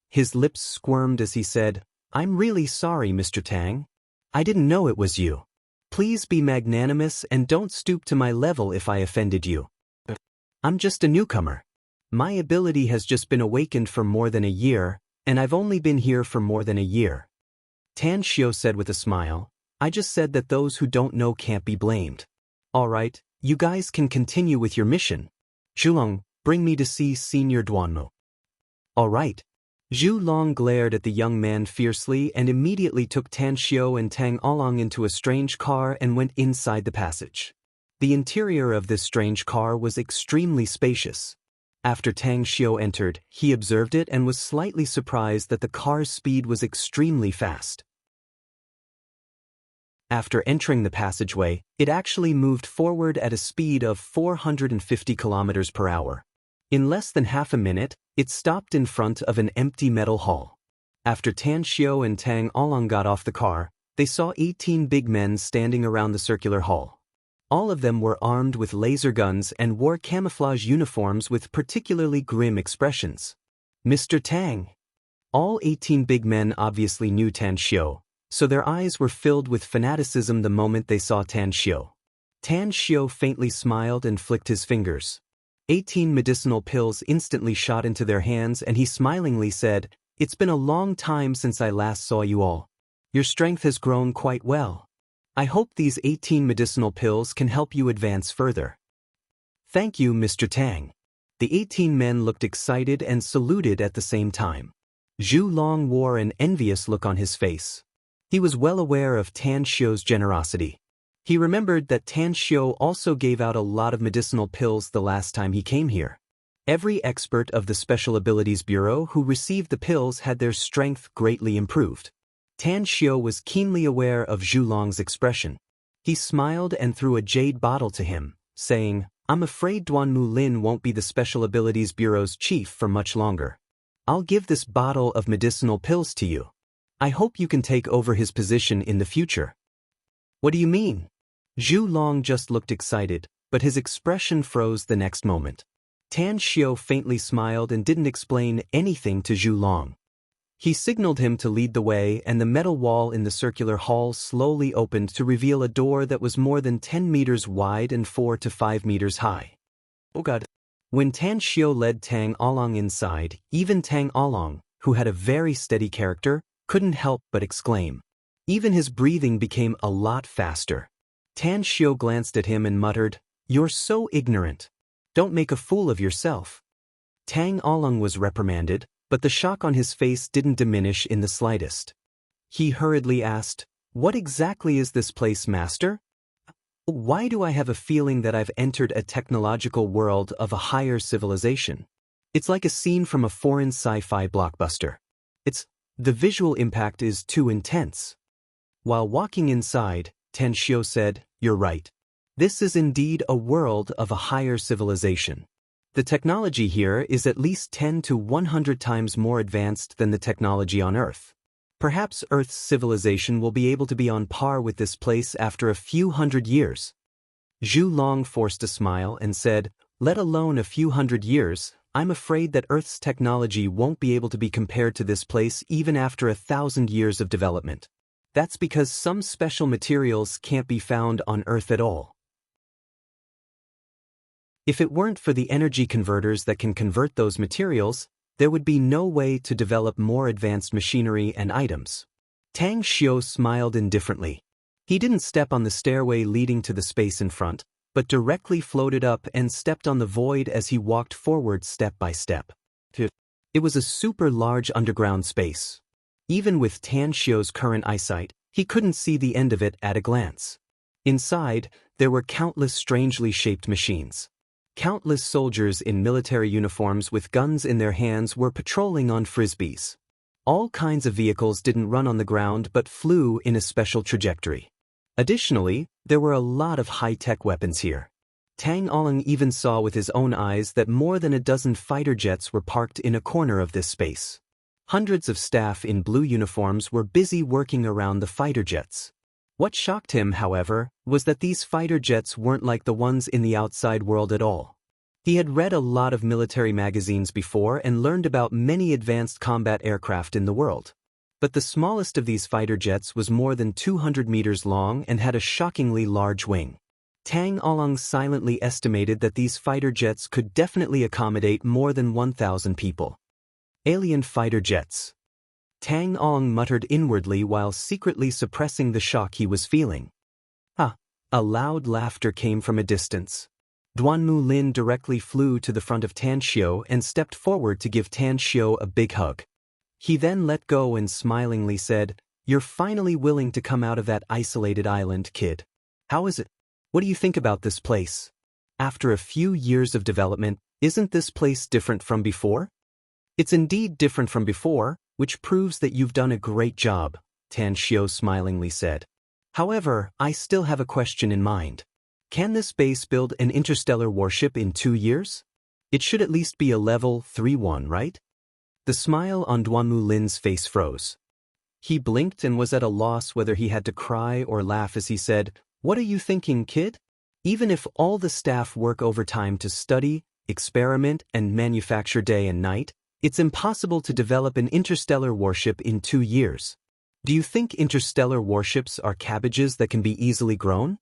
His lips squirmed as he said, "I'm really sorry, Mr. Tang. I didn't know it was you. Please be magnanimous and don't stoop to my level if I offended you. I'm just a newcomer. My ability has just been awakened for more than a year, and I've only been here for more than a year." Tan Xiu said with a smile, "I just said that those who don't know can't be blamed. All right, you guys can continue with your mission. Zhulong, bring me to see Senior Duanmu." "All right." Zhu Long glared at the young man fiercely and immediately took Tan Xiu and Tang Along into a strange car and went inside the passage. The interior of this strange car was extremely spacious. After Tang Xiu entered, he observed it and was slightly surprised that the car's speed was extremely fast. After entering the passageway, it actually moved forward at a speed of 450 kilometers per hour. In less than half a minute, it stopped in front of an empty metal hall. After Tan Xiu and Tang Along got off the car, they saw 18 big men standing around the circular hall. All of them were armed with laser guns and wore camouflage uniforms with particularly grim expressions. "Mr. Tang." All 18 big men obviously knew Tan Xiu, so their eyes were filled with fanaticism the moment they saw Tan Xiu. Tan Xiu faintly smiled and flicked his fingers. 18 medicinal pills instantly shot into their hands and he smilingly said, "It's been a long time since I last saw you all. Your strength has grown quite well. I hope these 18 medicinal pills can help you advance further." "Thank you, Mr. Tang." The 18 men looked excited and saluted at the same time. Zhu Long wore an envious look on his face. He was well aware of Tan Xiu's generosity. He remembered that Tan Xiu also gave out a lot of medicinal pills the last time he came here. Every expert of the Special Abilities Bureau who received the pills had their strength greatly improved. Tan Xiu was keenly aware of Zhu Long's expression. He smiled and threw a jade bottle to him, saying, "I'm afraid Duanmu Lin won't be the Special Abilities Bureau's chief for much longer. I'll give this bottle of medicinal pills to you. I hope you can take over his position in the future." "What do you mean?" Zhu Long just looked excited, but his expression froze the next moment. Tan Xiu faintly smiled and didn't explain anything to Zhu Long. He signaled him to lead the way and the metal wall in the circular hall slowly opened to reveal a door that was more than 10 meters wide and 4 to 5 meters high. "Oh God." When Tan Xiu led Tang Along inside, even Tang Along, who had a very steady character, couldn't help but exclaim. Even his breathing became a lot faster. Tan Xiu glanced at him and muttered, "You're so ignorant. Don't make a fool of yourself." Tang Along was reprimanded, but the shock on his face didn't diminish in the slightest. He hurriedly asked, "What exactly is this place, Master? Why do I have a feeling that I've entered a technological world of a higher civilization? It's like a scene from a foreign sci-fi blockbuster. The visual impact is too intense." While walking inside, Tan Xiu said, "You're right. This is indeed a world of a higher civilization. The technology here is at least 10 to 100 times more advanced than the technology on Earth. Perhaps Earth's civilization will be able to be on par with this place after a few hundred years." Zhu Long forced a smile and said, "Let alone a few hundred years, I'm afraid that Earth's technology won't be able to be compared to this place even after 1,000 years of development. That's because some special materials can't be found on Earth at all. If it weren't for the energy converters that can convert those materials, there would be no way to develop more advanced machinery and items." Tang Xiu smiled indifferently. He didn't step on the stairway leading to the space in front, but directly floated up and stepped on the void as he walked forward step by step. It was a super large underground space. Even with Tan Xiu's current eyesight, he couldn't see the end of it at a glance. Inside, there were countless strangely shaped machines. Countless soldiers in military uniforms with guns in their hands were patrolling on frisbees. All kinds of vehicles didn't run on the ground but flew in a special trajectory. Additionally, there were a lot of high-tech weapons here. Tang Along even saw with his own eyes that more than a dozen fighter jets were parked in a corner of this space. Hundreds of staff in blue uniforms were busy working around the fighter jets. What shocked him, however, was that these fighter jets weren't like the ones in the outside world at all. He had read a lot of military magazines before and learned about many advanced combat aircraft in the world. But the smallest of these fighter jets was more than 200 meters long and had a shockingly large wing. Tang Along silently estimated that these fighter jets could definitely accommodate more than 1,000 people. Alien fighter jets. Tang Along muttered inwardly while secretly suppressing the shock he was feeling. "Ah!" A loud laughter came from a distance. Duanmu Lin directly flew to the front of Tan Xiu and stepped forward to give Tan Xiu a big hug. He then let go and smilingly said, "You're finally willing to come out of that isolated island, kid. How is it? What do you think about this place? After a few years of development, isn't this place different from before?" "It's indeed different from before, which proves that you've done a great job," Tan Xiu smilingly said. "However, I still have a question in mind. Can this base build an interstellar warship in 2 years? It should at least be a level 3-1, right?" The smile on Duanmu Lin's face froze. He blinked and was at a loss whether he had to cry or laugh as he said, "What are you thinking, kid? Even if all the staff work overtime to study, experiment, and manufacture day and night, it's impossible to develop an interstellar warship in 2 years. Do you think interstellar warships are cabbages that can be easily grown?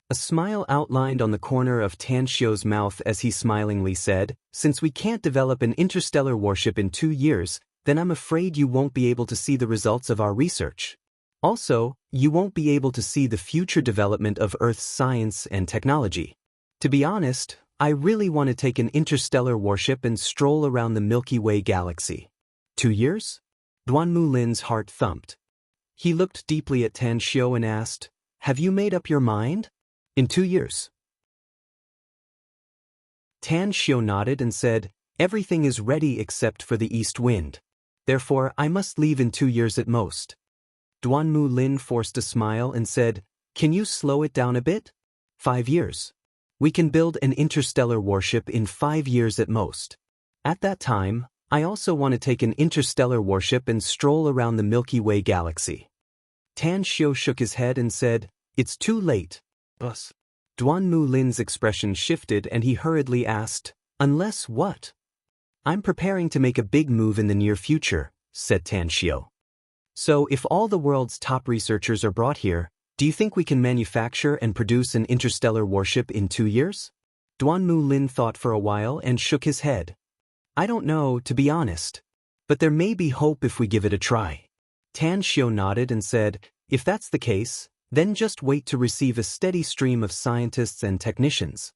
A smile outlined on the corner of Tan Xiu's mouth as he smilingly said, "Since we can't develop an interstellar warship in 2 years, then I'm afraid you won't be able to see the results of our research. Also, you won't be able to see the future development of Earth's science and technology. To be honest, I really want to take an interstellar warship and stroll around the Milky Way galaxy." 2 years? Duanmu Lin's heart thumped. He looked deeply at Tan Xiu and asked, "Have you made up your mind?" "In 2 years." Tan Xiu nodded and said, "Everything is ready except for the east wind. Therefore, I must leave in 2 years at most." Duanmu Lin forced a smile and said, "Can you slow it down a bit? 5 years. We can build an interstellar warship in 5 years at most. At that time, I also want to take an interstellar warship and stroll around the Milky Way galaxy." Tan Xiu shook his head and said, "It's too late, boss." Duanmu Lin's expression shifted and he hurriedly asked, "Unless what?" "I'm preparing to make a big move in the near future," said Tan Xiu. "So if all the world's top researchers are brought here, do you think we can manufacture and produce an interstellar warship in 2 years?" Duanmu Lin thought for a while and shook his head. "I don't know, to be honest. But there may be hope if we give it a try." Tan Xiu nodded and said, "If that's the case, then just wait to receive a steady stream of scientists and technicians.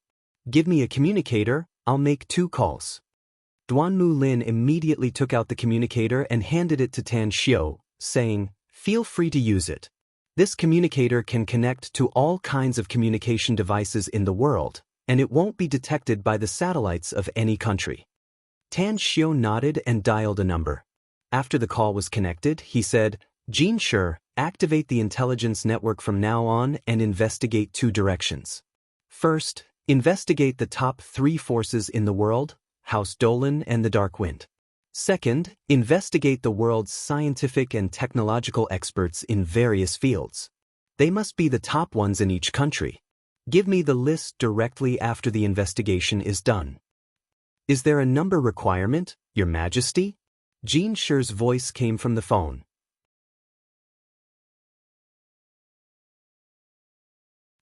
Give me a communicator, I'll make 2 calls." Duanmu Lin immediately took out the communicator and handed it to Tan Xiu, saying, "Feel free to use it. This communicator can connect to all kinds of communication devices in the world, and it won't be detected by the satellites of any country." Tan Xiu nodded and dialed a number. After the call was connected, he said, "Jin Shi, activate the intelligence network from now on and investigate 2 directions. First, investigate the top 3 forces in the world, House Dolan and the Dark Wind. Second, investigate the world's scientific and technological experts in various fields. They must be the top ones in each country. Give me the list directly after the investigation is done." "Is there a number requirement, Your Majesty?" Jin Shi's voice came from the phone.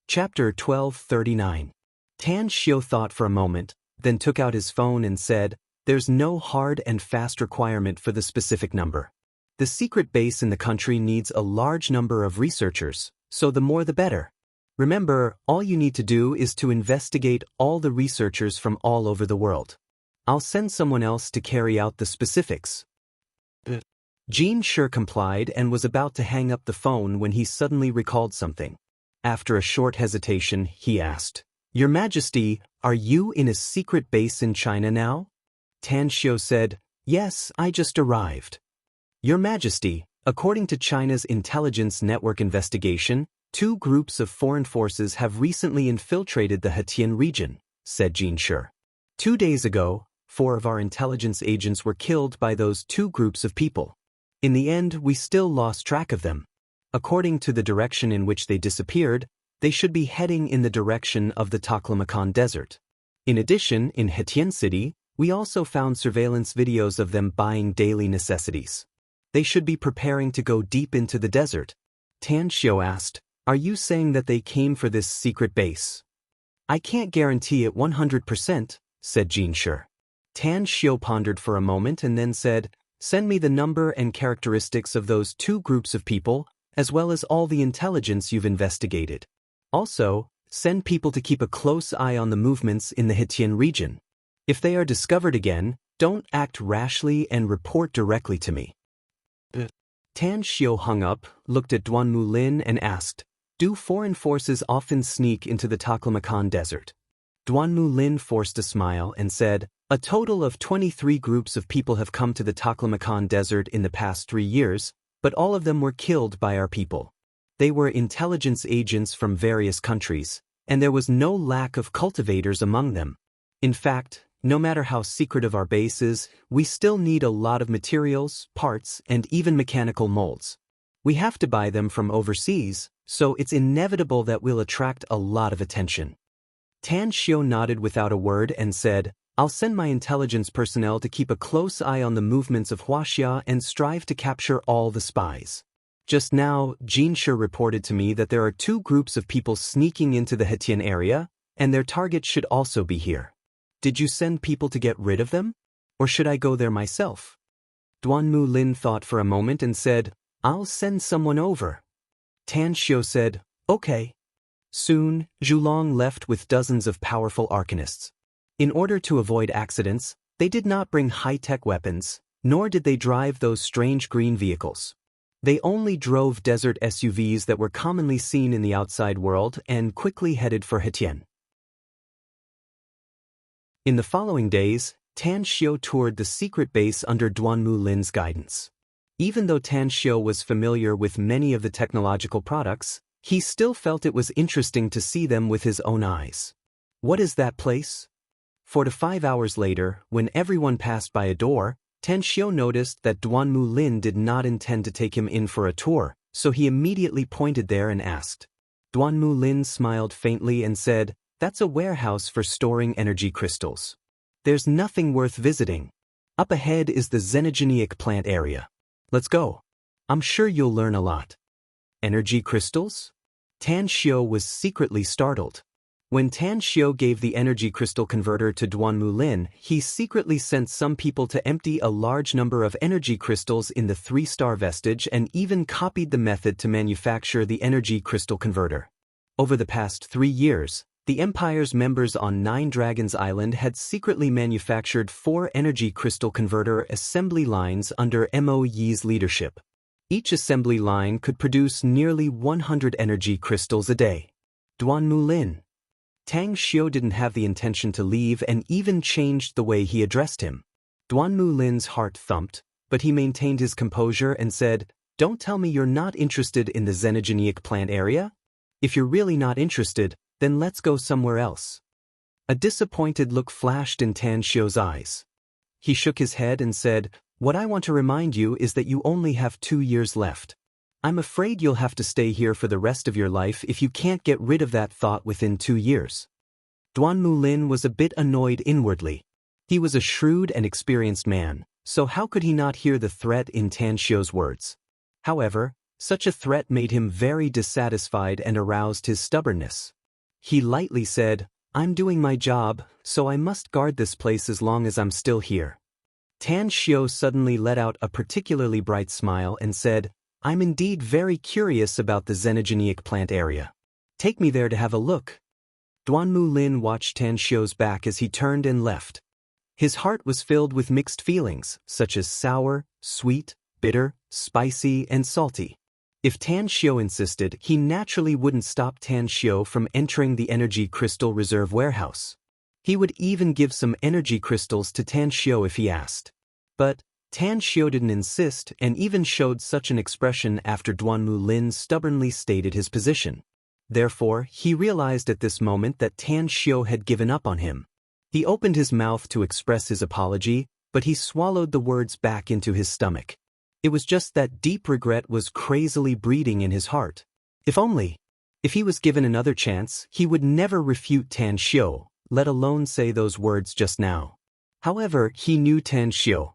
Chapter 1239. Tan Xiu thought for a moment, then took out his phone and said, "There's no hard and fast requirement for the specific number. The secret base in the country needs a large number of researchers, so the more the better. Remember, all you need to do is to investigate all the researchers from all over the world. I'll send someone else to carry out the specifics." Jin Shi complied and was about to hang up the phone when he suddenly recalled something. After a short hesitation, he asked, "Your Majesty, are you in a secret base in China now?" Tan Xiu said, "Yes, I just arrived." "Your Majesty, according to China's intelligence network investigation, 2 groups of foreign forces have recently infiltrated the Hetian region," said Jin Shi. "2 days ago, 4 of our intelligence agents were killed by those 2 groups of people. In the end, we still lost track of them. According to the direction in which they disappeared, they should be heading in the direction of the Taklamakan Desert. In addition, in Hetian City, we also found surveillance videos of them buying daily necessities. They should be preparing to go deep into the desert." Tan Xiu asked, "Are you saying that they came for this secret base?" "I can't guarantee it 100%, said Jin Shi. Tan Xiu pondered for a moment and then said, "Send me the number and characteristics of those 2 groups of people, as well as all the intelligence you've investigated. Also, send people to keep a close eye on the movements in the Hetian region. If they are discovered again, don't act rashly and report directly to me." Tan Xiu hung up, looked at Duanmu Lin and asked, "Do foreign forces often sneak into the Taklamakan Desert?" Duanmu Lin forced a smile and said, "A total of 23 groups of people have come to the Taklamakan Desert in the past 3 years, but all of them were killed by our people. They were intelligence agents from various countries, and there was no lack of cultivators among them. In fact, no matter how secretive our base is, we still need a lot of materials, parts, and even mechanical molds. We have to buy them from overseas, so it's inevitable that we'll attract a lot of attention." Tan Xiu nodded without a word and said, "I'll send my intelligence personnel to keep a close eye on the movements of Huaxia and strive to capture all the spies." Just now, Jinshe reported to me that there are 2 groups of people sneaking into the Hetian area, and their target should also be here. Did you send people to get rid of them? Or should I go there myself? Duanmu Lin thought for a moment and said, I'll send someone over. Tan Xiu said, okay. Soon, Zhulong left with dozens of powerful arcanists. In order to avoid accidents, they did not bring high-tech weapons, nor did they drive those strange green vehicles. They only drove desert SUVs that were commonly seen in the outside world and quickly headed for Hetian. In the following days, Tan Xiu toured the secret base under Duanmu Lin's guidance. Even though Tan Xiu was familiar with many of the technological products, he still felt it was interesting to see them with his own eyes. What is that place? 4 to 5 hours later, when everyone passed by a door, Tan Xiu noticed that Duanmu Lin did not intend to take him in for a tour, so he immediately pointed there and asked. Duanmu Lin smiled faintly and said, That's a warehouse for storing energy crystals. There's nothing worth visiting. Up ahead is the xenogeneic plant area. Let's go. I'm sure you'll learn a lot. Energy crystals? Tan Xiu was secretly startled. When Tan Xiu gave the energy crystal converter to Duanmu Lin, he secretly sent some people to empty a large number of energy crystals in the 3-star vestige and even copied the method to manufacture the energy crystal converter. Over the past 3 years, the Empire's members on 9 Dragons Island had secretly manufactured 4 energy crystal converter assembly lines under Mo Yi's leadership. Each assembly line could produce nearly 100 energy crystals a day. Duanmu Lin. Tang Xiu didn't have the intention to leave and even changed the way he addressed him. Duanmu Lin's heart thumped, but he maintained his composure and said, Don't tell me you're not interested in the xenogeneic plant area? If you're really not interested, then let's go somewhere else. A disappointed look flashed in Tan Xiu's eyes. He shook his head and said, What I want to remind you is that you only have 2 years left. I'm afraid you'll have to stay here for the rest of your life if you can't get rid of that thought within 2 years. Duanmu Lin was a bit annoyed inwardly. He was a shrewd and experienced man, so how could he not hear the threat in Tan Xiu's words? However, such a threat made him very dissatisfied and aroused his stubbornness. He lightly said, I'm doing my job, so I must guard this place as long as I'm still here. Tan Xiu suddenly let out a particularly bright smile and said, I'm indeed very curious about the xenogeneic plant area. Take me there to have a look. Duanmu Lin watched Tan Xiu's back as he turned and left. His heart was filled with mixed feelings, such as sour, sweet, bitter, spicy, and salty. If Tan Xiu insisted, he naturally wouldn't stop Tan Xiu from entering the energy crystal reserve warehouse. He would even give some energy crystals to Tan Xiu if he asked. But Tan Xiu didn't insist and even showed such an expression after Duanmu Lin stubbornly stated his position. Therefore, he realized at this moment that Tan Xiu had given up on him. He opened his mouth to express his apology, but he swallowed the words back into his stomach. It was just that deep regret was crazily breeding in his heart. If he was given another chance, he would never refute Tan Xiu, let alone say those words just now. However, he knew Tan Xiu.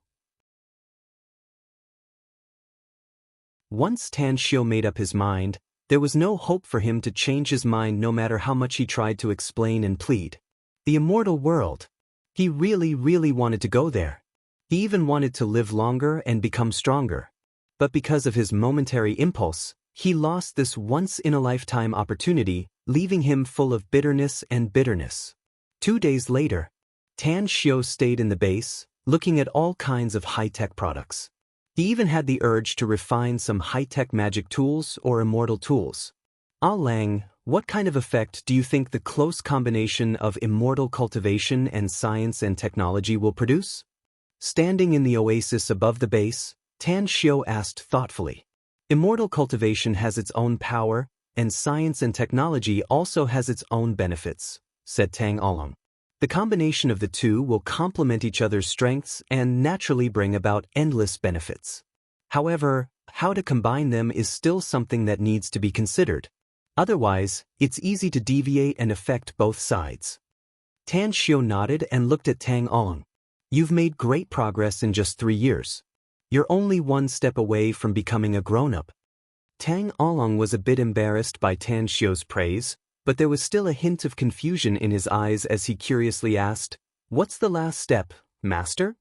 Once Tan Xiu made up his mind, there was no hope for him to change his mind no matter how much he tried to explain and plead. The immortal world. He really wanted to go there. He even wanted to live longer and become stronger. But because of his momentary impulse, he lost this once-in-a-lifetime opportunity, leaving him full of bitterness and bitterness. 2 days later, Tan Xiu stayed in the base, looking at all kinds of high-tech products. He even had the urge to refine some high-tech magic tools or immortal tools. Ah Lang, what kind of effect do you think the close combination of immortal cultivation and science and technology will produce? Standing in the oasis above the base, Tan Xiu asked thoughtfully. Immortal cultivation has its own power, and science and technology also has its own benefits, said Tang Along. The combination of the two will complement each other's strengths and naturally bring about endless benefits. However, how to combine them is still something that needs to be considered. Otherwise, it's easy to deviate and affect both sides. Tan Xiu nodded and looked at Tang Along. You've made great progress in just 3 years. You're only 1 step away from becoming a grown-up. Tang Along was a bit embarrassed by Tan Xiu's praise, but there was still a hint of confusion in his eyes as he curiously asked, "What's the last step, master?"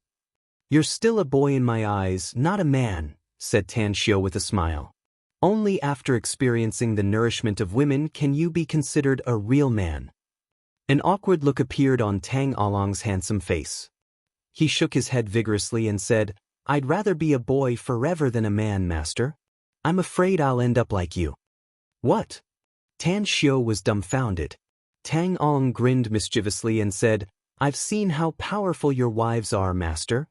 "You're still a boy in my eyes, not a man," said Tan Xiu with a smile. "Only after experiencing the nourishment of women can you be considered a real man." An awkward look appeared on Tang Along's handsome face. He shook his head vigorously and said, "I'd rather be a boy forever than a man, master. I'm afraid I'll end up like you." "What?" Tan Xiu was dumbfounded. Tang Along grinned mischievously and said, "I've seen how powerful your wives are, master."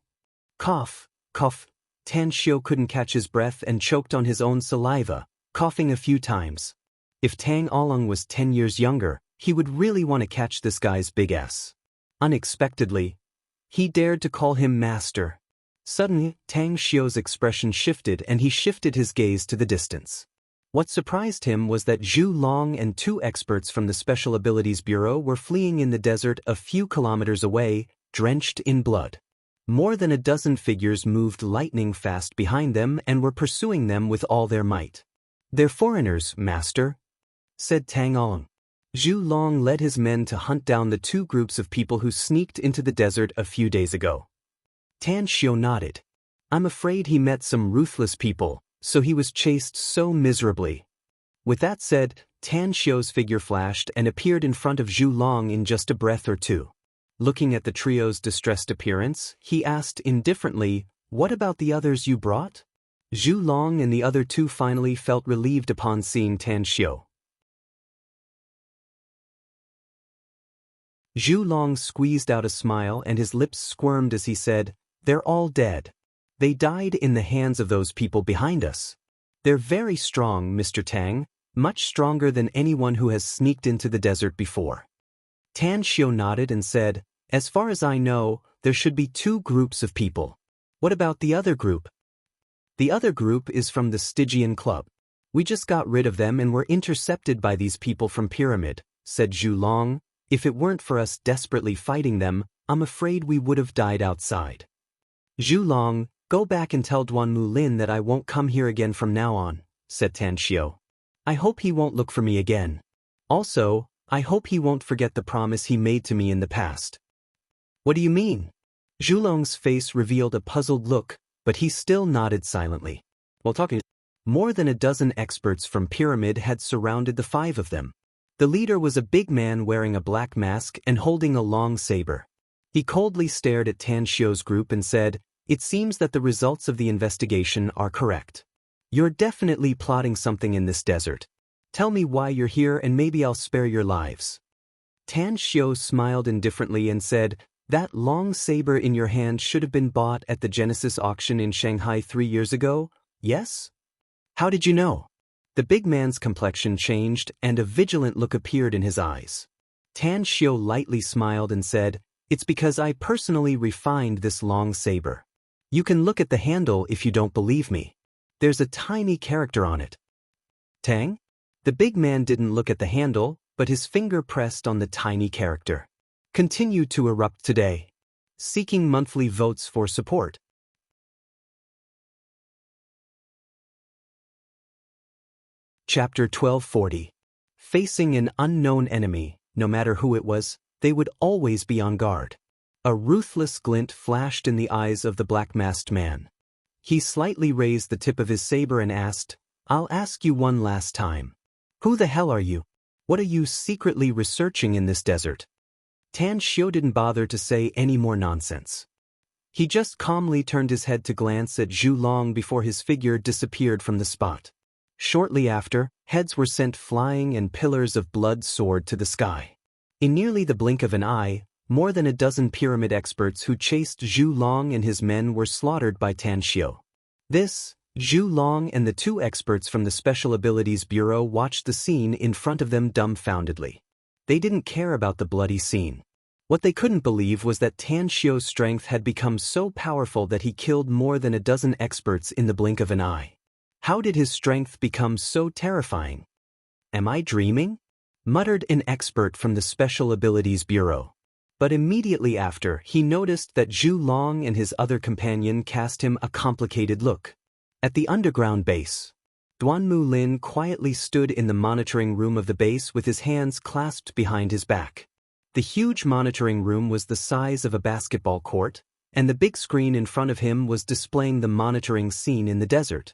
Cough, cough. Tan Xiu couldn't catch his breath and choked on his own saliva, coughing a few times. If Tang Along was 10 years younger, he would really want to catch this guy's big ass. Unexpectedly, he dared to call him master. Suddenly, Tang Xiu's expression shifted and he shifted his gaze to the distance. What surprised him was that Zhu Long and 2 experts from the Special Abilities Bureau were fleeing in the desert a few kilometers away, drenched in blood. More than a dozen figures moved lightning fast behind them and were pursuing them with all their might. "They're foreigners, master," said Tang Along. Zhu Long led his men to hunt down the 2 groups of people who sneaked into the desert a few days ago. Tan Xiu nodded. "I'm afraid he met some ruthless people, so he was chased so miserably." With that said, Tan Xiu's figure flashed and appeared in front of Zhu Long in just a breath or two. Looking at the trio's distressed appearance, he asked indifferently, "What about the others you brought?" Zhu Long and the other 2 finally felt relieved upon seeing Tan Xiu. Zhu Long squeezed out a smile and his lips squirmed as he said, "They're all dead. They died in the hands of those people behind us. They're very strong, Mr. Tang, much stronger than anyone who has sneaked into the desert before." Tan Xiu nodded and said, "As far as I know, there should be 2 groups of people. What about the other group?" "The other group is from the Stygian Club. We just got rid of them and were intercepted by these people from Pyramid," said Zhu Long. "If it weren't for us desperately fighting them, I'm afraid we would have died outside." "Zhu Long, go back and tell Duan Mulin that I won't come here again from now on," said Tan Xiu. "I hope he won't look for me again. Also, I hope he won't forget the promise he made to me in the past." "What do you mean?" Zhu Long's face revealed a puzzled look, but he still nodded silently. While talking, more than a dozen experts from Pyramid had surrounded the 5 of them. The leader was a big man wearing a black mask and holding a long saber. He coldly stared at Tan Xiu's group and said, "It seems that the results of the investigation are correct. You're definitely plotting something in this desert. Tell me why you're here and maybe I'll spare your lives." Tan Xiu smiled indifferently and said, "That long saber in your hand should have been bought at the Genesis auction in Shanghai 3 years ago, yes? How did you know?" The big man's complexion changed and a vigilant look appeared in his eyes. Tan Xiu lightly smiled and said, "It's because I personally refined this long saber. You can look at the handle if you don't believe me. There's a tiny character on it." "Tang?" The big man didn't look at the handle, but his finger pressed on the tiny character. "Continue to erupt today. Seeking monthly votes for support." Chapter 1240. Facing an unknown enemy, no matter who it was, they would always be on guard. A ruthless glint flashed in the eyes of the black-masked man. He slightly raised the tip of his saber and asked, "I'll ask you one last time. Who the hell are you? What are you secretly researching in this desert?" Tan Xiu didn't bother to say any more nonsense. He just calmly turned his head to glance at Zhu Long before his figure disappeared from the spot. Shortly after, heads were sent flying and pillars of blood soared to the sky. In nearly the blink of an eye, more than a dozen pyramid experts who chased Zhu Long and his men were slaughtered by Tan Xiu. Zhu Long and the 2 experts from the Special Abilities Bureau watched the scene in front of them dumbfoundedly. They didn't care about the bloody scene. What they couldn't believe was that Tan Xiu's strength had become so powerful that he killed more than a dozen experts in the blink of an eye. How did his strength become so terrifying? "Am I dreaming?" muttered an expert from the Special Abilities Bureau. But immediately after, he noticed that Zhu Long and his other companion cast him a complicated look. At the underground base, Duanmu Lin quietly stood in the monitoring room of the base with his hands clasped behind his back. The huge monitoring room was the size of a basketball court, and the big screen in front of him was displaying the monitoring scene in the desert.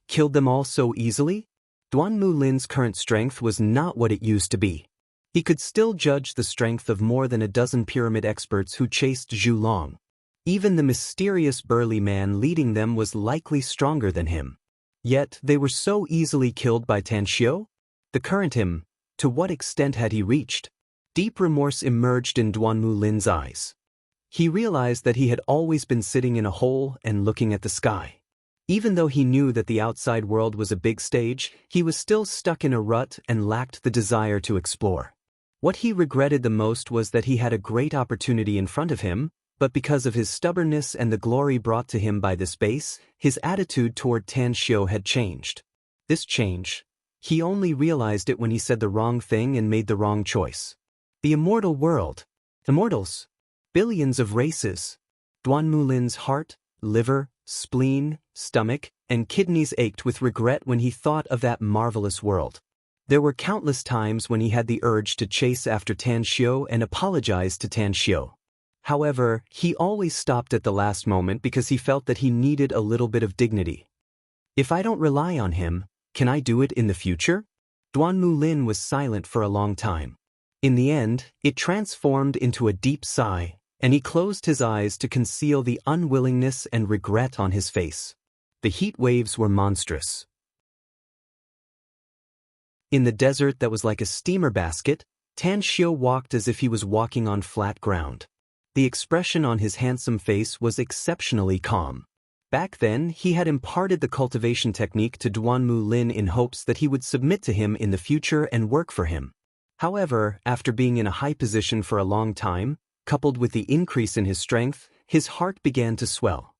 Killed them all so easily? Duanmu Lin's current strength was not what it used to be. He could still judge the strength of more than a dozen pyramid experts who chased Zhu Long. Even the mysterious burly man leading them was likely stronger than him. Yet they were so easily killed by Tan Xiu? The current him, to what extent had he reached? Deep remorse emerged in Duanmu Lin's eyes. He realized that he had always been sitting in a hole and looking at the sky. Even though he knew that the outside world was a big stage, he was still stuck in a rut and lacked the desire to explore. What he regretted the most was that he had a great opportunity in front of him, but because of his stubbornness and the glory brought to him by this base, his attitude toward Tan Xiu had changed. This change, he only realized it when he said the wrong thing and made the wrong choice. The immortal world. Immortals. Billions of races. Duanmu Lin's heart, liver, spleen, stomach, and kidneys ached with regret when he thought of that marvelous world. There were countless times when he had the urge to chase after Tan Xiu and apologize to Tan Xiu. However, he always stopped at the last moment because he felt that he needed a little bit of dignity. If I don't rely on him, can I do it in the future? Duanmu Lin was silent for a long time. In the end, it transformed into a deep sigh, and he closed his eyes to conceal the unwillingness and regret on his face. The heat waves were monstrous. In the desert that was like a steamer basket, Tan Xiu walked as if he was walking on flat ground. The expression on his handsome face was exceptionally calm. Back then, he had imparted the cultivation technique to Duanmu Lin in hopes that he would submit to him in the future and work for him. However, after being in a high position for a long time, coupled with the increase in his strength, his heart began to swell.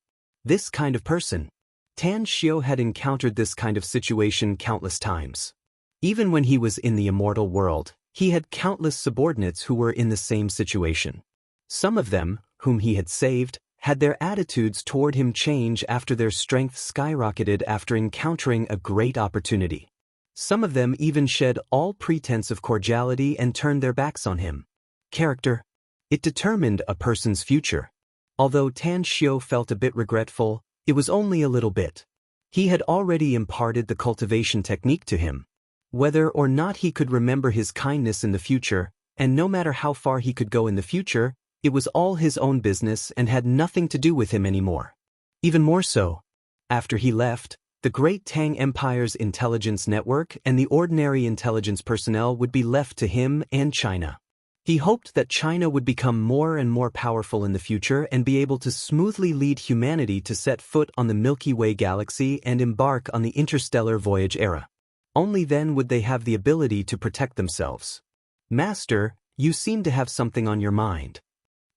This kind of person. Tan Xiu had encountered this kind of situation countless times. Even when he was in the immortal world, he had countless subordinates who were in the same situation. Some of them, whom he had saved, had their attitudes toward him change after their strength skyrocketed after encountering a great opportunity. Some of them even shed all pretense of cordiality and turned their backs on him. Character. It determined a person's future. Although Tan Xiu felt a bit regretful, it was only a little bit. He had already imparted the cultivation technique to him. Whether or not he could remember his kindness in the future, and no matter how far he could go in the future, it was all his own business and had nothing to do with him anymore. Even more so, after he left, the Great Tang Empire's intelligence network and the ordinary intelligence personnel would be left to him and China. He hoped that China would become more and more powerful in the future and be able to smoothly lead humanity to set foot on the Milky Way galaxy and embark on the interstellar voyage era. Only then would they have the ability to protect themselves. Master, you seem to have something on your mind.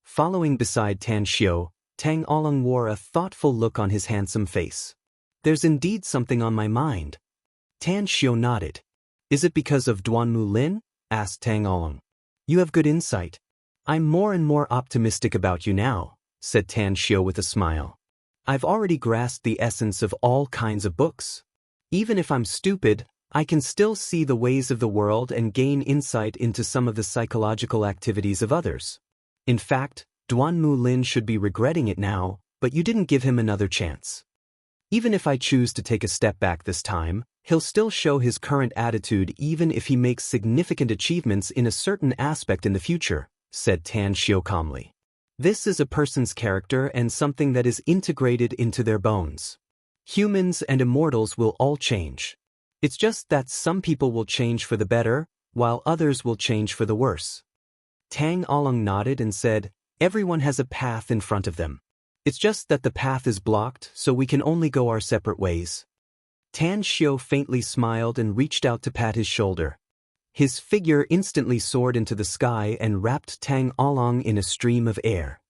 Following beside Tan Xiu, Tang Oolong wore a thoughtful look on his handsome face. There's indeed something on my mind. Tan Xiu nodded. Is it because of Duanmu Lin? Asked Tang Oolong. You have good insight. I'm more and more optimistic about you now, said Tan Xiu with a smile. I've already grasped the essence of all kinds of books. Even if I'm stupid, I can still see the ways of the world and gain insight into some of the psychological activities of others. In fact, Duanmu Lin should be regretting it now, but you didn't give him another chance. Even if I choose to take a step back this time, he'll still show his current attitude even if he makes significant achievements in a certain aspect in the future, said Tan Xiu calmly. This is a person's character and something that is integrated into their bones. Humans and immortals will all change. It's just that some people will change for the better, while others will change for the worse. Tang Oolong nodded and said, everyone has a path in front of them. It's just that the path is blocked, so we can only go our separate ways. Tan Xiu faintly smiled and reached out to pat his shoulder. His figure instantly soared into the sky and wrapped Tang Oolong in a stream of air.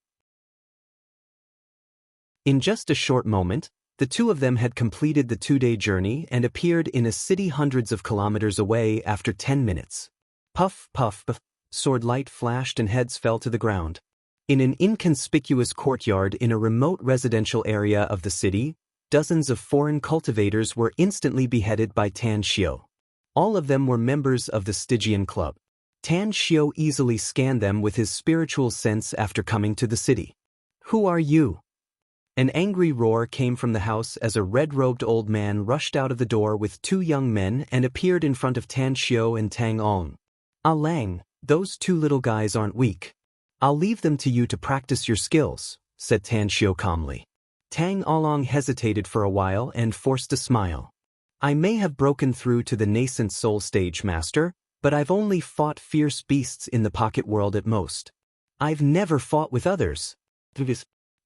In just a short moment, the two of them had completed the 2-day journey and appeared in a city hundreds of kilometers away after 10 minutes. Puff, puff, puff, sword light flashed and heads fell to the ground. In an inconspicuous courtyard in a remote residential area of the city, dozens of foreign cultivators were instantly beheaded by Tan Xiu. All of them were members of the Stygian Club. Tan Xiu easily scanned them with his spiritual sense after coming to the city. "Who are you?" An angry roar came from the house as a red-robed old man rushed out of the door with two young men and appeared in front of Tan Xiu and Tang Ong. "Ah Lang, those two little guys aren't weak. I'll leave them to you to practice your skills," said Tan Xiu calmly. Tang Ong hesitated for a while and forced a smile. "I may have broken through to the nascent soul stage, master, but I've only fought fierce beasts in the pocket world at most. I've never fought with others."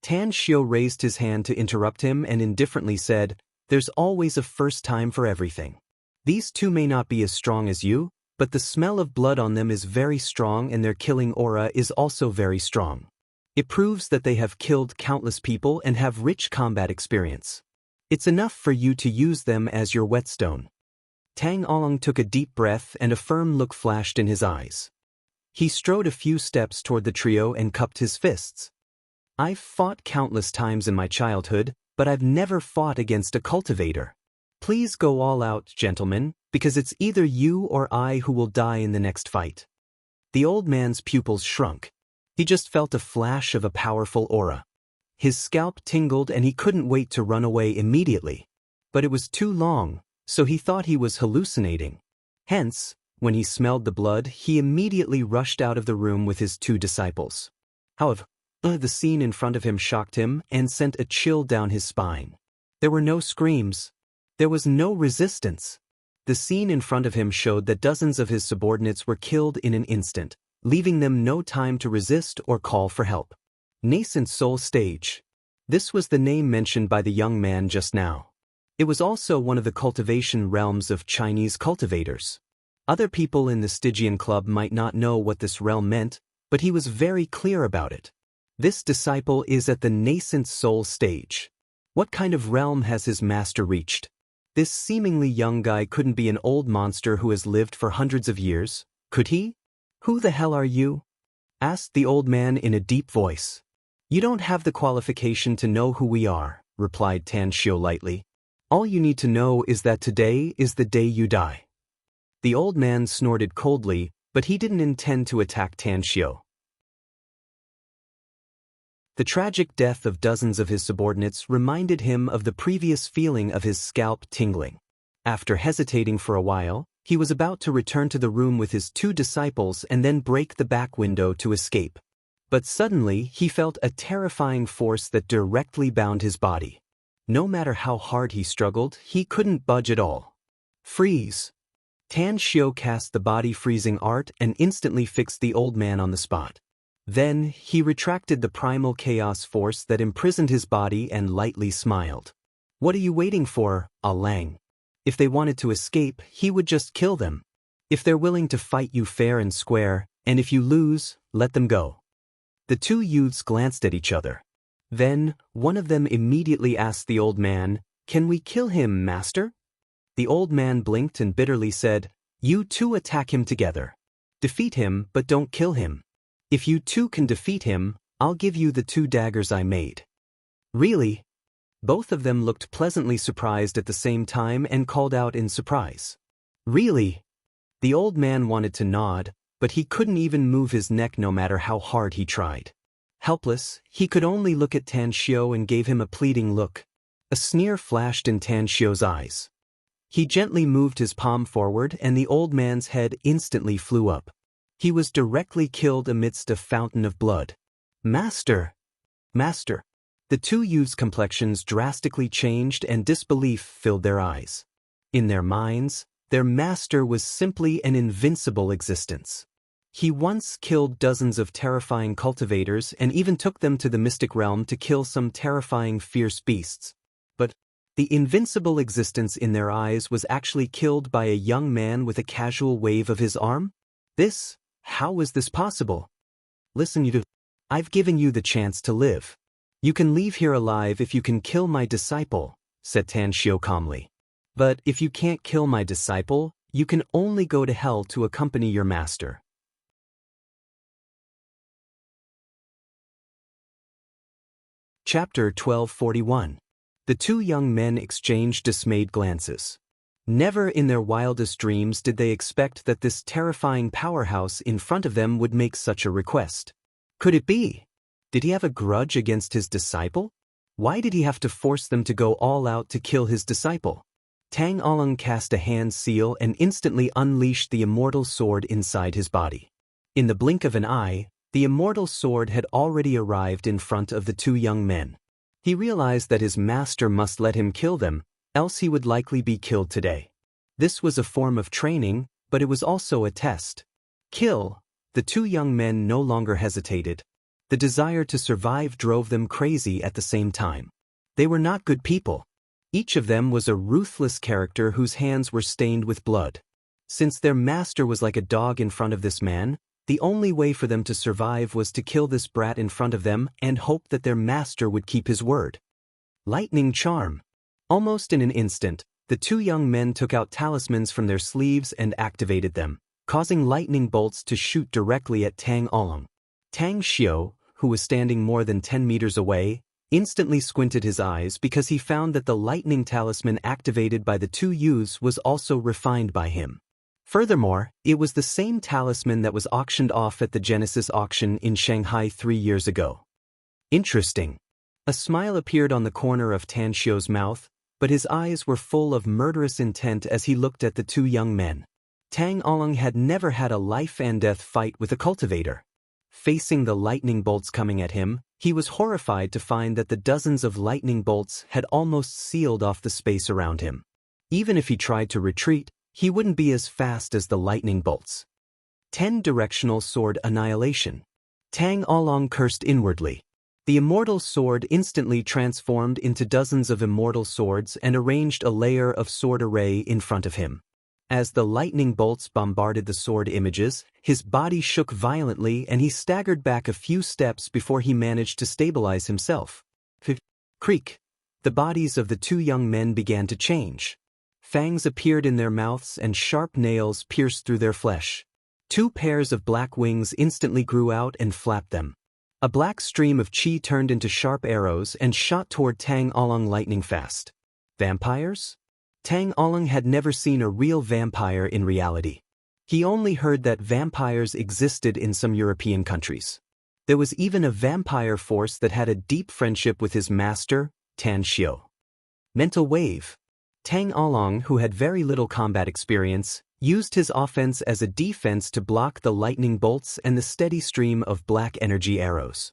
Tan Xiu raised his hand to interrupt him and indifferently said, "There's always a first time for everything. These two may not be as strong as you, but the smell of blood on them is very strong and their killing aura is also very strong. It proves that they have killed countless people and have rich combat experience. It's enough for you to use them as your whetstone." Tang Ong took a deep breath and a firm look flashed in his eyes. He strode a few steps toward the trio and cupped his fists. "I've fought countless times in my childhood, but I've never fought against a cultivator. Please go all out, gentlemen, because it's either you or I who will die in the next fight." The old man's pupils shrunk. He just felt a flash of a powerful aura. His scalp tingled and he couldn't wait to run away immediately. But it was too long, so he thought he was hallucinating. Hence, when he smelled the blood, he immediately rushed out of the room with his two disciples. However, the scene in front of him shocked him and sent a chill down his spine. There were no screams. There was no resistance. The scene in front of him showed that dozens of his subordinates were killed in an instant, leaving them no time to resist or call for help. Nascent Soul Stage. This was the name mentioned by the young man just now. It was also one of the cultivation realms of Chinese cultivators. Other people in the Stygian Club might not know what this realm meant, but he was very clear about it. This disciple is at the Nascent Soul Stage. What kind of realm has his master reached? This seemingly young guy couldn't be an old monster who has lived for hundreds of years, could he? "Who the hell are you?" asked the old man in a deep voice. "You don't have the qualification to know who we are," replied Tan Xiu lightly. "All you need to know is that today is the day you die." The old man snorted coldly, but he didn't intend to attack Tan Xiu. The tragic death of dozens of his subordinates reminded him of the previous feeling of his scalp tingling. After hesitating for a while, he was about to return to the room with his two disciples and then break the back window to escape. But suddenly he felt a terrifying force that directly bound his body. No matter how hard he struggled, he couldn't budge at all. "Freeze!" Tan Xiu cast the body-freezing art and instantly fixed the old man on the spot. Then he retracted the primal chaos force that imprisoned his body and lightly smiled. "What are you waiting for, Ah Lang? If they wanted to escape, he would just kill them. If they're willing to fight you fair and square, and if you lose, let them go." The two youths glanced at each other. Then, one of them immediately asked the old man, "Can we kill him, master?" The old man blinked and bitterly said, "You two attack him together. Defeat him, but don't kill him. If you two can defeat him, I'll give you the two daggers I made." "Really?" Both of them looked pleasantly surprised at the same time and called out in surprise. "Really?" The old man wanted to nod, but he couldn't even move his neck no matter how hard he tried. Helpless, he could only look at Tan Xiu and gave him a pleading look. A sneer flashed in Tan Xiu's eyes. He gently moved his palm forward and the old man's head instantly flew up. He was directly killed amidst a fountain of blood. "Master! Master!" The two youths' complexions drastically changed and disbelief filled their eyes. In their minds, their master was simply an invincible existence. He once killed dozens of terrifying cultivators and even took them to the mystic realm to kill some terrifying fierce beasts. But the invincible existence in their eyes was actually killed by a young man with a casual wave of his arm? How is this possible? "Listen, I've given you the chance to live. You can leave here alive if you can kill my disciple," said Tan Xiu calmly. "But if you can't kill my disciple, you can only go to hell to accompany your master." Chapter 1241. The two young men exchanged dismayed glances. Never in their wildest dreams did they expect that this terrifying powerhouse in front of them would make such a request. Could it be? Did he have a grudge against his disciple? Why did he have to force them to go all out to kill his disciple? Tang Along cast a hand seal and instantly unleashed the immortal sword inside his body. In the blink of an eye, the immortal sword had already arrived in front of the two young men. He realized that his master must let him kill them, else he would likely be killed today. This was a form of training, but it was also a test. Kill. The two young men no longer hesitated. The desire to survive drove them crazy at the same time. They were not good people. Each of them was a ruthless character whose hands were stained with blood. Since their master was like a dog in front of this man, the only way for them to survive was to kill this brat in front of them and hope that their master would keep his word. Lightning charm. Almost in an instant, the two young men took out talismans from their sleeves and activated them, causing lightning bolts to shoot directly at Tang Along. Tang Xiu, who was standing more than 10 meters away, instantly squinted his eyes because he found that the lightning talisman activated by the two youths was also refined by him. Furthermore, it was the same talisman that was auctioned off at the Genesis auction in Shanghai 3 years ago. Interesting. A smile appeared on the corner of Tan Xiu's mouth, but his eyes were full of murderous intent as he looked at the two young men. Tang Along had never had a life-and-death fight with a cultivator. Facing the lightning bolts coming at him, he was horrified to find that the dozens of lightning bolts had almost sealed off the space around him. Even if he tried to retreat, he wouldn't be as fast as the lightning bolts. 10-directional sword annihilation. Tang Along cursed inwardly. The immortal sword instantly transformed into dozens of immortal swords and arranged a layer of sword array in front of him. As the lightning bolts bombarded the sword images, his body shook violently and he staggered back a few steps before he managed to stabilize himself. Creak. The bodies of the two young men began to change. Fangs appeared in their mouths and sharp nails pierced through their flesh. 2 pairs of black wings instantly grew out and flapped them. A black stream of qi turned into sharp arrows and shot toward Tang Along lightning fast. Vampires? Tang Along had never seen a real vampire in reality. He only heard that vampires existed in some European countries. There was even a vampire force that had a deep friendship with his master, Tan Xiu. Mental wave. Tang Along, who had very little combat experience, used his offense as a defense to block the lightning bolts and the steady stream of black energy arrows.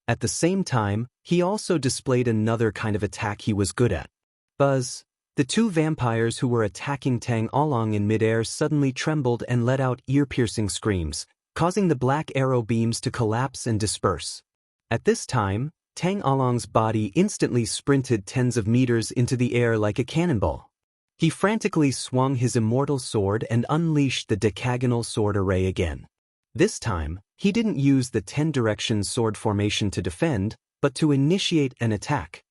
At the same time, he also displayed another kind of attack he was good at. Buzz. The two vampires who were attacking Tang Along in midair suddenly trembled and let out ear-piercing screams, causing the black arrow beams to collapse and disperse. At this time, Tang Along's body instantly sprinted tens of meters into the air like a cannonball. He frantically swung his immortal sword and unleashed the decagonal sword array again. This time, he didn't use the 10-direction sword formation to defend, but to initiate an attack.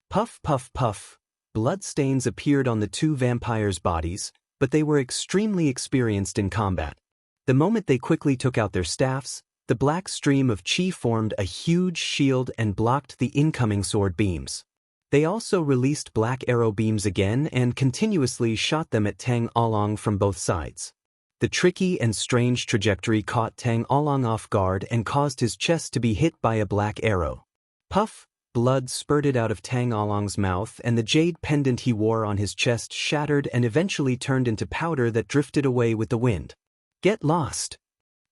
Puff, puff, puff. Bloodstains appeared on the two vampires' bodies, but they were extremely experienced in combat. The moment they quickly took out their staffs, the black stream of qi formed a huge shield and blocked the incoming sword beams. They also released black arrow beams again and continuously shot them at Tang Along from both sides. The tricky and strange trajectory caught Tang Along off guard and caused his chest to be hit by a black arrow. Puff! Blood spurted out of Tang Along's mouth and the jade pendant he wore on his chest shattered and eventually turned into powder that drifted away with the wind. Get lost!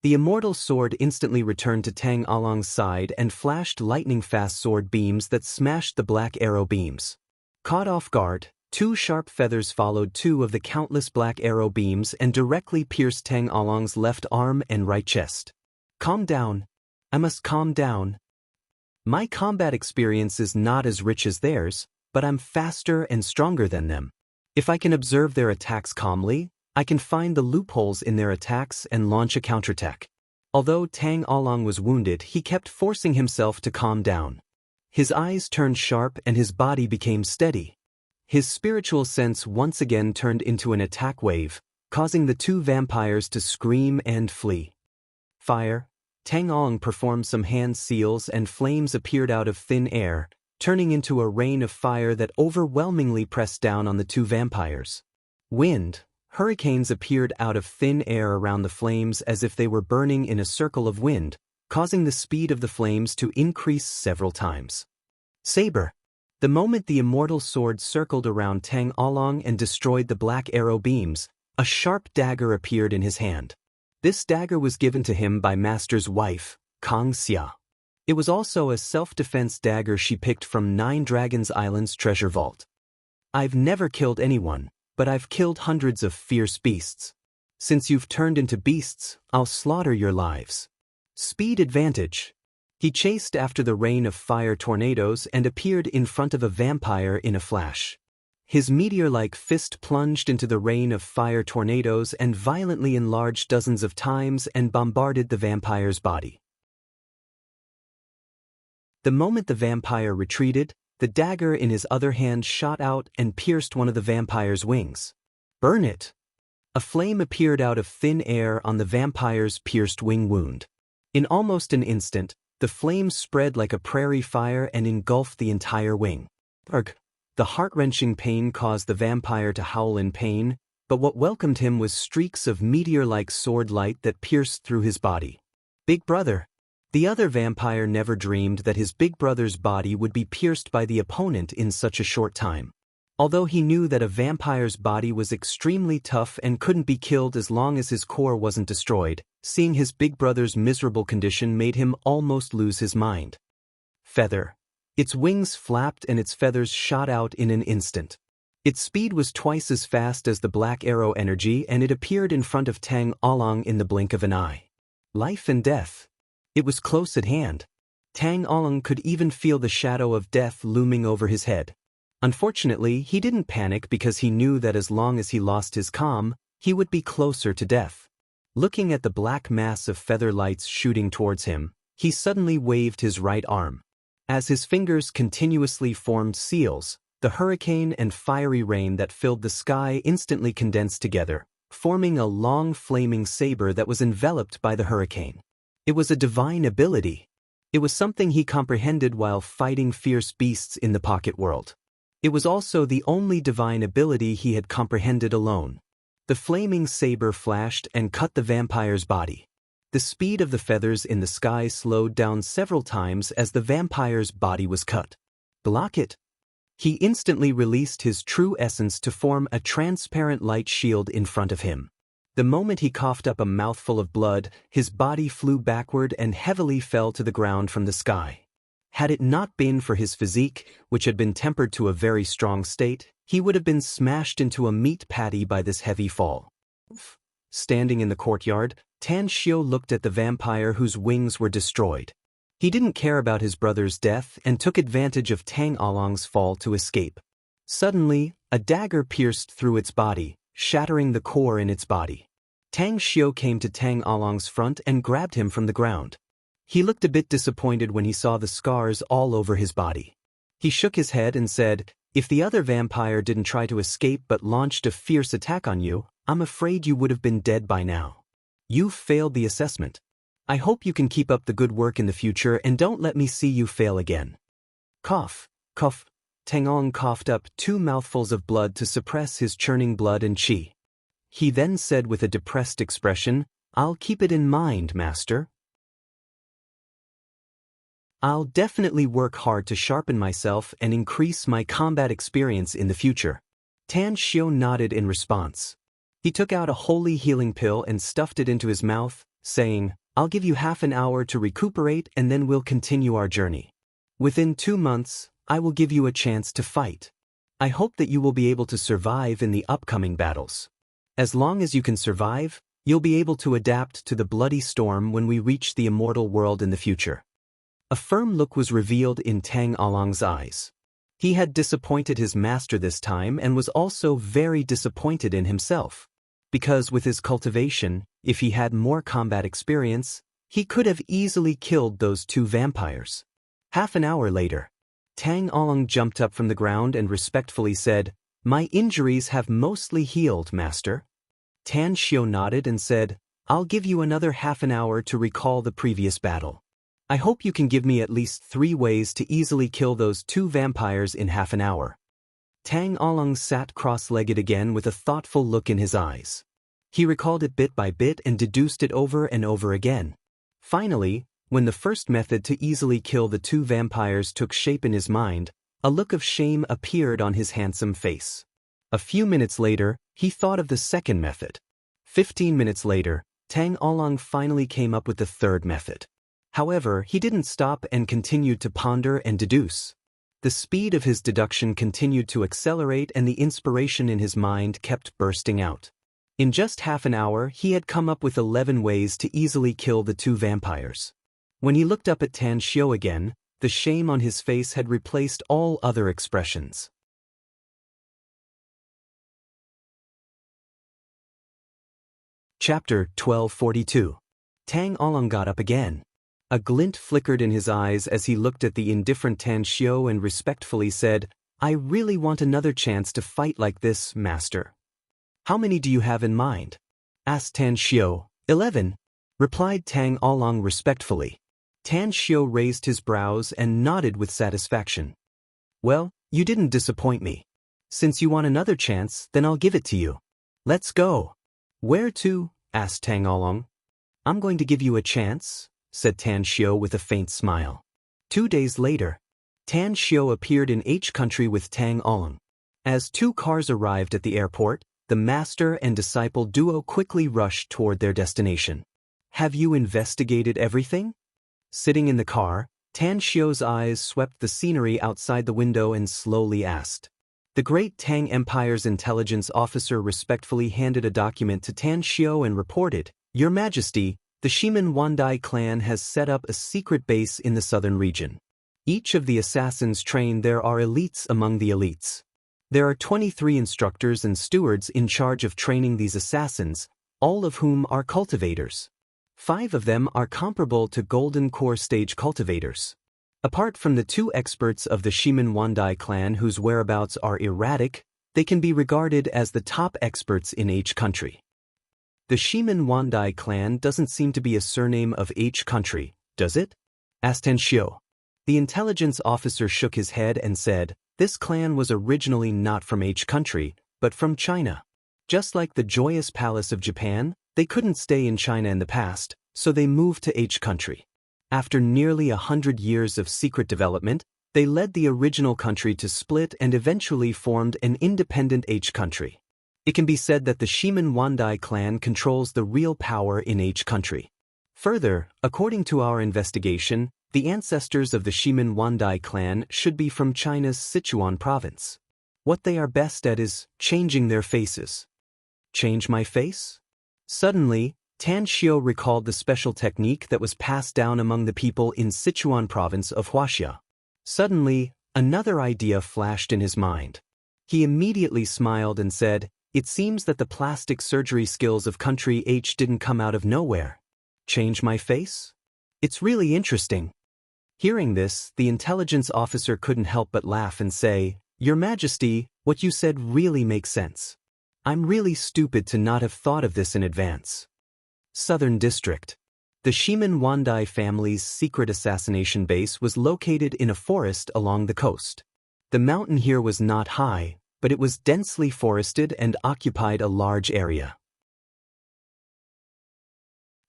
The immortal sword instantly returned to Tang Along's side and flashed lightning-fast sword beams that smashed the black arrow beams. Caught off guard, 2 sharp feathers followed 2 of the countless black arrow beams and directly pierced Tang Along's left arm and right chest. Calm down. I must calm down. My combat experience is not as rich as theirs, but I'm faster and stronger than them. If I can observe their attacks calmly, I can find the loopholes in their attacks and launch a counterattack. Although Tang Along was wounded, he kept forcing himself to calm down. His eyes turned sharp and his body became steady. His spiritual sense once again turned into an attack wave, causing the two vampires to scream and flee. Fire. Tang Ong performed some hand seals and flames appeared out of thin air, turning into a rain of fire that overwhelmingly pressed down on the two vampires. Wind, hurricanes appeared out of thin air around the flames as if they were burning in a circle of wind, causing the speed of the flames to increase several times. Saber. The moment the immortal sword circled around Tang Along and destroyed the black arrow beams, a sharp dagger appeared in his hand. This dagger was given to him by Master's wife, Kang Xia. It was also a self-defense dagger she picked from 9 Dragons Island's treasure vault. I've never killed anyone, but I've killed hundreds of fierce beasts. Since you've turned into beasts, I'll slaughter your lives. Speed advantage. He chased after the rain of fire tornadoes and appeared in front of a vampire in a flash. His meteor-like fist plunged into the rain of fire tornadoes and violently enlarged dozens of times and bombarded the vampire's body. The moment the vampire retreated, the dagger in his other hand shot out and pierced one of the vampire's wings. Burn it! A flame appeared out of thin air on the vampire's pierced wing wound. In almost an instant, the flames spread like a prairie fire and engulfed the entire wing. Urgh! The heart-wrenching pain caused the vampire to howl in pain, but what welcomed him was streaks of meteor-like sword light that pierced through his body. Big brother! The other vampire never dreamed that his big brother's body would be pierced by the opponent in such a short time. Although he knew that a vampire's body was extremely tough and couldn't be killed as long as his core wasn't destroyed, seeing his big brother's miserable condition made him almost lose his mind. Feather. Its wings flapped and its feathers shot out in an instant. Its speed was twice as fast as the black arrow energy and it appeared in front of Tang Along in the blink of an eye. Life and death. It was close at hand. Tang Along could even feel the shadow of death looming over his head. Unfortunately, he didn't panic because he knew that as long as he lost his calm, he would be closer to death. Looking at the black mass of feather lights shooting towards him, he suddenly waved his right arm. As his fingers continuously formed seals, the hurricane and fiery rain that filled the sky instantly condensed together, forming a long flaming saber that was enveloped by the hurricane. It was a divine ability. It was something he comprehended while fighting fierce beasts in the pocket world. It was also the only divine ability he had comprehended alone. The flaming saber flashed and cut the vampire's body. The speed of the feathers in the sky slowed down several times as the vampire's body was cut. Block it! He instantly released his true essence to form a transparent light shield in front of him. The moment he coughed up a mouthful of blood, his body flew backward and heavily fell to the ground from the sky. Had it not been for his physique, which had been tempered to a very strong state, he would have been smashed into a meat patty by this heavy fall. Standing in the courtyard, Tan Xiu looked at the vampire whose wings were destroyed. He didn't care about his brother's death and took advantage of Tang Along's fall to escape. Suddenly, a dagger pierced through its body, shattering the core in its body. Tang Xiu came to Tang Along's front and grabbed him from the ground. He looked a bit disappointed when he saw the scars all over his body. He shook his head and said, "If the other vampire didn't try to escape but launched a fierce attack on you, I'm afraid you would have been dead by now. You've failed the assessment. I hope you can keep up the good work in the future and don't let me see you fail again." Cough, cough. Tang Ong coughed up 2 mouthfuls of blood to suppress his churning blood and qi. He then said with a depressed expression, "I'll keep it in mind, Master. I'll definitely work hard to sharpen myself and increase my combat experience in the future." Tan Xiu nodded in response. He took out a holy healing pill and stuffed it into his mouth, saying, "I'll give you half an hour to recuperate and then we'll continue our journey. Within 2 months, I will give you a chance to fight. I hope that you will be able to survive in the upcoming battles. As long as you can survive, you'll be able to adapt to the bloody storm when we reach the immortal world in the future." A firm look was revealed in Tang Along's eyes. He had disappointed his master this time and was also very disappointed in himself. Because with his cultivation, if he had more combat experience, he could have easily killed those 2 vampires. Half an hour later, Tang Along jumped up from the ground and respectfully said, "My injuries have mostly healed, Master." Tan Xiu nodded and said, I'll give you another half an hour to recall the previous battle. I hope you can give me at least 3 ways to easily kill those 2 vampires in half an hour. Tang Along sat cross-legged again with a thoughtful look in his eyes. He recalled it bit by bit and deduced it over and over again. Finally, when the first method to easily kill the 2 vampires took shape in his mind, a look of shame appeared on his handsome face. A few minutes later, he thought of the second method. 15 minutes later, Tang Along finally came up with the third method. However, he didn't stop and continued to ponder and deduce. The speed of his deduction continued to accelerate and the inspiration in his mind kept bursting out. In just half an hour, he had come up with 11 ways to easily kill the 2 vampires. When he looked up at Tan Xiu again, the shame on his face had replaced all other expressions. Chapter 1242. Tang Along got up again. A glint flickered in his eyes as he looked at the indifferent Tan Xiu and respectfully said, "I really want another chance to fight like this, master." "How many do you have in mind?" asked Tan Xiu. 11, replied Tang Along respectfully. Tan Xiu raised his brows and nodded with satisfaction. "Well, you didn't disappoint me. Since you want another chance, then I'll give it to you. Let's go." "Where to?" asked Tang Along. "I'm going to give you a chance," said Tan Xiu with a faint smile. 2 days later, Tan Xiu appeared in H country with Tang Along. As 2 cars arrived at the airport, the master and disciple duo quickly rushed toward their destination. "Have you investigated everything?" Sitting in the car, Tan Xiu's eyes swept the scenery outside the window and slowly asked. The great Tang Empire's intelligence officer respectfully handed a document to Tan Xiu and reported, "Your Majesty, the Shimen Wandai clan has set up a secret base in the southern region. Each of the assassins trained there are elites among the elites. There are 23 instructors and stewards in charge of training these assassins, all of whom are cultivators. 5 of them are comparable to Golden Core stage cultivators. Apart from the 2 experts of the Shimen Wandai clan whose whereabouts are erratic, they can be regarded as the top experts in H country." "The Shimen Wandai clan doesn't seem to be a surname of H country, does it?" asked Tan Xiu. The intelligence officer shook his head and said, "This clan was originally not from H country, but from China. Just like the Joyous Palace of Japan, they couldn't stay in China in the past, so they moved to H country. After nearly 100 years of secret development, they led the original country to split and eventually formed an independent H country. It can be said that the Shimen Wandai clan controls the real power in H country. Further, according to our investigation, the ancestors of the Shimen Wandai clan should be from China's Sichuan province. What they are best at is changing their faces." "Change my face?" Suddenly, Tan Xiu recalled the special technique that was passed down among the people in Sichuan province of Huaxia. Suddenly, another idea flashed in his mind. He immediately smiled and said, "It seems that the plastic surgery skills of country H didn't come out of nowhere. Change my face? It's really interesting." Hearing this, the intelligence officer couldn't help but laugh and say, "Your Majesty, what you said really makes sense. I'm really stupid to not have thought of this in advance." Southern District. The Shimen Wandai family's secret assassination base was located in a forest along the coast. The mountain here was not high, but it was densely forested and occupied a large area.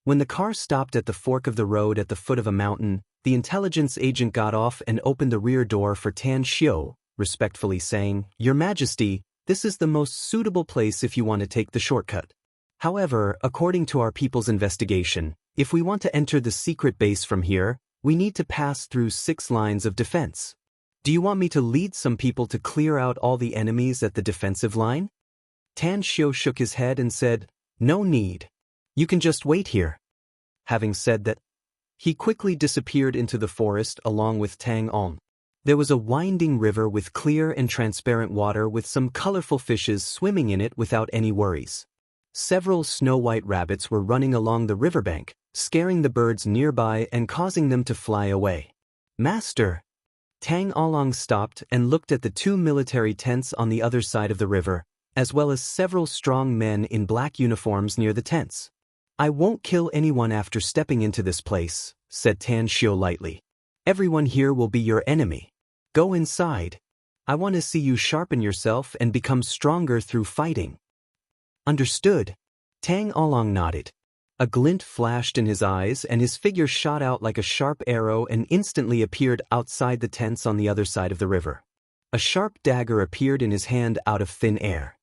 When the car stopped at the fork of the road at the foot of a mountain, the intelligence agent got off and opened the rear door for Tan Xiu, respectfully saying, "Your Majesty, this is the most suitable place if you want to take the shortcut. However, according to our people's investigation, if we want to enter the secret base from here, we need to pass through 6 lines of defense. Do you want me to lead some people to clear out all the enemies at the defensive line?" Tan Xiu shook his head and said, "No need. You can just wait here." Having said that, he quickly disappeared into the forest along with Tang On. There was a winding river with clear and transparent water with some colorful fishes swimming in it without any worries. Several snow-white rabbits were running along the riverbank, scaring the birds nearby and causing them to fly away. "Master!" Tang Along stopped and looked at the 2 military tents on the other side of the river, as well as several strong men in black uniforms near the tents. I won't kill anyone after stepping into this place, said Tan Xiu lightly. Everyone here will be your enemy. Go inside. I want to see you sharpen yourself and become stronger through fighting. Understood. Tang Along nodded. A glint flashed in his eyes and his figure shot out like a sharp arrow and instantly appeared outside the tents on the other side of the river. A sharp dagger appeared in his hand out of thin air.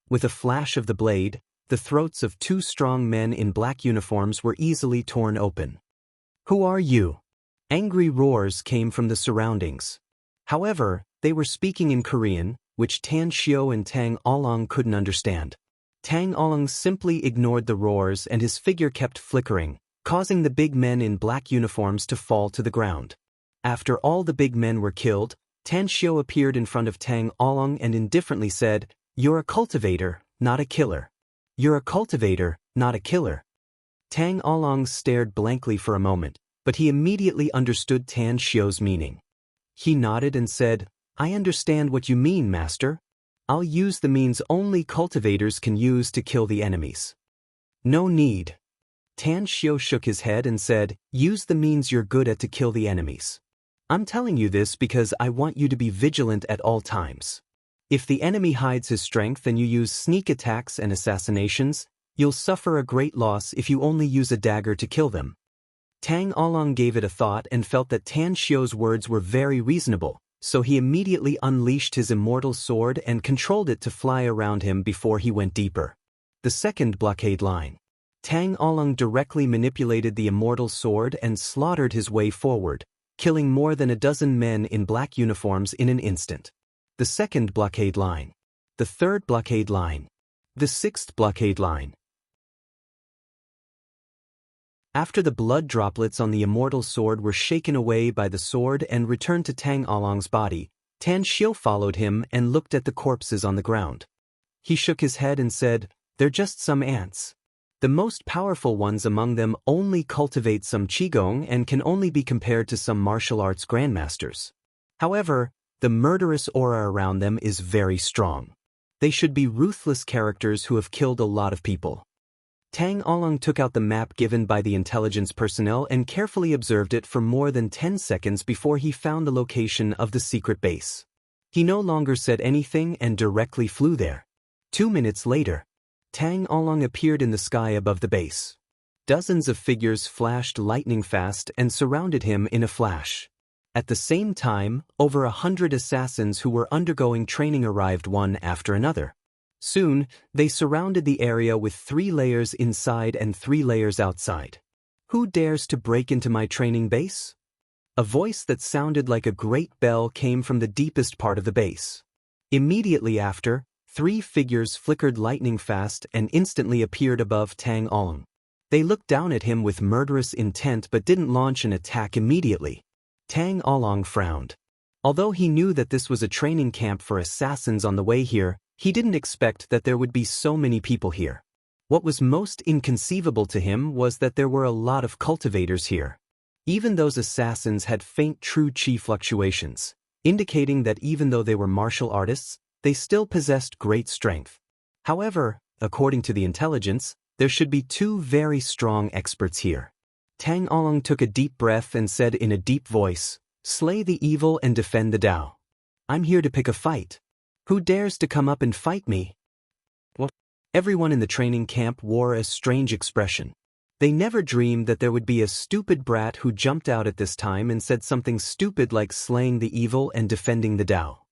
With a flash of the blade, the throats of two strong men in black uniforms were easily torn open. Who are you? Angry roars came from the surroundings. However, they were speaking in Korean, which Tan Xiu and Tang Along couldn't understand. Tang Along simply ignored the roars and his figure kept flickering, causing the big men in black uniforms to fall to the ground. After all the big men were killed, Tan Xiu appeared in front of Tang Along and indifferently said, "You're a cultivator, not a killer. You're a cultivator, not a killer." Tang Along stared blankly for a moment, but he immediately understood Tan Xiu's meaning. He nodded and said, "I understand what you mean, master. I'll use the means only cultivators can use to kill the enemies." "No need." Tan Xiu shook his head and said, "Use the means you're good at to kill the enemies. I'm telling you this because I want you to be vigilant at all times. If the enemy hides his strength and you use sneak attacks and assassinations, you'll suffer a great loss if you only use a dagger to kill them." Tang Along gave it a thought and felt that Tan Xiu's words were very reasonable, so he immediately unleashed his immortal sword and controlled it to fly around him before he went deeper. The second blockade line. Tang Along directly manipulated the immortal sword and slaughtered his way forward, killing more than a dozen men in black uniforms in an instant. The second blockade line. The third blockade line. The sixth blockade line. After the blood droplets on the immortal sword were shaken away by the sword and returned to Tang Along's body, Tan Xiu followed him and looked at the corpses on the ground. He shook his head and said, "They're just some ants. The most powerful ones among them only cultivate some qigong and can only be compared to some martial arts grandmasters. However, the murderous aura around them is very strong. They should be ruthless characters who have killed a lot of people." Tang Along took out the map given by the intelligence personnel and carefully observed it for more than 10 seconds before he found the location of the secret base. He no longer said anything and directly flew there. 2 minutes later, Tang Along appeared in the sky above the base. Dozens of figures flashed lightning fast and surrounded him in a flash. At the same time, over 100 assassins who were undergoing training arrived one after another. Soon, they surrounded the area with 3 layers inside and 3 layers outside. "Who dares to break into my training base?" A voice that sounded like a great bell came from the deepest part of the base. Immediately after, 3 figures flickered lightning fast and instantly appeared above Tang Along. They looked down at him with murderous intent but didn't launch an attack immediately. Tang Along frowned. Although he knew that this was a training camp for assassins on the way here, he didn't expect that there would be so many people here. What was most inconceivable to him was that there were a lot of cultivators here. Even those assassins had faint true qi fluctuations, indicating that even though they were martial artists, they still possessed great strength. However, according to the intelligence, there should be 2 very strong experts here. Tang Along took a deep breath and said in a deep voice, "Slay the evil and defend the Tao. I'm here to pick a fight. Who dares to come up and fight me?" What? Everyone in the training camp wore a strange expression. They never dreamed that there would be a stupid brat who jumped out at this time and said something stupid like slaying the evil and defending the Tao.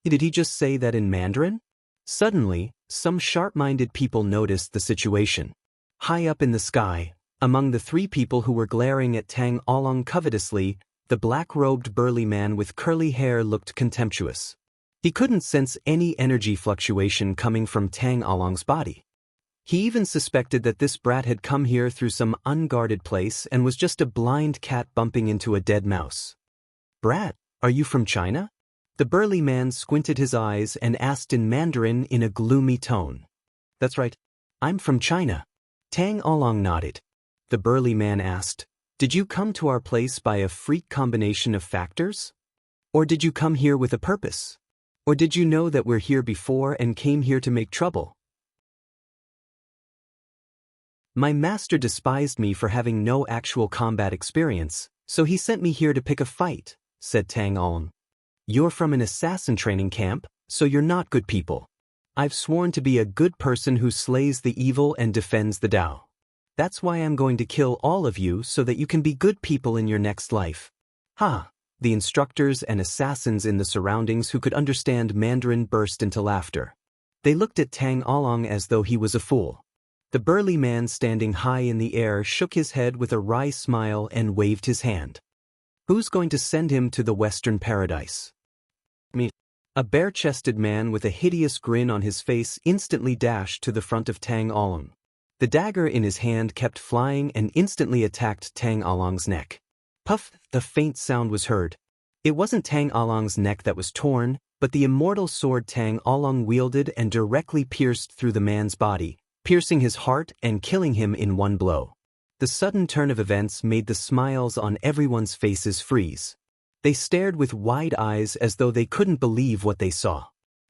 Did he just say that in Mandarin? Suddenly, some sharp-minded people noticed the situation. High up in the sky, among the 3 people who were glaring at Tang Along covetously, the black-robed burly man with curly hair looked contemptuous. He couldn't sense any energy fluctuation coming from Tang Along's body. He even suspected that this brat had come here through some unguarded place and was just a blind cat bumping into a dead mouse. "Brat, are you from China?" The burly man squinted his eyes and asked in Mandarin in a gloomy tone. "That's right. I'm from China." Tang Along nodded. The burly man asked, "Did you come to our place by a freak combination of factors? Or did you come here with a purpose? Or did you know that we're here before and came here to make trouble?" My master despised me for having no actual combat experience, so he sent me here to pick a fight, said Tang Along. You're from an assassin training camp, so you're not good people. I've sworn to be a good person who slays the evil and defends the Tao. That's why I'm going to kill all of you so that you can be good people in your next life. Ha! The instructors and assassins in the surroundings who could understand Mandarin burst into laughter. They looked at Tang Along as though he was a fool. The burly man standing high in the air shook his head with a wry smile and waved his hand. Who's going to send him to the Western Paradise? Me. A bare-chested man with a hideous grin on his face instantly dashed to the front of Tang Along. The dagger in his hand kept flying and instantly attacked Tang Along's neck. Puff! The faint sound was heard. It wasn't Tang Along's neck that was torn, but the immortal sword Tang Along wielded and directly pierced through the man's body, piercing his heart and killing him in one blow. The sudden turn of events made the smiles on everyone's faces freeze. They stared with wide eyes as though they couldn't believe what they saw.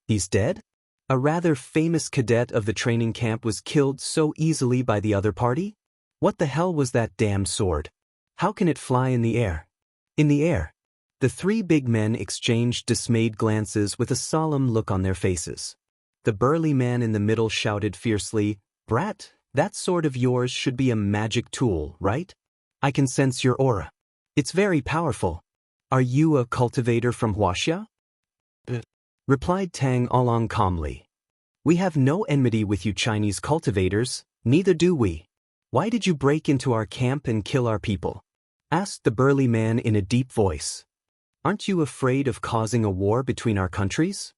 He's dead? A rather famous cadet of the training camp was killed so easily by the other party? What the hell was that damn sword? How can it fly in the air? In the air. The three big men exchanged dismayed glances with a solemn look on their faces. The burly man in the middle shouted fiercely, "Brat, that sword of yours should be a magic tool, right? I can sense your aura. It's very powerful. Are you a cultivator from Huaxia?" Replied Tang Along calmly. "We have no enmity with you Chinese cultivators, neither do we. Why did you break into our camp and kill our people?" asked the burly man in a deep voice. "Aren't you afraid of causing a war between our countries?"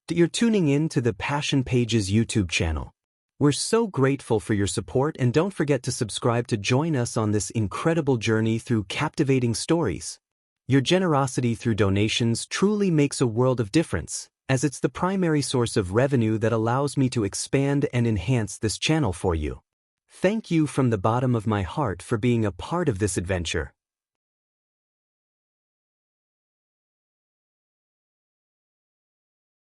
You're tuning in to the Passion Pages YouTube channel. We're so grateful for your support, and don't forget to subscribe to join us on this incredible journey through captivating stories. Your generosity through donations truly makes a world of difference, as it's the primary source of revenue that allows me to expand and enhance this channel for you. Thank you from the bottom of my heart for being a part of this adventure.